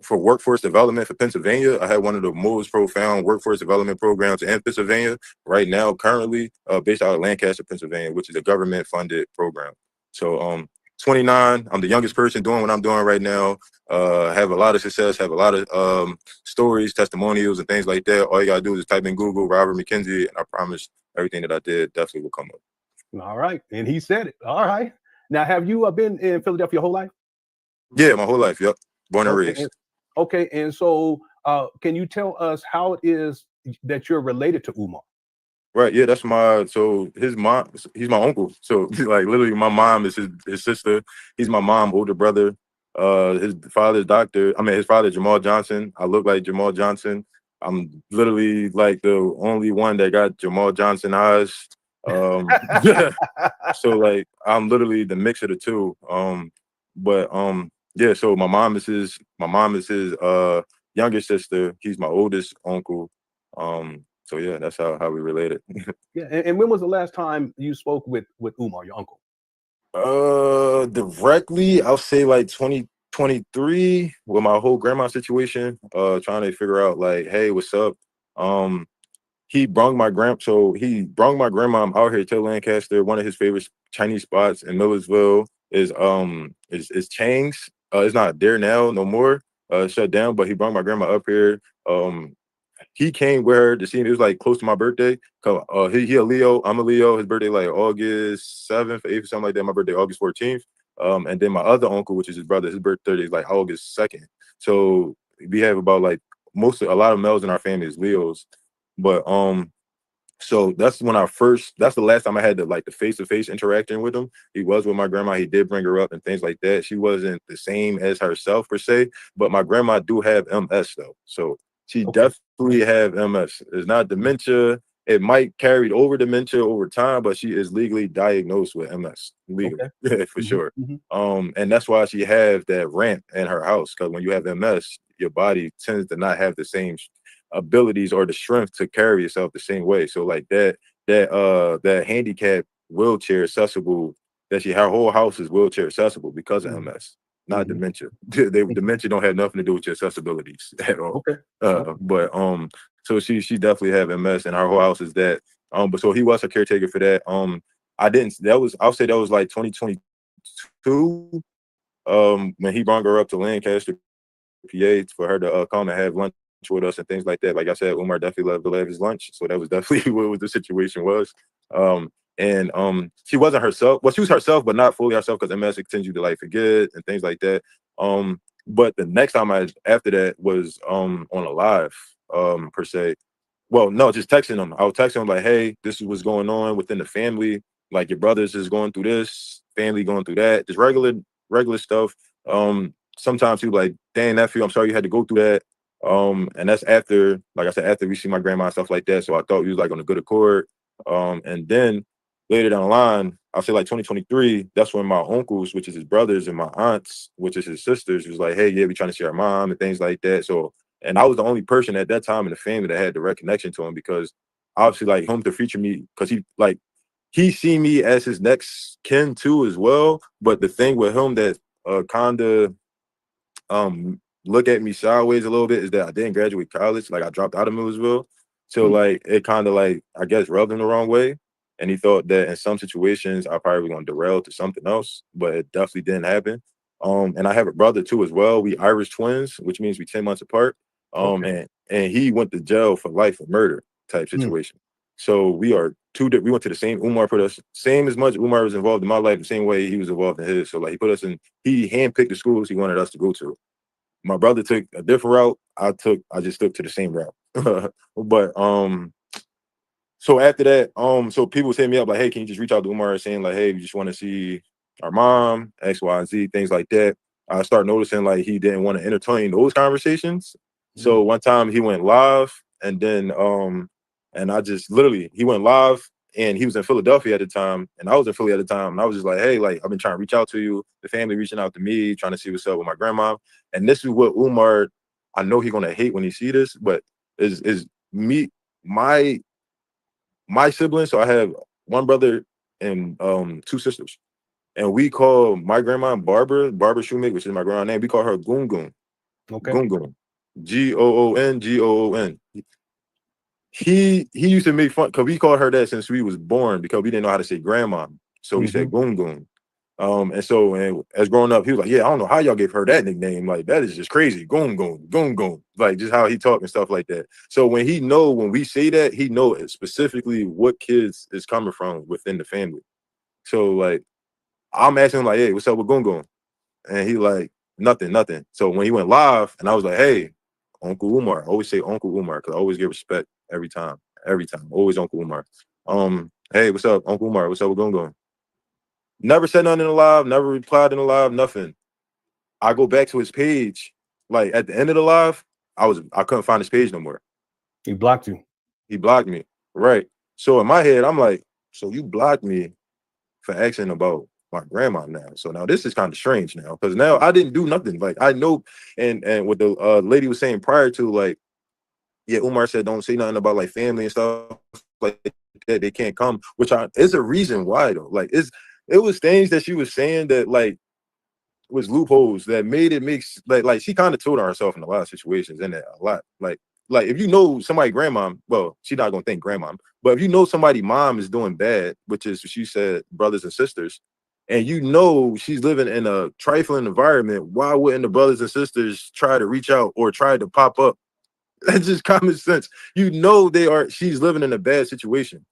For workforce development for Pennsylvania. I had one of the most profound workforce development programs in Pennsylvania right now, currently based out of Lancaster, Pennsylvania, which is a government-funded program. So 29, I'm the youngest person doing what I'm doing right now. Have a lot of success, have a lot of stories, testimonials, and things like that. All you gotta do is type in Google Robert McKenzie, and I promise everything that I did definitely will come up. All right, and he said it. All right. Now, have you been in Philadelphia your whole life? Yeah, my whole life. Yep, born and raised. Okay, and so can you tell us how it is that you're related to Umar? Right, yeah, that's so his mom, he's my uncle. So like literally my mom is his sister. He's my mom's older brother. His father's his father, Jamal Johnson. I look like Jamal Johnson. I'm literally like the only one that got Jamal Johnson eyes. So like I'm literally the mix of the two. Yeah, so my mom is his younger sister. He's my oldest uncle. So yeah, that's how we related. Yeah, and when was the last time you spoke with Umar, your uncle? Directly, I'll say like 2023 with my whole grandma situation. Trying to figure out like, hey, what's up? He brung my grandma out here to Lancaster. One of his favorite Chinese spots in Millersville is Chang's. It's not there now, no more. Shut down. But he brought my grandma up here. He came with her to see me. It was like close to my birthday. He a Leo. I'm a Leo. His birthday like August 7th, 8th, something like that. My birthday August 14th. And then my other uncle, which is his brother, his birthday is like August 2nd. So we have about like a lot of males in our family is Leos. But so that's the last time I had the face-to-face interaction with him. He was with my grandma. He did bring her up and things like that. She wasn't the same as herself per se, but my grandma do have MS though. So she definitely have MS. It's not dementia. It might carry over dementia over time, but she is legally diagnosed with MS. Legally, for sure. And that's why she have that ramp in her house. Because when you have MS, your body tends to not have the same abilities or the strength to carry yourself the same way. So like that handicap wheelchair accessible, her whole house is wheelchair accessible because of MS, not dementia. Dementia don't have nothing to do with your accessibilities at all. But so she definitely have MS and her whole house is that. But so he was a caretaker for that. I didn't. I'll say that was like 2022. When he brought her up to Lancaster, PA, for her to come and have lunch with us and things like that. Like I said, Umar definitely loved to have his lunch, so that was definitely what the situation was. She wasn't herself. Well, she was herself, but not fully herself, because MS tends you to like forget and things like that. But the next time after that was on a live, per se. Well, no, just texting him. I was texting him like, hey, this is what's going on within the family. Like, your brothers is going through this, family going through that, just regular stuff. Sometimes he was like, dang, nephew, I'm sorry you had to go through that. And that's after, like I said, after we see my grandma and stuff like that. So I thought he was like on a good accord. And then later down the line, I'll say like 2023, that's when my uncles, which is his brothers, and my aunts, which is his sisters, was like, hey, yeah, we trying to see our mom and things like that. So, and I was the only person at that time in the family that had direct connection to him, because obviously, like, him to feature me, because he see me as his next kin too as well. But the thing with him that kind of look at me sideways a little bit is that I didn't graduate college. Like, I dropped out of Millersville. So like, it kind of like, I guess, rubbed him the wrong way. And he thought that in some situations I probably was going to derail to something else, but it definitely didn't happen. And I have a brother too as well. We Irish twins, which means we 10 months apart. And he went to jail for life for murder type situation. So we are we went to the same. Umar put us same as much. Umar was involved in my life the same way he was involved in his. So like, he put us in. He handpicked the schools he wanted us to go to. My brother took a different route. I just stuck to the same route. But so after that, so people was hitting me up like, hey, can you just reach out to Umar, saying like, hey, we just want to see our mom, X, Y, and Z, things like that. I started noticing like he didn't want to entertain those conversations. So one time he went live, and then and I just literally, he went live, and he was in Philadelphia at the time, and I was in Philly at the time, and I was just like, hey, like, I've been trying to reach out to you, the family reaching out to me, trying to see what's up with my grandma. And this is what Umar, I know he's gonna hate when he see this, but is me, my siblings. So I have one brother and two sisters, and we call my grandma Barbara Shoemaker, which is my grandma's name. We call her Goon Goon. Okay. Goon Goon. Goon. He used to make fun, because we called her that since we was born, because we didn't know how to say grandma. So we said Goon Goon. And as growing up, he was like, yeah, I don't know how y'all gave her that nickname. Like, that is just crazy. Goon Goon, Goon Goon. Like, just how he talk and stuff like that. So when we say that, he know specifically what kids is coming from within the family. So like, I'm asking him like, hey, what's up with Goon Goon? And he like, nothing. So when he went live, and I was like, hey, Uncle Umar. I always say Uncle Umar, because I always give respect every time. Always Uncle Umar. Hey, what's up, Uncle Umar? What's up with Goon Goon? Never said nothing in the live, never replied in the live, nothing. I go back to his page, like at the end of the live, I couldn't find his page no more. He blocked you. He blocked me. Right. So in my head, I'm like, so you blocked me for asking about my grandma now. So now this is kind of strange now, because now I didn't do nothing. Like, I know, and what the lady was saying prior to, like, yeah, Umar said don't say nothing about like family and stuff like that. They can't come, which is a reason why though. Like, it was things that she was saying that like was loopholes that made it makes like she kind of told on herself in a lot of situations, in that a lot. Like if you know somebody grandma, well, she's not gonna think grandma, but if you know somebody mom is doing bad, which is, she said, brothers and sisters, and you know she's living in a trifling environment, why wouldn't the brothers and sisters try to reach out or try to pop up? That's just common sense. You know she's living in a bad situation.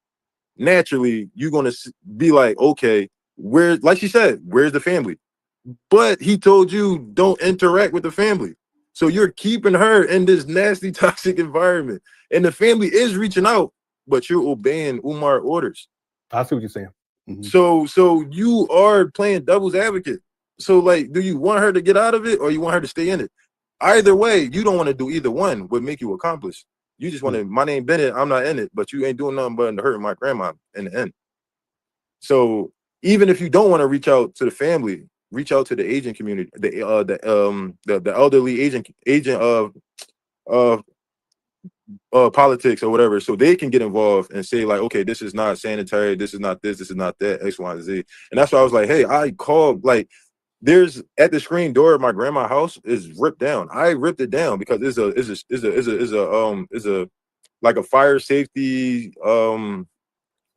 Naturally, you're gonna be like, okay, like she said, where's the family? But he told you don't interact with the family. So you're keeping her in this nasty, toxic environment. And the family is reaching out, but you're obeying Umar orders. I see what you're saying. So you are playing devil's advocate. So like, do you want her to get out of it, or you want her to stay in it? Either way, you don't want to do either one would make you accomplish. You just want to, my name Bennett, I'm not in it, but you ain't doing nothing but hurting my grandma in the end. So even if you don't want to reach out to the family, reach out to the agent community, the elderly agent of politics or whatever, so they can get involved and say like, okay, this is not sanitary, this is not this is not that, X, Y, and Z. And that's why I was like, hey, I called, like, there's at the screen door of my grandma's house is ripped down. I ripped it down because it's a like a fire safety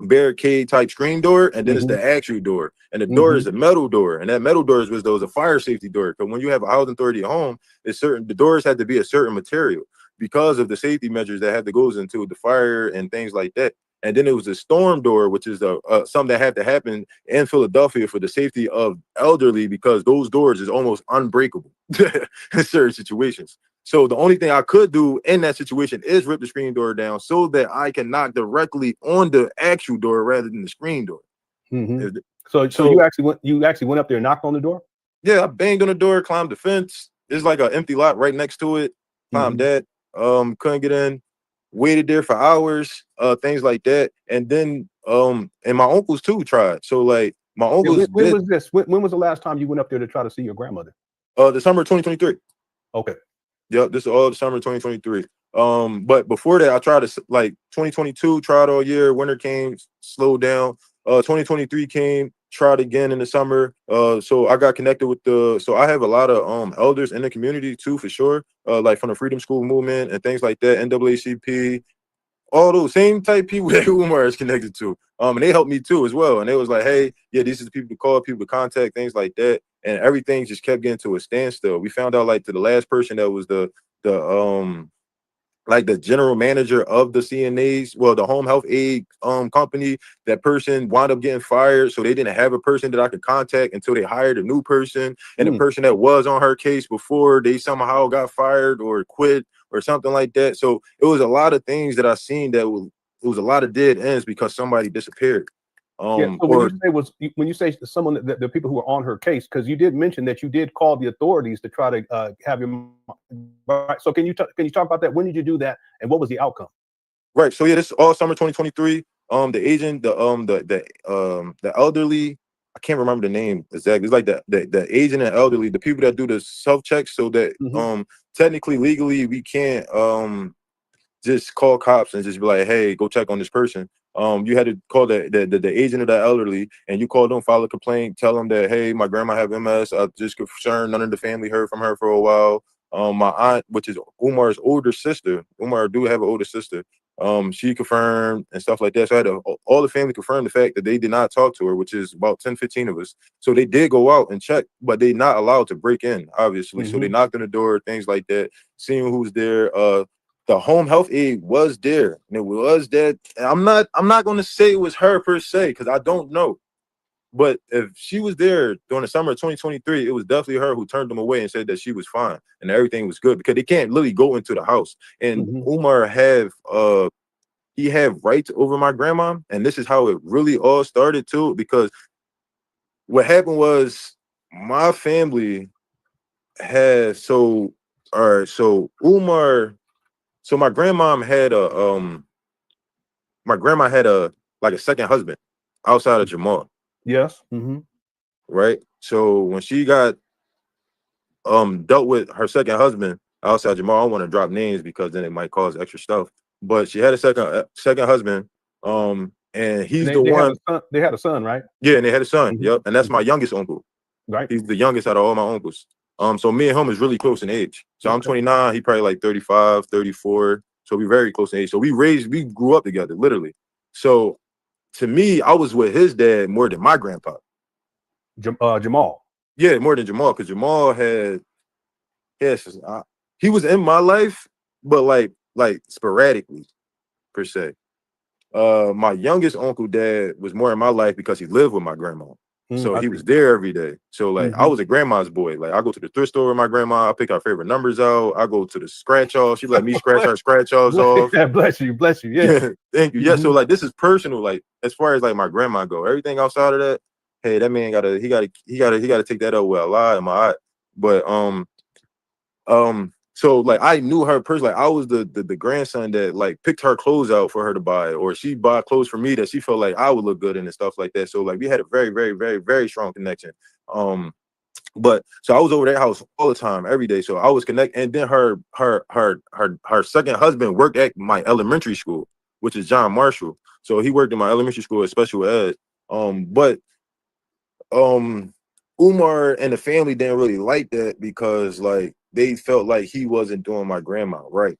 barricade type screen door, and then it's the actual door, and the door is a metal door, and that metal door is a fire safety door. Because when you have a housing authority at home, the doors had to be a certain material because of the safety measures that had to go into the fire and things like that. And then it was a storm door, which is something that had to happen in Philadelphia for the safety of elderly, because those doors is almost unbreakable in certain situations. So the only thing I could do in that situation is rip the screen door down so that I can knock directly on the actual door rather than the screen door. So you actually went up there and knocked on the door? Yeah, I banged on the door, climbed the fence. It's like an empty lot right next to it. Climbed that. Couldn't get in. Waited there for hours, things like that. And then and my uncles too tried. So like my uncles. When was this? When was the last time you went up there to try to see your grandmother? The summer of 2023. Okay. Yep, this is all the summer of 2023. But before that, I tried to 2022, tried all year. Winter came, slowed down. 2023 came, tried again in the summer. So I got connected with so I have a lot of elders in the community too, for sure. Like from the Freedom School movement and things like that, NAACP, all those same type people that Umar is connected to. And they helped me too as well. And they was like, hey, yeah, these are the people to call, people to contact, things like that. And everything just kept getting to a standstill. We found out like to the last person that was the general manager of the CNAs, well, the home health aid company, that person wound up getting fired. So they didn't have a person that I could contact until they hired a new person. And the person that was on her case before, they somehow got fired or quit or something like that. So it was a lot of things that I seen that it was a lot of dead ends because somebody disappeared. So when you say someone, the people who are on her case, because you did mention that you did call the authorities to try to have your. So can you talk about that? When did you do that, and what was the outcome? Right. So yeah, this is all summer 2023. The agent, the elderly, I can't remember the name exactly. It's like the agent and elderly, the people that do the self checks, so that technically, legally, we can't just call cops and just be like, hey, go check on this person. You had to call the agent of the elderly, and you call them, file a complaint, tell them that, hey, my grandma have MS. I'm just concerned none of the family heard from her for a while. My aunt, which is Umar's older sister, Umar do have an older sister. She confirmed and stuff like that. So I had all the family confirm the fact that they did not talk to her, which is about 10, 15 of us. So they did go out and check, but they're not allowed to break in, obviously. So they knocked on the door, things like that, seeing who's there. The home health aide was there, and it was that. And I'm not going to say it was her per se, because I don't know. But if she was there during the summer of 2023, it was definitely her who turned them away and said that she was fine and everything was good, because they can't literally go into the house. And Umar he had rights over my grandma, and this is how it really all started too. Because what happened was my family had Umar. So my grandma had a second husband outside of Jamal. Yes. Right. So when she got dealt with her second husband outside Jamal, I don't want to drop names because then it might cause extra stuff. But she had a second husband. And he's the one. They had a son, right? Yeah, and they had a son. Yep. And that's my youngest uncle. Right. He's the youngest out of all my uncles. So me and him is really close in age. So I'm 29, he probably like 35, 34. So we're very close in age. So we grew up together, literally. So to me, I was with his dad more than my grandpa. Jamal. Yeah, more than Jamal, because Jamal he was in my life, but like sporadically, per se. My youngest uncle dad was more in my life because he lived with my grandma. So he was there every day. So like I was a grandma's boy. Like I go to the thrift store with my grandma. I pick our favorite numbers out. I go to the scratch off. She let me scratch her scratch offs off. Bless you. Yeah. Thank you. Yeah. So like this is personal. Like as far as like my grandma go, everything outside of that, hey, that man gotta take that up with a lie in my eye. But so like I knew her personally. Like, I was the grandson that like picked her clothes out for her to buy, or she bought clothes for me that she felt like I would look good in and stuff like that. So like we had a very, very, very, very strong connection. But so I was over their house all the time, every day. So I was connected. And then her second husband worked at my elementary school, which is John Marshall. So he worked in my elementary school as special ed. But Umar and the family didn't really like that because like they felt like he wasn't doing my grandma right.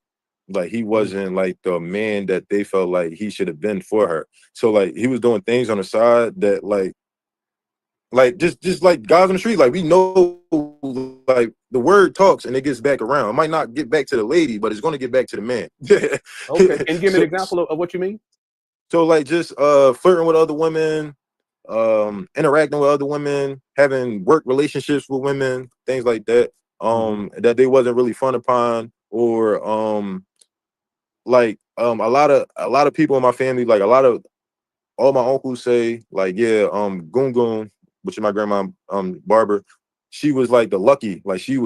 Like he wasn't like the man that they felt like he should have been for her. So like he was doing things on the side that like just like guys on the street, like we know like the word talks and it gets back around. It might not get back to the lady, but it's going to get back to the man. Okay, can you give me an example of what you mean? So like just flirting with other women, interacting with other women, having work relationships with women, things like that. That they wasn't really fun upon, or a lot of people in my family, like a lot of all my uncles say, like, yeah, Goon Goon, which is my grandma, Barbara, she was like the lucky, she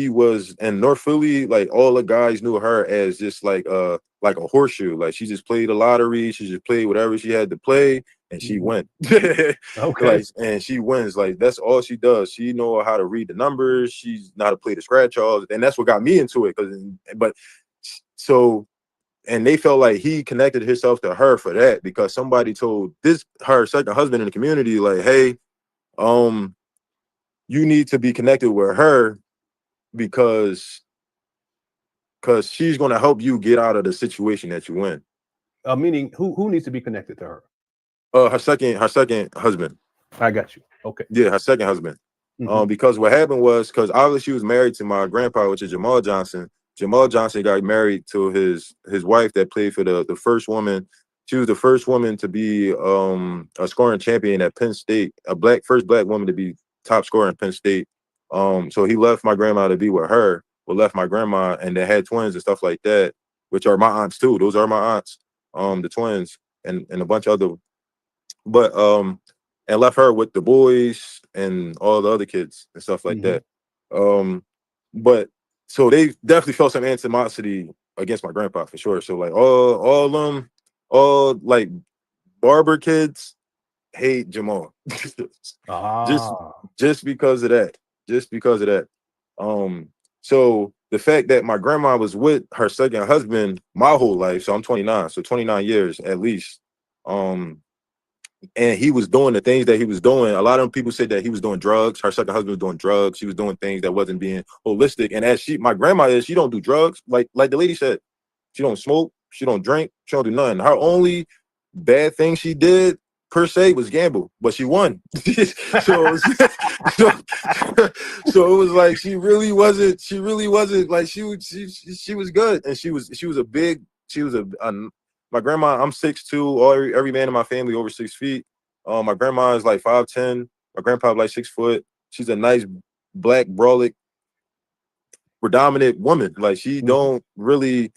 was in North Philly, like all the guys knew her as just like a horseshoe. Like she just played the lottery, she just played whatever she had to play, and she went. Okay. And she wins. Like that's all she does. She know how to read the numbers, she's know how to play the scratch offs, and that's what got me into it. And they felt like he connected himself to her for that because somebody told her second husband in the community, like, hey, you need to be connected with her because she's going to help you get out of the situation that you in. Meaning who needs to be connected to her? Her second husband. I got you. Okay. Yeah, her second husband. Because what happened was, because obviously she was married to my grandpa, which is Jamal Johnson. Jamal Johnson got married to his wife that played for the first woman. She was the first woman to be a scoring champion at Penn State, first black woman to be top scorer in Penn State. So he left my grandma to be with her, but left my grandma, and they had twins and stuff like that, which are my aunts too. Those are my aunts, the twins, and a bunch of other, but and left her with the boys and all the other kids and stuff like that. But so they definitely felt some animosity against my grandpa for sure. So like all like barber kids hate Jamal. just because of that. Just because of that. So the fact that my grandma was with her second husband my whole life, so I'm 29, so 29 years at least. And he was doing the things that he was doing. A lot of people said that he was doing drugs. Her second husband was doing drugs. She was doing things that wasn't being holistic. And as my grandma is, she don't do drugs. Like the lady said, she don't smoke. She don't drink. She don't do nothing. Her only bad thing she did per se was gamble, but she won. so it was like she really wasn't like she was good, and she was my grandma, I'm 6'2", every man in my family over 6 feet. My grandma is like 5'10", my grandpa like 6 foot. She's a nice black brolic predominant woman. Like she don't really,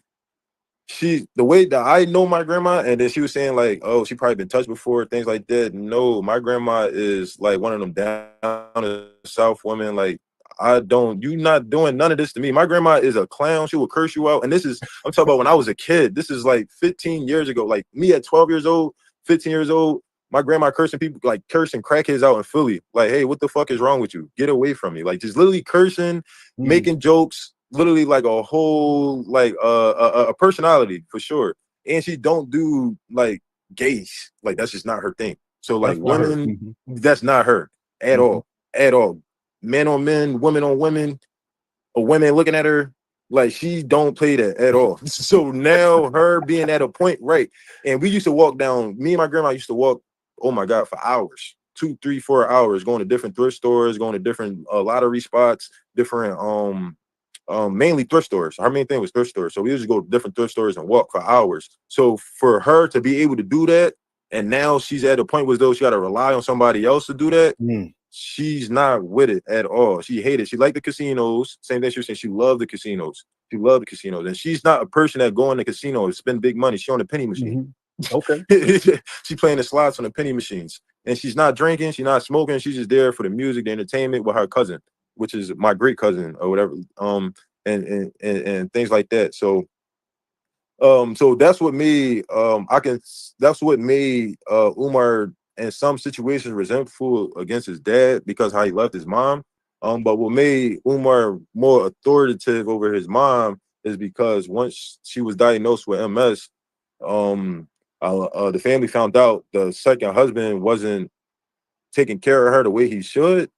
the way that I know my grandma, and then she was saying like, oh, she probably been touched before, things like that. No, my grandma is like one of them down to south women. Like you not doing none of this to me. My grandma is a clown. She will curse you out. And I'm talking about when I was a kid. This is like 15 years ago. Like me at 12 years old, 15 years old, my grandma cursing people, like cursing crackheads out in Philly. Like, hey, what the fuck is wrong with you? Get away from me. Like just literally cursing, making jokes, literally like a whole, like a personality for sure. And she don't do like gays. Like that's just not her thing. So like women, that's not her at all. At all. Men on men, women on women, or women looking at her, like she don't play that at all. So now her being at a point, right? And we used to walk down, me and my grandma used to walk, oh my God, for hours, 2, 3, 4 hours, going to different thrift stores, going to different lottery spots, different mainly thrift stores. Our main thing was thrift stores. So we used to go to different thrift stores and walk for hours. So for her to be able to do that, and now she's at a point where though she got to rely on somebody else to do that, she's not with it at all. She hated. She liked the casinos. Same thing she was saying. She loved the casinos. She loved the casinos, and she's not a person that go in the casino and spend big money. She on the penny machine. Okay. She playing the slots on the penny machines, and she's not drinking. She's not smoking. She's just there for the music, the entertainment with her cousin, which is my great cousin or whatever. And things like that. So that's what made Umar in some situations resentful against his dad because how he left his mom. But what made Umar more authoritative over his mom is because once she was diagnosed with MS, the family found out the second husband wasn't taking care of her the way he should.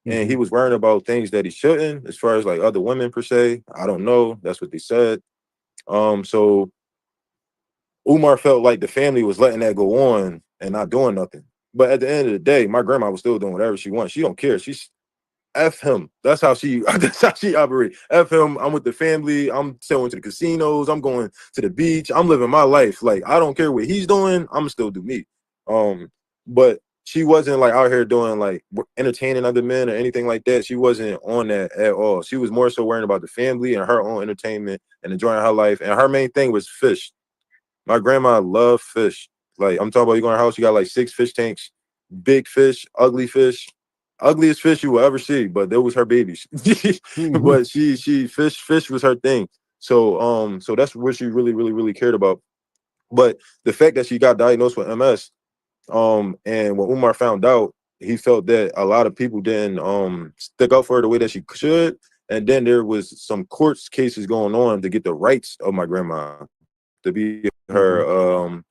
And he was worrying about things that he shouldn't, as far as like other women per se. I don't know. That's what they said. So Umar felt like the family was letting that go on and not doing nothing. But at the end of the day, my grandma was still doing whatever she wants. She don't care. She's F him. That's how she operates. F him. I'm with the family. I'm going to the casinos. I'm going to the beach. I'm living my life. Like, I don't care what he's doing. I'm still do me. But she wasn't like out here doing like entertaining other men or anything like that. She wasn't on that at all. She was more so worrying about the family and her own entertainment and enjoying her life. And her main thing was fish. My grandma loved fish. Like, I'm talking about, you go in her house, you got like 6 fish tanks, big fish, ugly fish. Ugliest fish you will ever see, but that was her babies. But she fish was her thing. So so that's what she really cared about. But the fact that she got diagnosed with MS, and when Umar found out, he felt that a lot of people didn't stick up for her the way that she should. And then there was some court cases going on to get the rights of my grandma to be her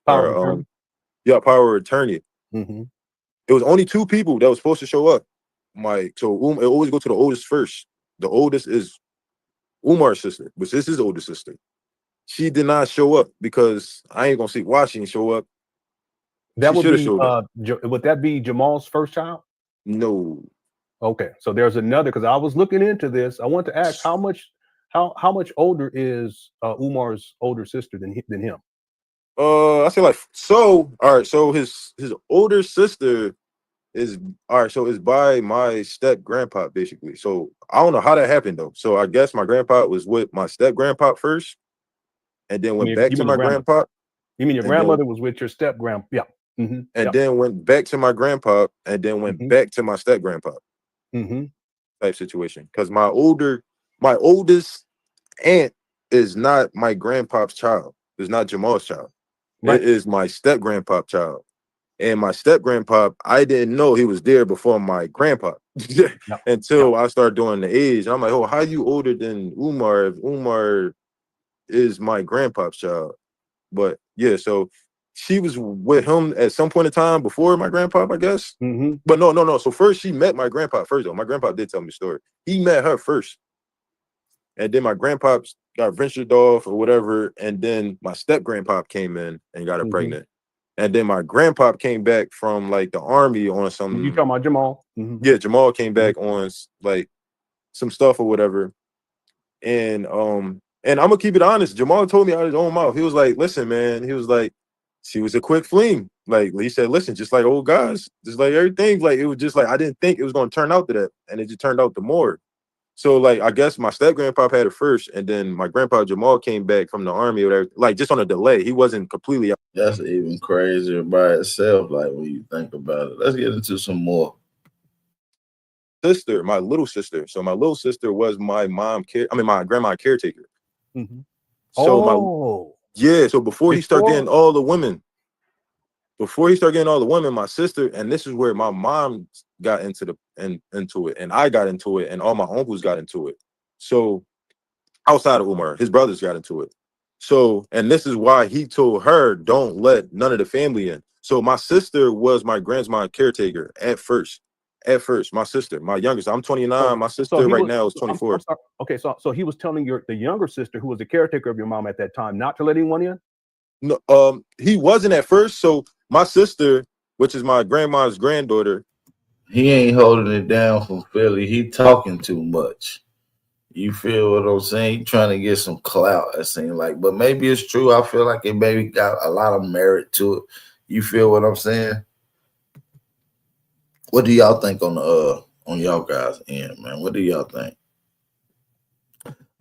power of attorney. Power of attorney. It was only 2 people that was supposed to show up. So it always go to the oldest first. The oldest is Umar's sister, which is his older sister. She did not show up because I ain't gonna see why she didn't show up. That she would be showed up. Would that be Jamal's first child? No. Okay, so there's another, because I was looking into this. I want to ask how much older is Umar's older sister than him? I say like so. All right, so his older sister is it's by my step grandpa basically. So I don't know how that happened though. So I guess my grandpa was with my step grandpa first, and then went back to my grandpa. You mean your grandmother was with your step grandpa? Yeah. And then went back to my grandpa, and then went back to my step grandpa. Type situation. Because my oldest aunt is not my grandpa's child. It's not Jamal's child. Right. It is my step grandpa's child. And my step grandpa, I didn't know he was there before my grandpa until I started doing the age. And I'm like, oh, how you older than Umar if Umar is my grandpa's child? But yeah, so she was with him at some point in time before my grandpa, I guess. But no. So first she met my grandpa first, though. My grandpa did tell me the story. He met her first. And then my grandpa got ventured off or whatever. And then my step grandpa came in and got her pregnant. And then my grandpa came back from like the army on some. You talking about Jamal? Yeah, Jamal came back on like some stuff or whatever. And I'm gonna keep it honest. Jamal told me out of his own mouth. He was like, "Listen, man." He was like, "She was a quick fling." Like he said, "Listen, just like old guys, just like everything. Like it was just like I didn't think it was gonna turn out to that, and it just turned out to more." So like I guess my step grandpa had it first, and then my grandpa Jamal came back from the army or whatever, like just on a delay. He wasn't completely out. That's even crazier by itself, like when you think about it. Let's get into some more. Sister, my little sister. So my little sister was my my grandma caretaker. So so before he started getting all the women, my sister, and this is where my mom got into it, and I got into it, and all my uncles got into it. So outside of Umar, his brothers got into it. So, and this is why he told her, don't let none of the family in. So my sister was my grandma's caretaker at first. My sister, my youngest, I'm 29. My sister right now is 24. I'm sorry. Okay, so he was telling the younger sister, who was the caretaker of your mom at that time, not to let anyone in? No, he wasn't at first. So my sister, which is my grandma's granddaughter, he ain't holding it down from Philly. He talking too much. You feel what I'm saying? He trying to get some clout, it seems like. But maybe it's true. I feel like it maybe got a lot of merit to it. You feel what I'm saying? What do y'all think on y'all guys' end, man? What do y'all think?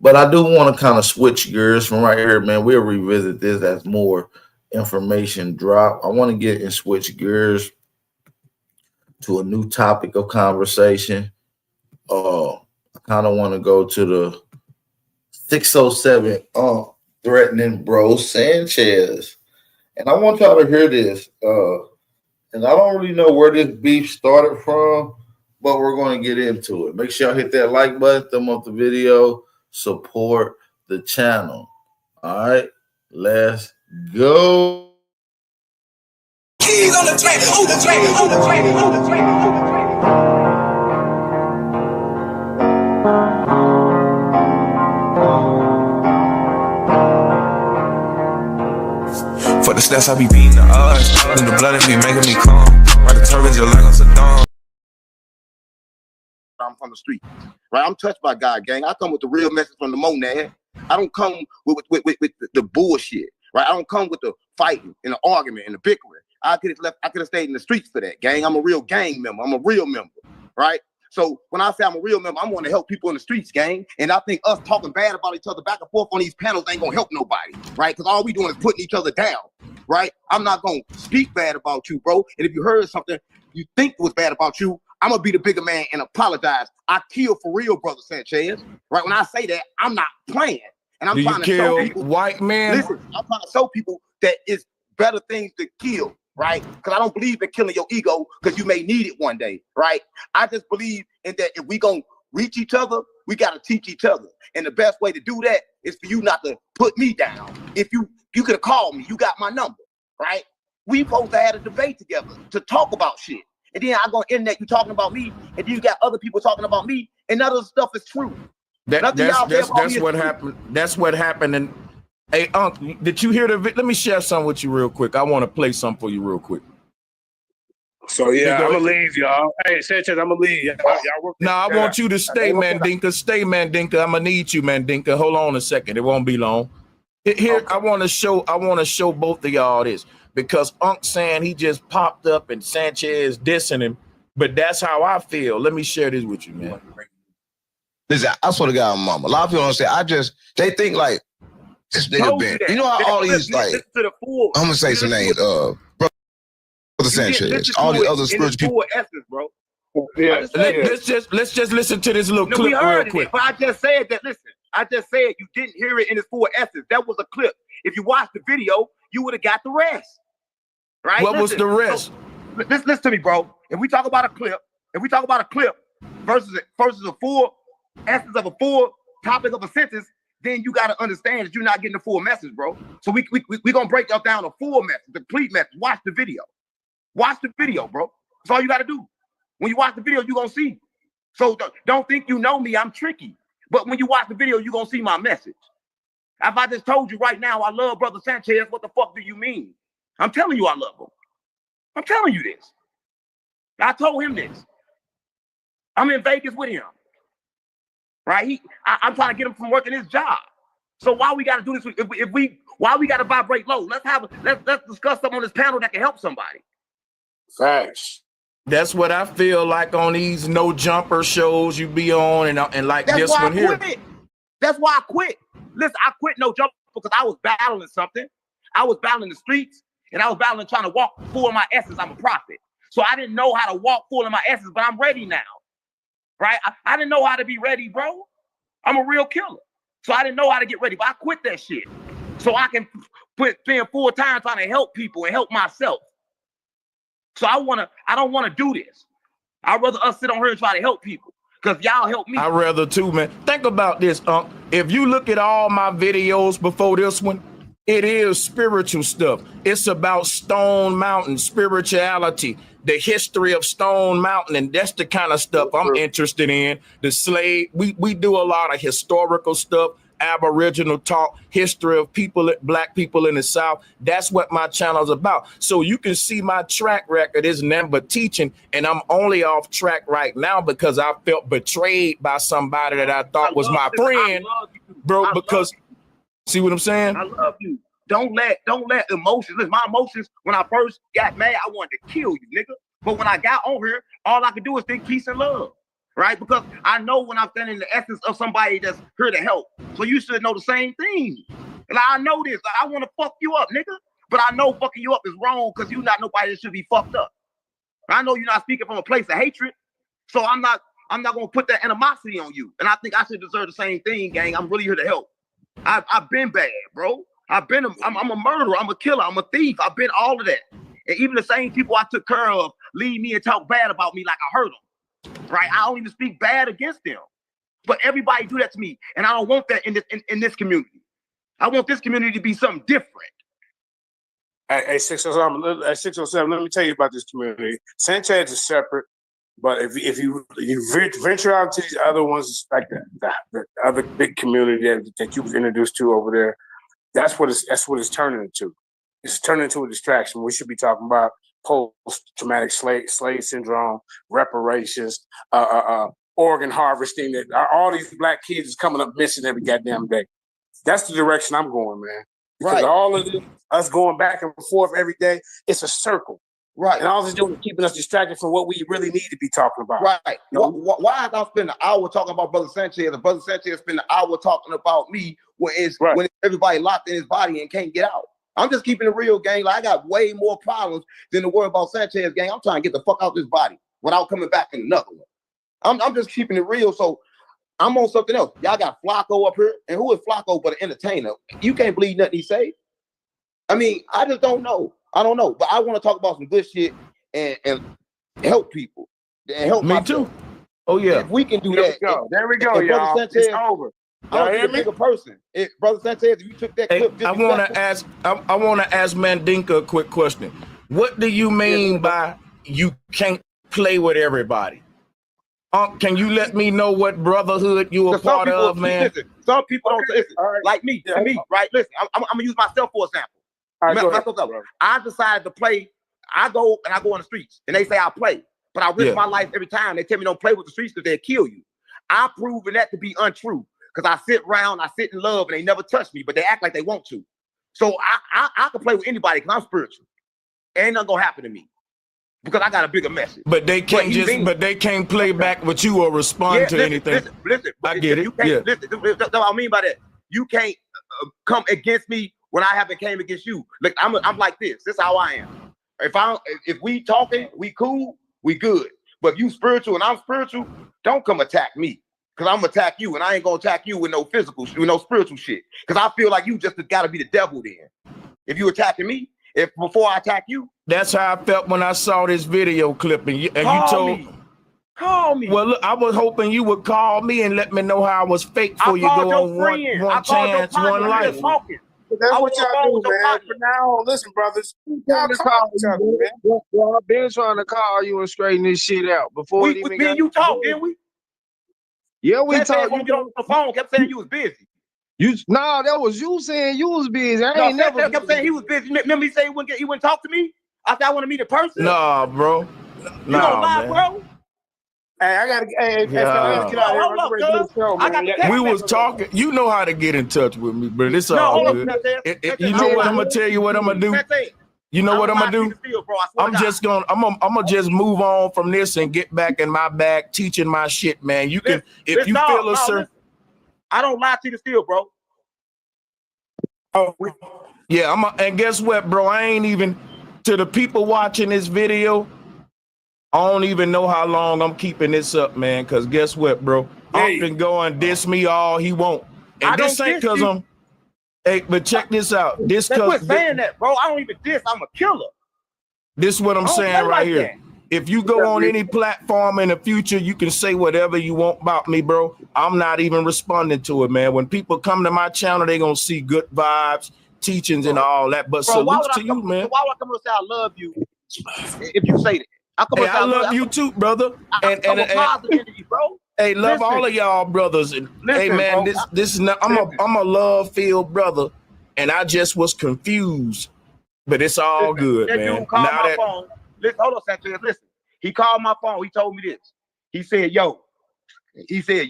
But I do want to kind of switch gears from right here, man. We'll revisit this as more information drop. I want to get and switch gears to a new topic of conversation. I kind of want to go to the 607 threatening Bro Sanchez. And I want y'all to hear this. And I don't really know where this beef started from, but we're going to get into it. Make sure y'all hit that like button, thumb up the video, support the channel. All right, let's go. Keys on the track, on the track, on the track, on the track, on the track. the stats, I be beating the odds. In the blood, it be making me calm. Ride the turbines, just like on Saddam. I'm from the street, right? I'm touched by God, gang. I come with the real message from the monad. I don't come with the bullshit, right? I don't come with the fighting and the argument and the bickering. I could have stayed in the streets for that, gang. I'm a real gang member. I'm a real member, right? So when I say I'm a real member, I'm going to help people in the streets, gang. And I think us talking bad about each other back and forth on these panels ain't going to help nobody, right? Because all we doing is putting each other down, right? I'm not going to speak bad about you, bro. And if you heard something you think was bad about you, I'm going to be the bigger man and apologize. I killed for real, Brother Sanchez, right? When I say that, I'm not playing. And I'm trying to show people, white man? Listen, I'm trying to show people that it's better things to kill, right? Because I don't believe in killing your ego because you may need it one day, right? I just believe in that if we gonna reach each other, we gotta teach each other. And the best way to do that is for you not to put me down. If you could have called me, you got my number, right? We supposed to have a debate together to talk about shit. And then I go on the internet, you talking about me, and then you got other people talking about me, and none of the stuff is true. That's what happened. That's what happened. And hey, Unc, did you hear the? Let me share something with you real quick. I want to play something for you real quick. So yeah, I'm gonna leave, y'all. Hey, Sanchez, I'm gonna leave. Y'all work. No, I want you to stay, Mandinka. Stay, Mandinka. I'm gonna need you, Mandinka. Hold on a second. It won't be long. Here, okay. I want to show both of y'all this because Unc saying he just popped up and Sanchez dissing him, but that's how I feel. Let me share this with you, man. Listen, I swear to God, Mama. A lot of people don't say. They think like this nigga been. You know how all these like. I'm gonna say some names. Brother Sanchez. All the other spiritual people. Essence, bro. Yeah. Let's just listen to this little clip real quick. But I just said that. Listen, I just said you didn't hear it in its full essence. That was a clip. If you watched the video, you would have got the rest. Right? What was the rest? So, listen to me, bro. If we talk about a clip, versus a full essence of a full topic of a sentence, then you got to understand that you're not getting the full message, bro. So we gonna break up down a full message, the complete message. Watch the video. Watch the video, bro. That's all you got to do. When you watch the video, you're gonna see. So don't think you know me. I'm tricky. But when you watch the video, you're gonna see my message. If I just told you right now I love Brother Sanchez, what the fuck do you mean? I'm telling you I love him. I'm telling you this. I told him this. I'm in Vegas with him. Right? I'm trying to get him from working his job. So why we got to do this? Why we got to vibrate low? Let's discuss something on this panel that can help somebody. Facts. That's what I feel like on these no jumper shows you be on and like this one here. That's why I quit. Listen, I quit no jumper because I was battling something. I was battling the streets and I was battling trying to walk full in my essence. I'm a prophet. So I didn't know how to walk full in my essence, but I'm ready now. Right? I didn't know how to be ready, bro. I'm a real killer. So I didn't know how to get ready, but I quit that shit. So I can spend full time trying to help people and help myself. So I don't want to do this. I'd rather us sit on here and try to help people because y'all help me. I'd rather too, man. Think about this, Unc. If you look at all my videos before this one, it is spiritual stuff. It's about Stone Mountain, spirituality, the history of Stone Mountain, and that's the kind of stuff I'm interested in. The slave, we do a lot of historical stuff, Aboriginal talk, history of people, black people in the South. That's what my channel is about. So you can see my track record is nothing but teaching, and I'm only off track right now because I felt betrayed by somebody that I thought was my friend, bro. Because see what I'm saying? I love you. Don't let emotions. Listen, my emotions when I first got mad, I wanted to kill you, nigga. But when I got on here, all I could do is think peace and love. Right? Because I know when I'm standing in the essence of somebody that's here to help. So you should know the same thing. And I know this. I want to fuck you up, nigga. But I know fucking you up is wrong because you're not nobody that should be fucked up. I know you're not speaking from a place of hatred. So I'm not gonna put that animosity on you. And I think I should deserve the same thing, gang. I'm really here to help. I've been bad, bro. I'm a murderer. I'm a killer. I'm a thief. I've been all of that. And even the same people I took care of leave me and talk bad about me like I hurt them. Right? I don't even speak bad against them. But everybody do that to me. And I don't want that in this community. I want this community to be something different. Hey, 607, let me tell you about this community. Sanchez is separate, but if you venture out to these other ones, like the other big community that you was introduced to over there, that's what it's turning into. it's turning into a distraction. We should be talking about post-traumatic slave syndrome, reparations, organ harvesting. That all these black kids is coming up missing every goddamn day. That's the direction I'm going, man. Because all of this, us going back and forth every day, it's a circle. Right. And all it's doing is keeping us distracted from what we really need to be talking about. Right. Why I spend an hour talking about Brother Sanchez and Brother Sanchez spend an hour talking about me when everybody locked in his body and can't get out? I'm just keeping it real, gang. Like, I got way more problems than to worry about Sanchez, gang. I'm trying to get the fuck out this body without coming back in another one. I'm just keeping it real. So I'm on something else. Y'all got Flacco up here. And who is Flacco but an entertainer? You can't believe nothing he say. I mean, I just don't know. I don't know. But I want to talk about some good shit and help people. And help me too. Oh, yeah. If we can do There that. we go. There we go, y'all. Sanchez, it's over. I'm a bigger person. Brother Sanchez, if you took that clip, I want to ask Mandinka a quick question. What do you mean by you can't play with everybody? Can you let me know what brotherhood you a part of, man? Listen, some people don't listen. Like me, to me, right? Listen, I'm gonna use myself for example. I decided to play. I go on the streets, and they say I play, but I risk my life every time. They tell me don't play with the streets because they'll kill you. I've proven that to be untrue because I sit around, I sit in love, and they never touch me, but they act like they want to. So I can play with anybody because I'm spiritual. Ain't nothing gonna happen to me because I got a bigger message. But they can't but they can't play back with you or respond to anything. Listen, I get it. Listen, that's what I mean by that. You can't come against me when I haven't came against you. Look, I'm like this. This is how I am. If we talking, we cool, we good. But if you spiritual and I'm spiritual, don't come attack me. Because I'm gonna attack you, and I ain't gonna attack you with no physical, with no spiritual shit. Because I feel like you just gotta be the devil then. If you attacking me, before I attack you. That's how I felt when I saw this video clip, and you told me. Call me. Well, look, I was hoping you would call me and let me know how I was fake for you go on one chance, one life. That's what y'all do, man. From now on, listen, brothers. Y'all call each other, man. Well, I've been trying to call you and straighten this shit out before it even got. You talk, didn't we? Yeah, we talked. You get on the phone, kept saying you was busy. No, that was you saying you was busy. I ain't never kept saying he was busy. Remember he said he wouldn't talk to me? I said I want to meet a person. Nah, bro. You don't lie, bro. Hey, I gotta get out here. We was talking. You know how to get in touch with me, but it's all good. You know what I'm gonna tell you? What I'm gonna do? You know what I'm gonna do? I'm gonna just move on from this and get back in my bag, teaching my shit, man. You can if you feel a certain. I don't lie to you still, bro. Yeah, and guess what, bro? I ain't even to the people watching this video. I don't even know how long I'm keeping this up, man. Cause guess what, bro? I'm been going diss me all he want, and this ain't cause I'm. Hey, but check this out. This cause quit saying that, bro. I don't even diss. I'm a killer. This is what I'm saying right here. That. If you go on any platform in the future, you can say whatever you want about me, bro. I'm not even responding to it, man. When people come to my channel, they gonna see good vibes, teachings, and all that. But salute to you, man. Why would I come and say I love you if you say that? I love you too, brother. And bro. Hey, love all of y'all brothers. And hey, man, bro, this is not. I'm a love-filled brother, and I just was confused, but it's all good, man. Dude called my phone. Listen, hold on, Sanchez. Listen, he called my phone. He told me this. He said,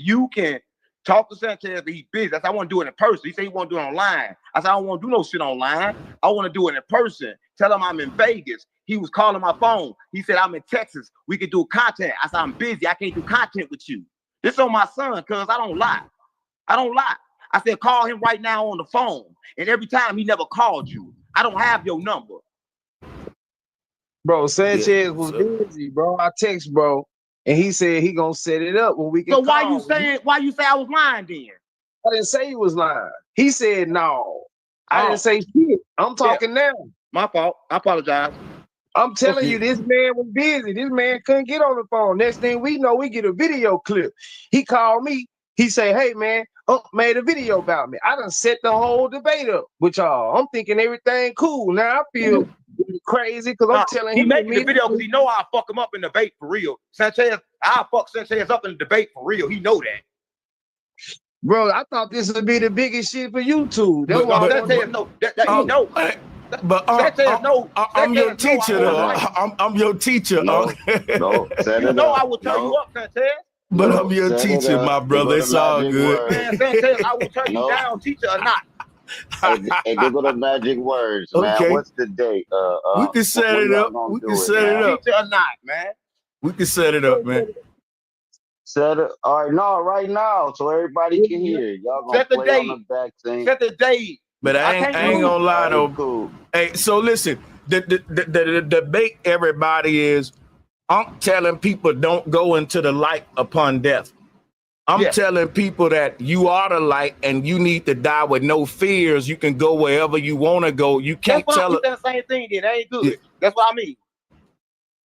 you can talk to Sanchez, but he's busy. I said, I want to do it in person. He said he want to do it online. I said, I don't want to do no shit online. I want to do it in person. Tell him I'm in Vegas. He was calling my phone. He said, I'm in Texas. We can do content. I said, I'm busy. I can't do content with you. This on my son, cuz I don't lie. I said, call him right now on the phone. And every time he never called you. I don't have your number. Bro, Sanchez was busy, bro. I text bro, and he said he gonna set it up when we can. So why you say I was lying then? I didn't say he was lying. He said no. I didn't say shit. I'm talking now. My fault. I apologize. I'm telling you, this man was busy. This man couldn't get on the phone. Next thing we know, we get a video clip. He called me. He say, hey man, made a video about me. I done set the whole debate up with y'all. I'm thinking everything cool. Now I feel crazy because I'm telling him. He making the video because he know I'll fuck him up in debate for real. Sanchez, I'll fuck Sanchez up in the debate for real. He know that. Bro, I thought this would be the biggest shit for YouTube. That's why Sanchez know. He know. But I'm your teacher, though. I'm your teacher. No, set You it know up. I will turn you up, Sanchez. But I'm your teacher, my brother. It's all good. Man, Sanchez, I will turn you down, teacher or not. Hey, there go the magic words, man. Okay. What's the date? We can set it up. We can set it up. Teacher or not, man. We can set it up, man. Set it. All right, no, right now, so everybody can hear. Y'all gonna Set the play on date. the back thing. Set the date. But I ain't gonna lie though. Cool. Hey, so listen, the debate, everybody, is I'm telling people don't go into the light upon death. I'm telling people that you are the light and you need to die with no fears. You can go wherever you want to go. You can't tell it. That's the same thing. Then that ain't good. Yeah. That's what I mean.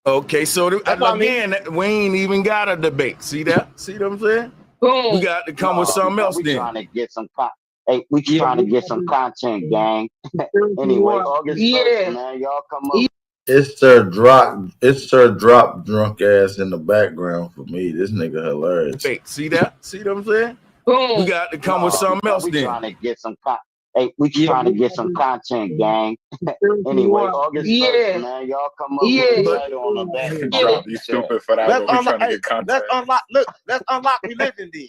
Okay, so again, we ain't even got a debate. See that? See what I'm saying? Boom. We got to come with something else. We then trying to get some. Hey, we trying to get some content, gang. Anyway, August 1st, man, y'all come up. It's Sir Drop drunk ass in the background for me. This nigga hilarious. See that? See what I'm saying? We got to come with something else. We then trying to get some. Hey, we trying to get some content, gang. Anyway, August 1st, man, y'all come up with a title on the back. You stupid for that. But we trying to get content. Let's unlock religion then.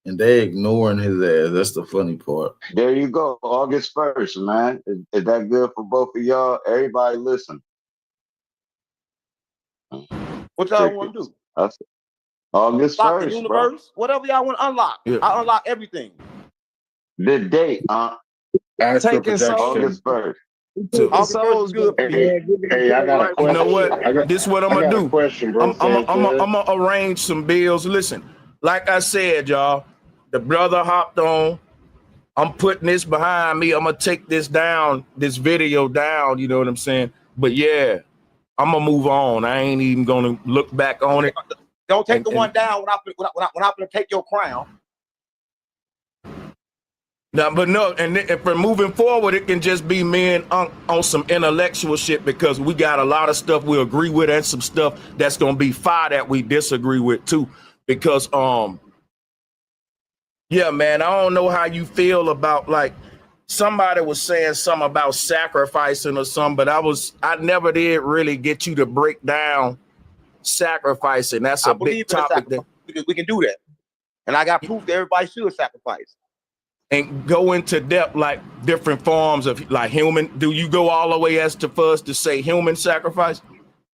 And they ignoring his ass. That's the funny part. There you go. August 1st, man. Is that good for both of y'all? Everybody listen. What y'all want to do? August 1st, the universe, bro. Whatever y'all want to unlock. Yeah. I unlock everything. The date, Astral projection. August 1st. August 1st is good. Hey, I got a question. You know what? This is what I'm gonna do. Question, bro. I'm gonna arrange some bills. Listen, like I said, y'all, the brother hopped on. I'm putting this behind me. I'm gonna take this down, this video down. You know what I'm saying? But yeah, I'm gonna move on. I ain't even gonna look back on it. Don't take the one down when I'm gonna take your crown. No, but no, and for moving forward, it can just be me and Unc on some intellectual shit because we got a lot of stuff we agree with and some stuff that's gonna be fire that we disagree with too. Because yeah, man, I don't know how you feel about, like, somebody was saying something about sacrificing or something, but I never did really get you to break down sacrificing. That's a big topic because we can do that, and I got proof that everybody should sacrifice. And go into depth, like different forms of, like, human. Do you go all the way as to first to say human sacrifice?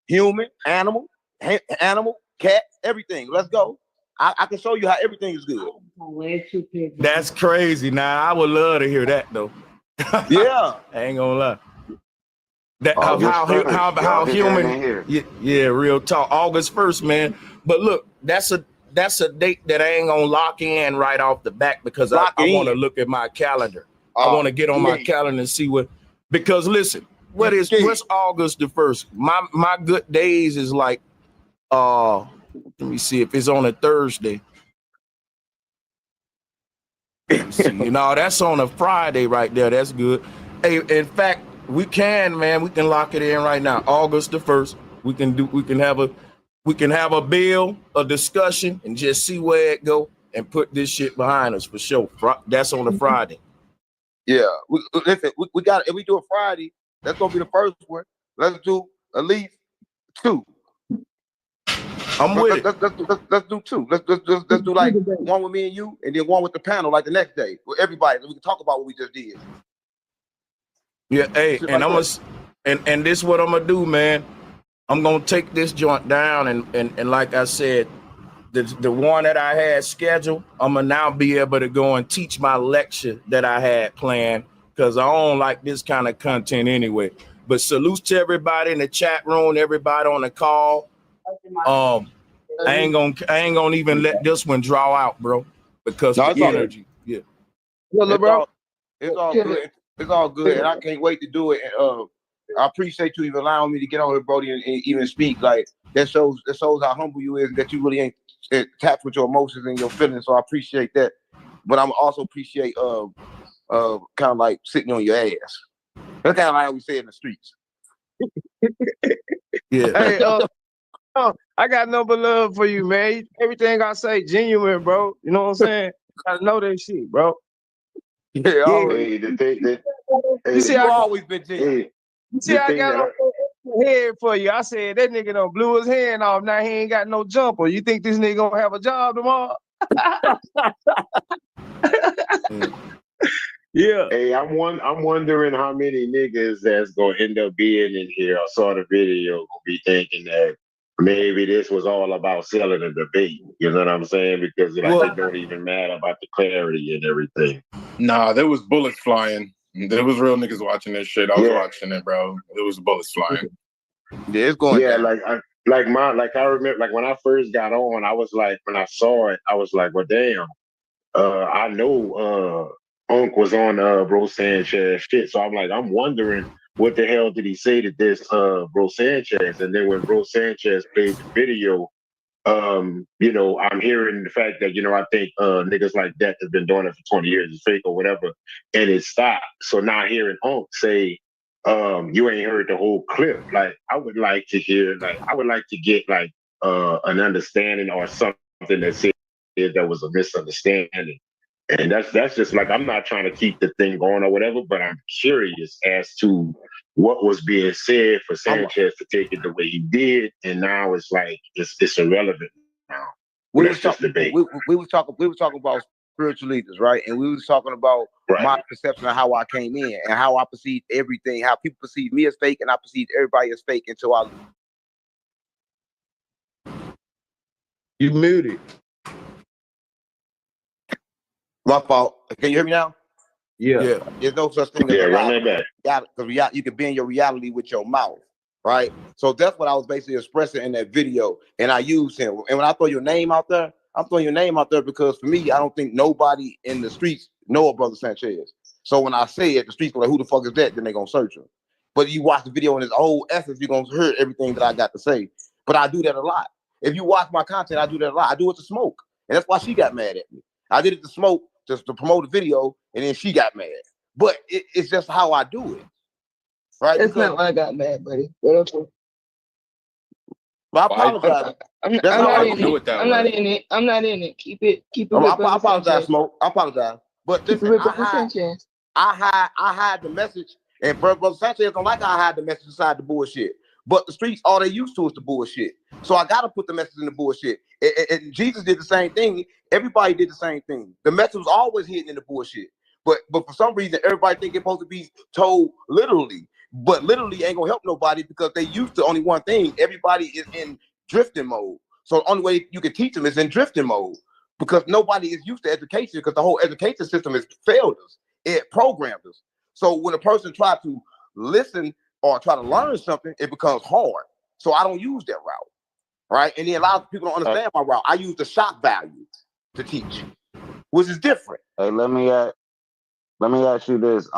Human, animal, cat, everything. Let's go. I can show you how everything is good. That's crazy. Now I would love to hear that though. Yeah, I ain't gonna lie. That how human. Yeah, real talk. August 1st, man. But look, that's a date that I ain't gonna lock in right off the back because I want to look at my calendar. I want to get on my calendar and see what. Because listen, what's August the 1st? My good days is like let me see if it's on a Thursday. That's on a Friday right there. That's good. Hey, in fact, we can lock it in right now. August the 1st. We can have a bill, a discussion, and just see where it go and put this shit behind us for sure. That's on a Friday. Yeah, listen, we got. If we do a Friday, that's gonna be the first one. Let's do at least 2. I'm with it. Let's do 2. Let's do like one with me and you, and then one with the panel like the next day with everybody. We can talk about what we just did. Yeah, hey, and and this is what I'm gonna do, man. I'm gonna take this joint down and like I said, the one that I had scheduled, I'm gonna now be able to go and teach my lecture that I had planned because I don't like this kind of content anyway. But salute to everybody in the chat room, everybody on the call. I ain't gonna even let this one draw out, bro, because of the energy. Yeah. Bro, it's all good. It's all good, and I can't wait to do it. I appreciate you even allowing me to get on here, Brody, and even speak. Like that shows how humble you is, and that you really ain't tapped with your emotions and your feelings. So I appreciate that. But I'm also appreciate kind of like sitting on your ass. That's kind of like how we say in the streets. Yeah. Hey, I got no but love for you, man. Everything I say genuine, bro. You know what I'm saying? I know that shit, bro. Yeah. Hey, the You see, You I always been genuine. you see, I got on head for you. I said that nigga done blew his hand off. Now he ain't got no jumper. You think this nigga gonna have a job tomorrow? Yeah. Hey, I'm wondering how many niggas that's gonna end up being in here or saw the video gonna be thinking that maybe this was all about selling a debate. You know what I'm saying? Because like it don't even matter about the clarity and everything. Nah, there was bullets flying. There was real niggas watching this shit. I was watching it, bro. There was bullets flying. Yeah, it's going down. Like I remember, like when I first got on, I was like, when I saw it, I was like, well, damn. I know Unc was on Bro Sanchez shit, so I'm wondering what the hell did he say to this Bro Sanchez? And then when Bro Sanchez played the video, you know, I'm hearing the fact that, you know, I think niggas like that have been doing it for 20 years, it's fake or whatever, and it stopped. So now hearing Unc say, you ain't heard the whole clip. Like, I would like to hear, like, I would like to get like an understanding or something that said there was a misunderstanding. And that's just like, I'm not trying to keep the thing going or whatever, but I'm curious as to what was being said for Sanchez to take it the way he did, and now it's like it's irrelevant now. We was talking about spiritual leaders, right? And we was talking about my perception of how I came in and how I perceived everything, how people perceive me as fake, and I perceived everybody as fake until I. You muted. My fault. Can you hear me now? Yeah. There's no such thing as reality. Because you can bend your reality with your mouth, right? So that's what I was basically expressing in that video, and I used him. And when I throw your name out there, I'm throwing your name out there because for me, I don't think nobody in the streets know a Brother Sanchez. So when I say it, the streets go like, who the fuck is that? Then they're going to search him. But you watch the video in its whole essence, you're going to hear everything that I got to say. But I do that a lot. If you watch my content, I do that a lot. I do it to Smoke. And that's why she got mad at me. I did it to Smoke just to promote a video, and then she got mad. But it's just how I do it. Right? It's not why I got mad, buddy. But okay. Well, I apologize. I'm not in it. I'm not in it. Keep it. I apologize, Smoke. I apologize. But listen, I hide the message, and Brother Sanchez don't like how I hide the message inside the bullshit. But the streets, all they used to is the bullshit. So I gotta put the message in the bullshit. And Jesus did the same thing. Everybody did the same thing. The message was always hidden in the bullshit. But for some reason, everybody think it's supposed to be told literally. But literally ain't gonna help nobody because they used to only one thing. Everybody is in drifting mode. So the only way you can teach them is in drifting mode because nobody is used to education because the whole education system has failed us. It programmed us. So when a person tries to listen or try to learn something, it becomes hard. So I don't use that route, right? And then a lot of people don't understand my route. I use the shock value to teach, which is different. Hey, let me ask you this.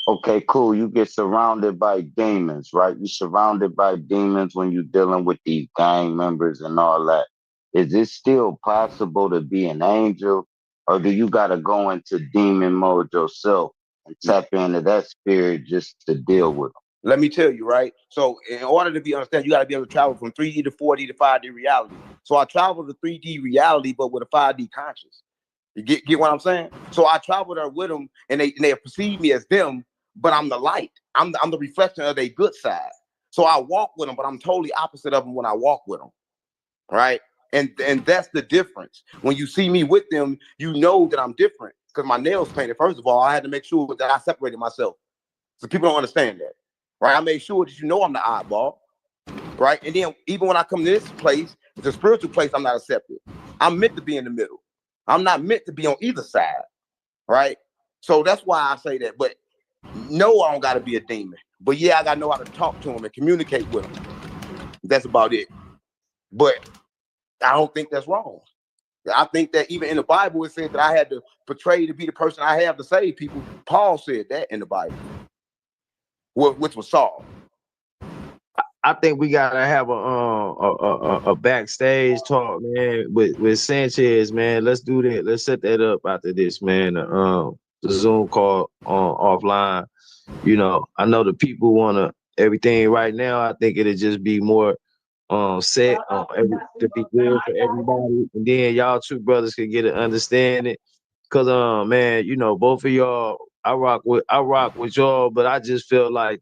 Okay, cool. You get surrounded by demons, right? You're surrounded by demons when you're dealing with these gang members and all that. Is it still possible to be an angel, or do you got to go into demon mode yourself and tap into that spirit just to deal with them? Let me tell you, right? So in order to be understand, you got to be able to travel from 3D to 4D to 5D reality. So I travel to 3D reality, but with a 5D conscious. You get what I'm saying? So I travel there with them, and they perceive me as them, but I'm the light. I'm the reflection of their good side. So I walk with them, but I'm totally opposite of them when I walk with them, right? And that's the difference. When you see me with them, you know that I'm different because my nails painted. First of all, I had to make sure that I separated myself. So people don't understand that, right? I made sure that you know I'm the oddball, right? And then even when I come to this place, it's a spiritual place, I'm not accepted. I'm meant to be in the middle. I'm not meant to be on either side, right? So that's why I say that. But no, I don't got to be a demon. But yeah, I got to know how to talk to them and communicate with them. That's about it. But I don't think that's wrong. I think that even in the Bible, it says that I had to portray to be the person I have to save people. Paul said that in the Bible, which was Saul. I think we gotta have a backstage talk, man, with Sanchez, man. Let's do that. Let's set that up after this, man. The Zoom call offline. You know, I know the people wanna everything right now. I think it'll just be more set to be good for everybody, and then y'all two brothers can get an understanding. Cause man, you know, both of y'all, I rock with y'all, but I just feel like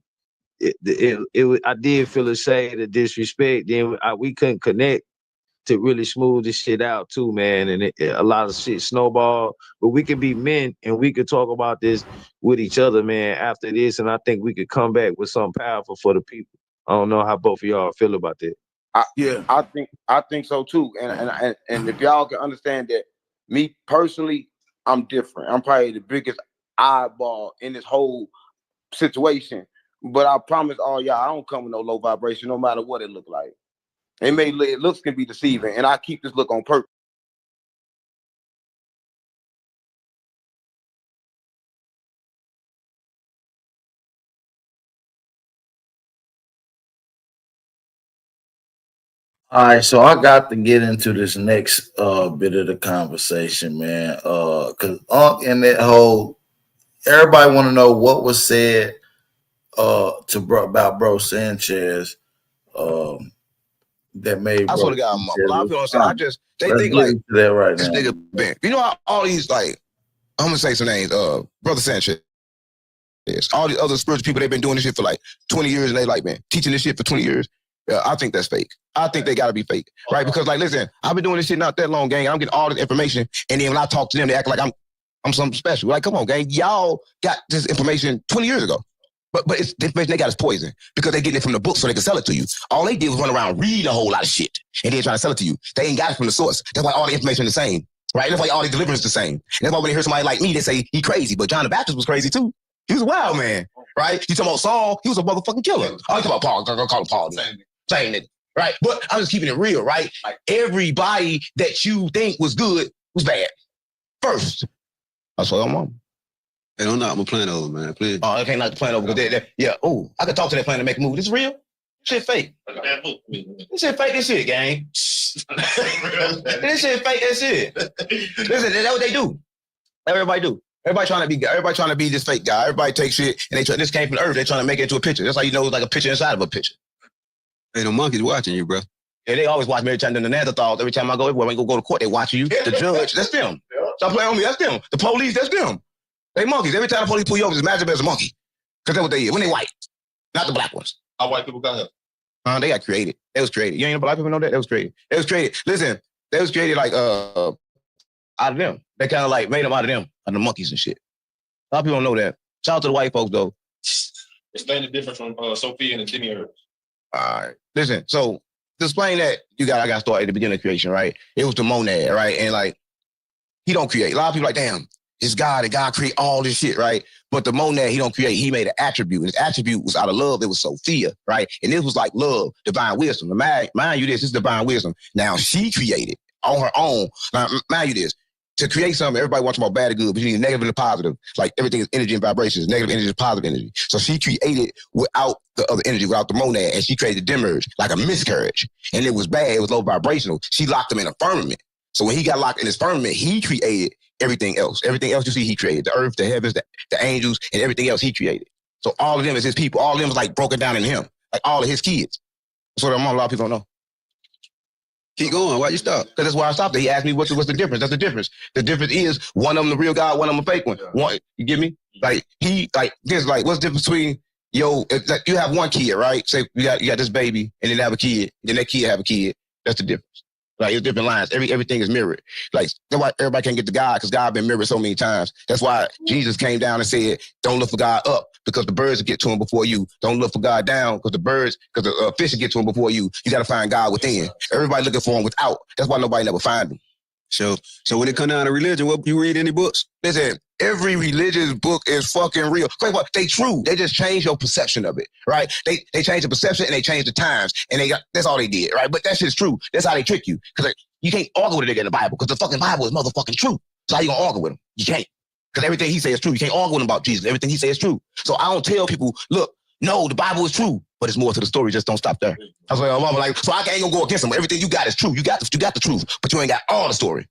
I did feel a shade of disrespect. Then we couldn't connect to really smooth this shit out too, man. And a lot of shit snowballed. But we could be men and we could talk about this with each other, man, after this. And I think we could come back with something powerful for the people. I don't know how both of y'all feel about that. I think so too. And if y'all can understand that, me personally, I'm different. I'm probably the biggest eyeball in this whole situation. But I promise all y'all, I don't come with no low vibration, no matter what it look like. It looks can be deceiving, and I keep this look on purpose. All right, so I got to get into this next bit of the conversation, man. Cause in that whole, everybody want to know what was said about Bro Sanchez. That made. I swear to God, a lot of people don't say. They think like that right this now. nigga been. You know how all these like, I'm gonna say some names. Brother Sanchez. All the other spiritual people, they've been doing this shit for like 20 years, and they like, man, teaching this shit for 20 years. I think that's fake. I think they gotta be fake, right? Because like, listen, I've been doing this shit not that long, gang. I'm getting all this information, and then when I talk to them, they act like I'm something special. Like, come on, gang, y'all got this information 20 years ago. But it's the information they got is poison because they getting it from the book so they can sell it to you. All they did was run around, read a whole lot of shit, and then try to sell it to you. They ain't got it from the source. That's why all the information is the same, right? That's why all the deliverance is the same. And that's why when they hear somebody like me, they say he crazy. But John the Baptist was crazy too. He was a wild man, right? You talking about Saul? He was a motherfucking killer. Oh, you talking about Paul? I'm gonna call him Paul. Same nigga, right? But I'm just keeping it real, right? Like everybody that you think was good was bad first. That's what I'm on. Hey, don't knock my plan over, man. Please. Oh, I can't knock the plan over because yeah. Oh, I could talk to that plan to make a move. This real? This shit fake. This shit fake. This shit, gang. This shit fake. That shit. Listen, that's what they do. Everybody do. Everybody trying to be this fake guy. Everybody take shit and this came from the earth. They're trying to make it into a picture. That's how you know it's like a picture inside of a picture. Hey, the monkeys watching you, bro. Yeah, they always watch me every time. The Neanderthals, every time I go everywhere, when I go to court, they watching you. The judge, that's them. Stop playing on me, that's them. The police, that's them. They monkeys. Every time the police pull you over, just imagine as a monkey. Because that's what they is. When they white, not the black ones. How white people got here? They got created. They was created. You ain't no black people know that? They was created. They was created. Listen, they was created like out of them. They kind of like made them out of them, and the monkeys and shit. A lot of people don't know that. Shout out to the white folks though. Explain the difference from Sophia and the Timmy herbs. All right. Listen, so to explain that, I got to start at the beginning of creation, right? It was the monad, right? And like, he don't create. A lot of people like, damn, it's God, and God create all this shit, right? But the monad, he don't create. He made an attribute. And his attribute was out of love. It was Sophia, right? And this was like love, divine wisdom. Mind you this is divine wisdom. Now, she created on her own. Now, mind you this. To create something, everybody wants about bad and good, but you need negative and positive. Like everything is energy and vibrations. Negative energy is positive energy. So she created without the other energy, without the monad, and she created demerge, like a miscarriage. And it was bad. It was low vibrational. She locked him in a firmament. So when he got locked in his firmament, he created everything else. Everything else you see, he created. The earth, the heavens, the angels, and everything else he created. So all of them is his people. All of them is like broken down in him. Like all of his kids. That's what a lot of people don't know. Keep going. Why you stop? Because that's why I stopped. He asked me what's the difference. That's the difference. The difference is one of them the real God, one of them a fake one. One, you get me? Like what's the difference between like you have one kid, right? Say you got this baby, and then have a kid, then that kid have a kid. That's the difference. Like it's different lines. Everything is mirrored. Like that's why everybody can't get to God because God been mirrored so many times. That's why Jesus came down and said, "Don't look for God up because the birds will get to him before you. Don't look for God down because the fish will get to him before you. You got to find God within. Everybody looking for him without. That's why nobody never find him." So when it come down to religion, what you read any books? Listen, every religious book is fucking real. They true. They just change your perception of it, right? They change the perception and they change the times, and that's all they did, right? But that shit's true. That's how they trick you, because you can't argue with a nigga in the Bible because the fucking Bible is motherfucking true. So how you gonna argue with him? You can't, because everything he says is true. You can't argue with him about Jesus. Everything he says is true. So I don't tell people, look, no, the Bible is true, but it's more to the story. Just don't stop there. I was like, so I ain't gonna go against him. Everything you got is true. You got the truth, but you ain't got all the story.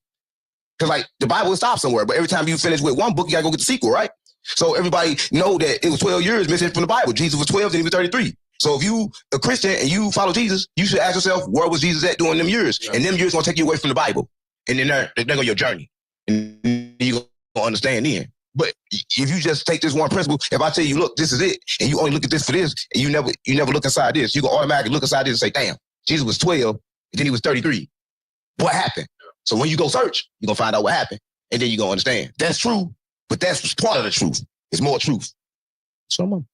Because like the Bible will stop somewhere, but every time you finish with one book, you gotta go get the sequel, right? So everybody know that it was 12 years missing from the Bible. Jesus was 12 and he was 33. So if you a Christian and you follow Jesus, you should ask yourself, where was Jesus at during them years? Yeah. And them years gonna take you away from the Bible. And then they're on your journey. And you gonna understand then. But if you just take this one principle, if I tell you, look, this is it, and you only look at this for this, and you never look inside this, you can automatically look inside this and say, damn, Jesus was 12, and then he was 33. What happened? So when you go search, you're going to find out what happened, and then you're going to understand. That's true, but that's part of the truth. It's more truth. So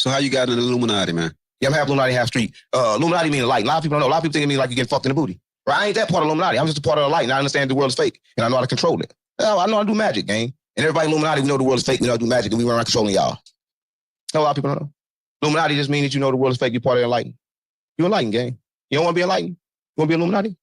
how you got in the Illuminati, man? Yeah, I'm half Illuminati, half street. Illuminati mean light. A lot of people don't know. A lot of people think it means like you get fucked in the booty. Right? I ain't that part of Illuminati. I'm just a part of the light, and I understand the world is fake, and I know how to control it. I know how to do magic, gang. And everybody in Illuminati, we know the world is fake, we know how to do magic, and we run around controlling y'all. A lot of people don't know. Illuminati just means that you know the world is fake, you're part of the enlightened. You're enlightened, gang. You don't want to be enlightened? You want to be Illuminati?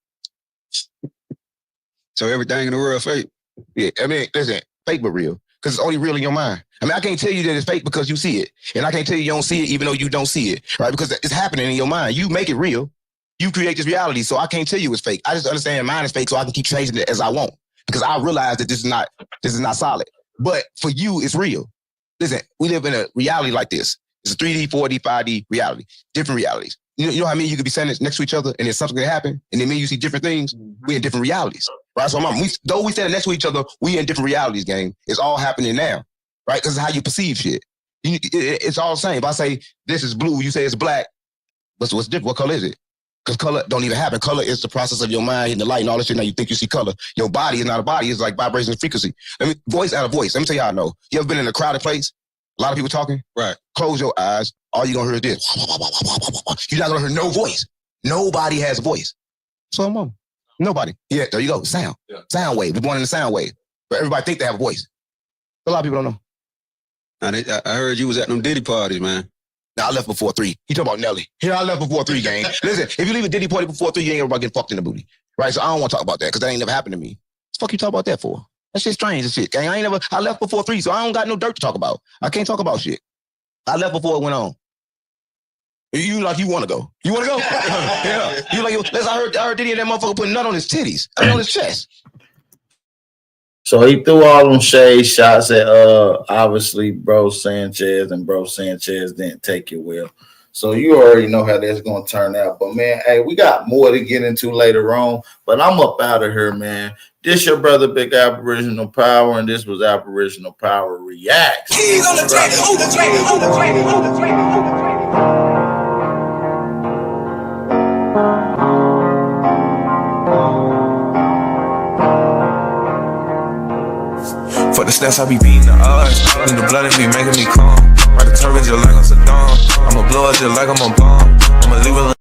So everything in the world fake? Yeah, I mean, listen, fake but real. Because it's only real in your mind. I mean, I can't tell you that it's fake because you see it. And I can't tell you don't see it even though you don't see it, right? Because it's happening in your mind. You make it real. You create this reality, so I can't tell you it's fake. I just understand mine is fake so I can keep changing it as I want. Because I realize that this is not solid. But for you, it's real. Listen, we live in a reality like this. It's a 3D, 4D, 5D reality. Different realities. You know how many you could be standing next to each other and then something could happen and then you see different things? We're in different realities. Right? So though we stand next to each other, we in different realities, gang. It's all happening now. Right? Because it's how you perceive shit. It's all the same. If I say this is blue, you say it's black. What's different? What color is it? Because color don't even happen. Color is the process of your mind hitting the light and all this shit. Now you think you see color. Your body is not a body. It's like vibration and frequency. Voice out of voice. Let me tell you how I know. You ever been in a crowded place? A lot of people talking? Right. Close your eyes. All you're going to hear is this. You're not going to hear no voice. Nobody has a voice. So I'm on. Nobody. Yeah, there you go. Sound. Yeah. Sound wave. We're born in the sound wave. But everybody think they have a voice. A lot of people don't know. I heard you was at them Diddy parties, man. Now, I left before 3. He talking about Nelly. Here, I left before 3, gang. Listen, if you leave a Diddy party before 3, you ain't everybody getting fucked in the booty. Right? So I don't want to talk about that because that ain't never happened to me. What the fuck you talk about that for? That shit's strange as shit, gang. I left before 3, so I don't got no dirt to talk about. I can't talk about shit. I left before it went on. You like you want to go. You want to go? Yeah. You like, listen, I heard Diddy and that motherfucker put a nut on his titties. I mean, on his chest. So he threw all them shade shots at obviously Bro Sanchez, and Bro Sanchez didn't take it well. So you already know how that's gonna turn out. But man, hey, we got more to get into later on. But I'm up out of here, man. This your brother Big Aboriginal Power, and this was Aboriginal Power Reacts. Keys on the track, on the track, on the track, on the track, on the track. For the stats, I be beating the odds. And the blood, it be making me calm. Ride the turbine just like I'm Saddam. I'ma blow it just like I'm a bomb. I'ma leave it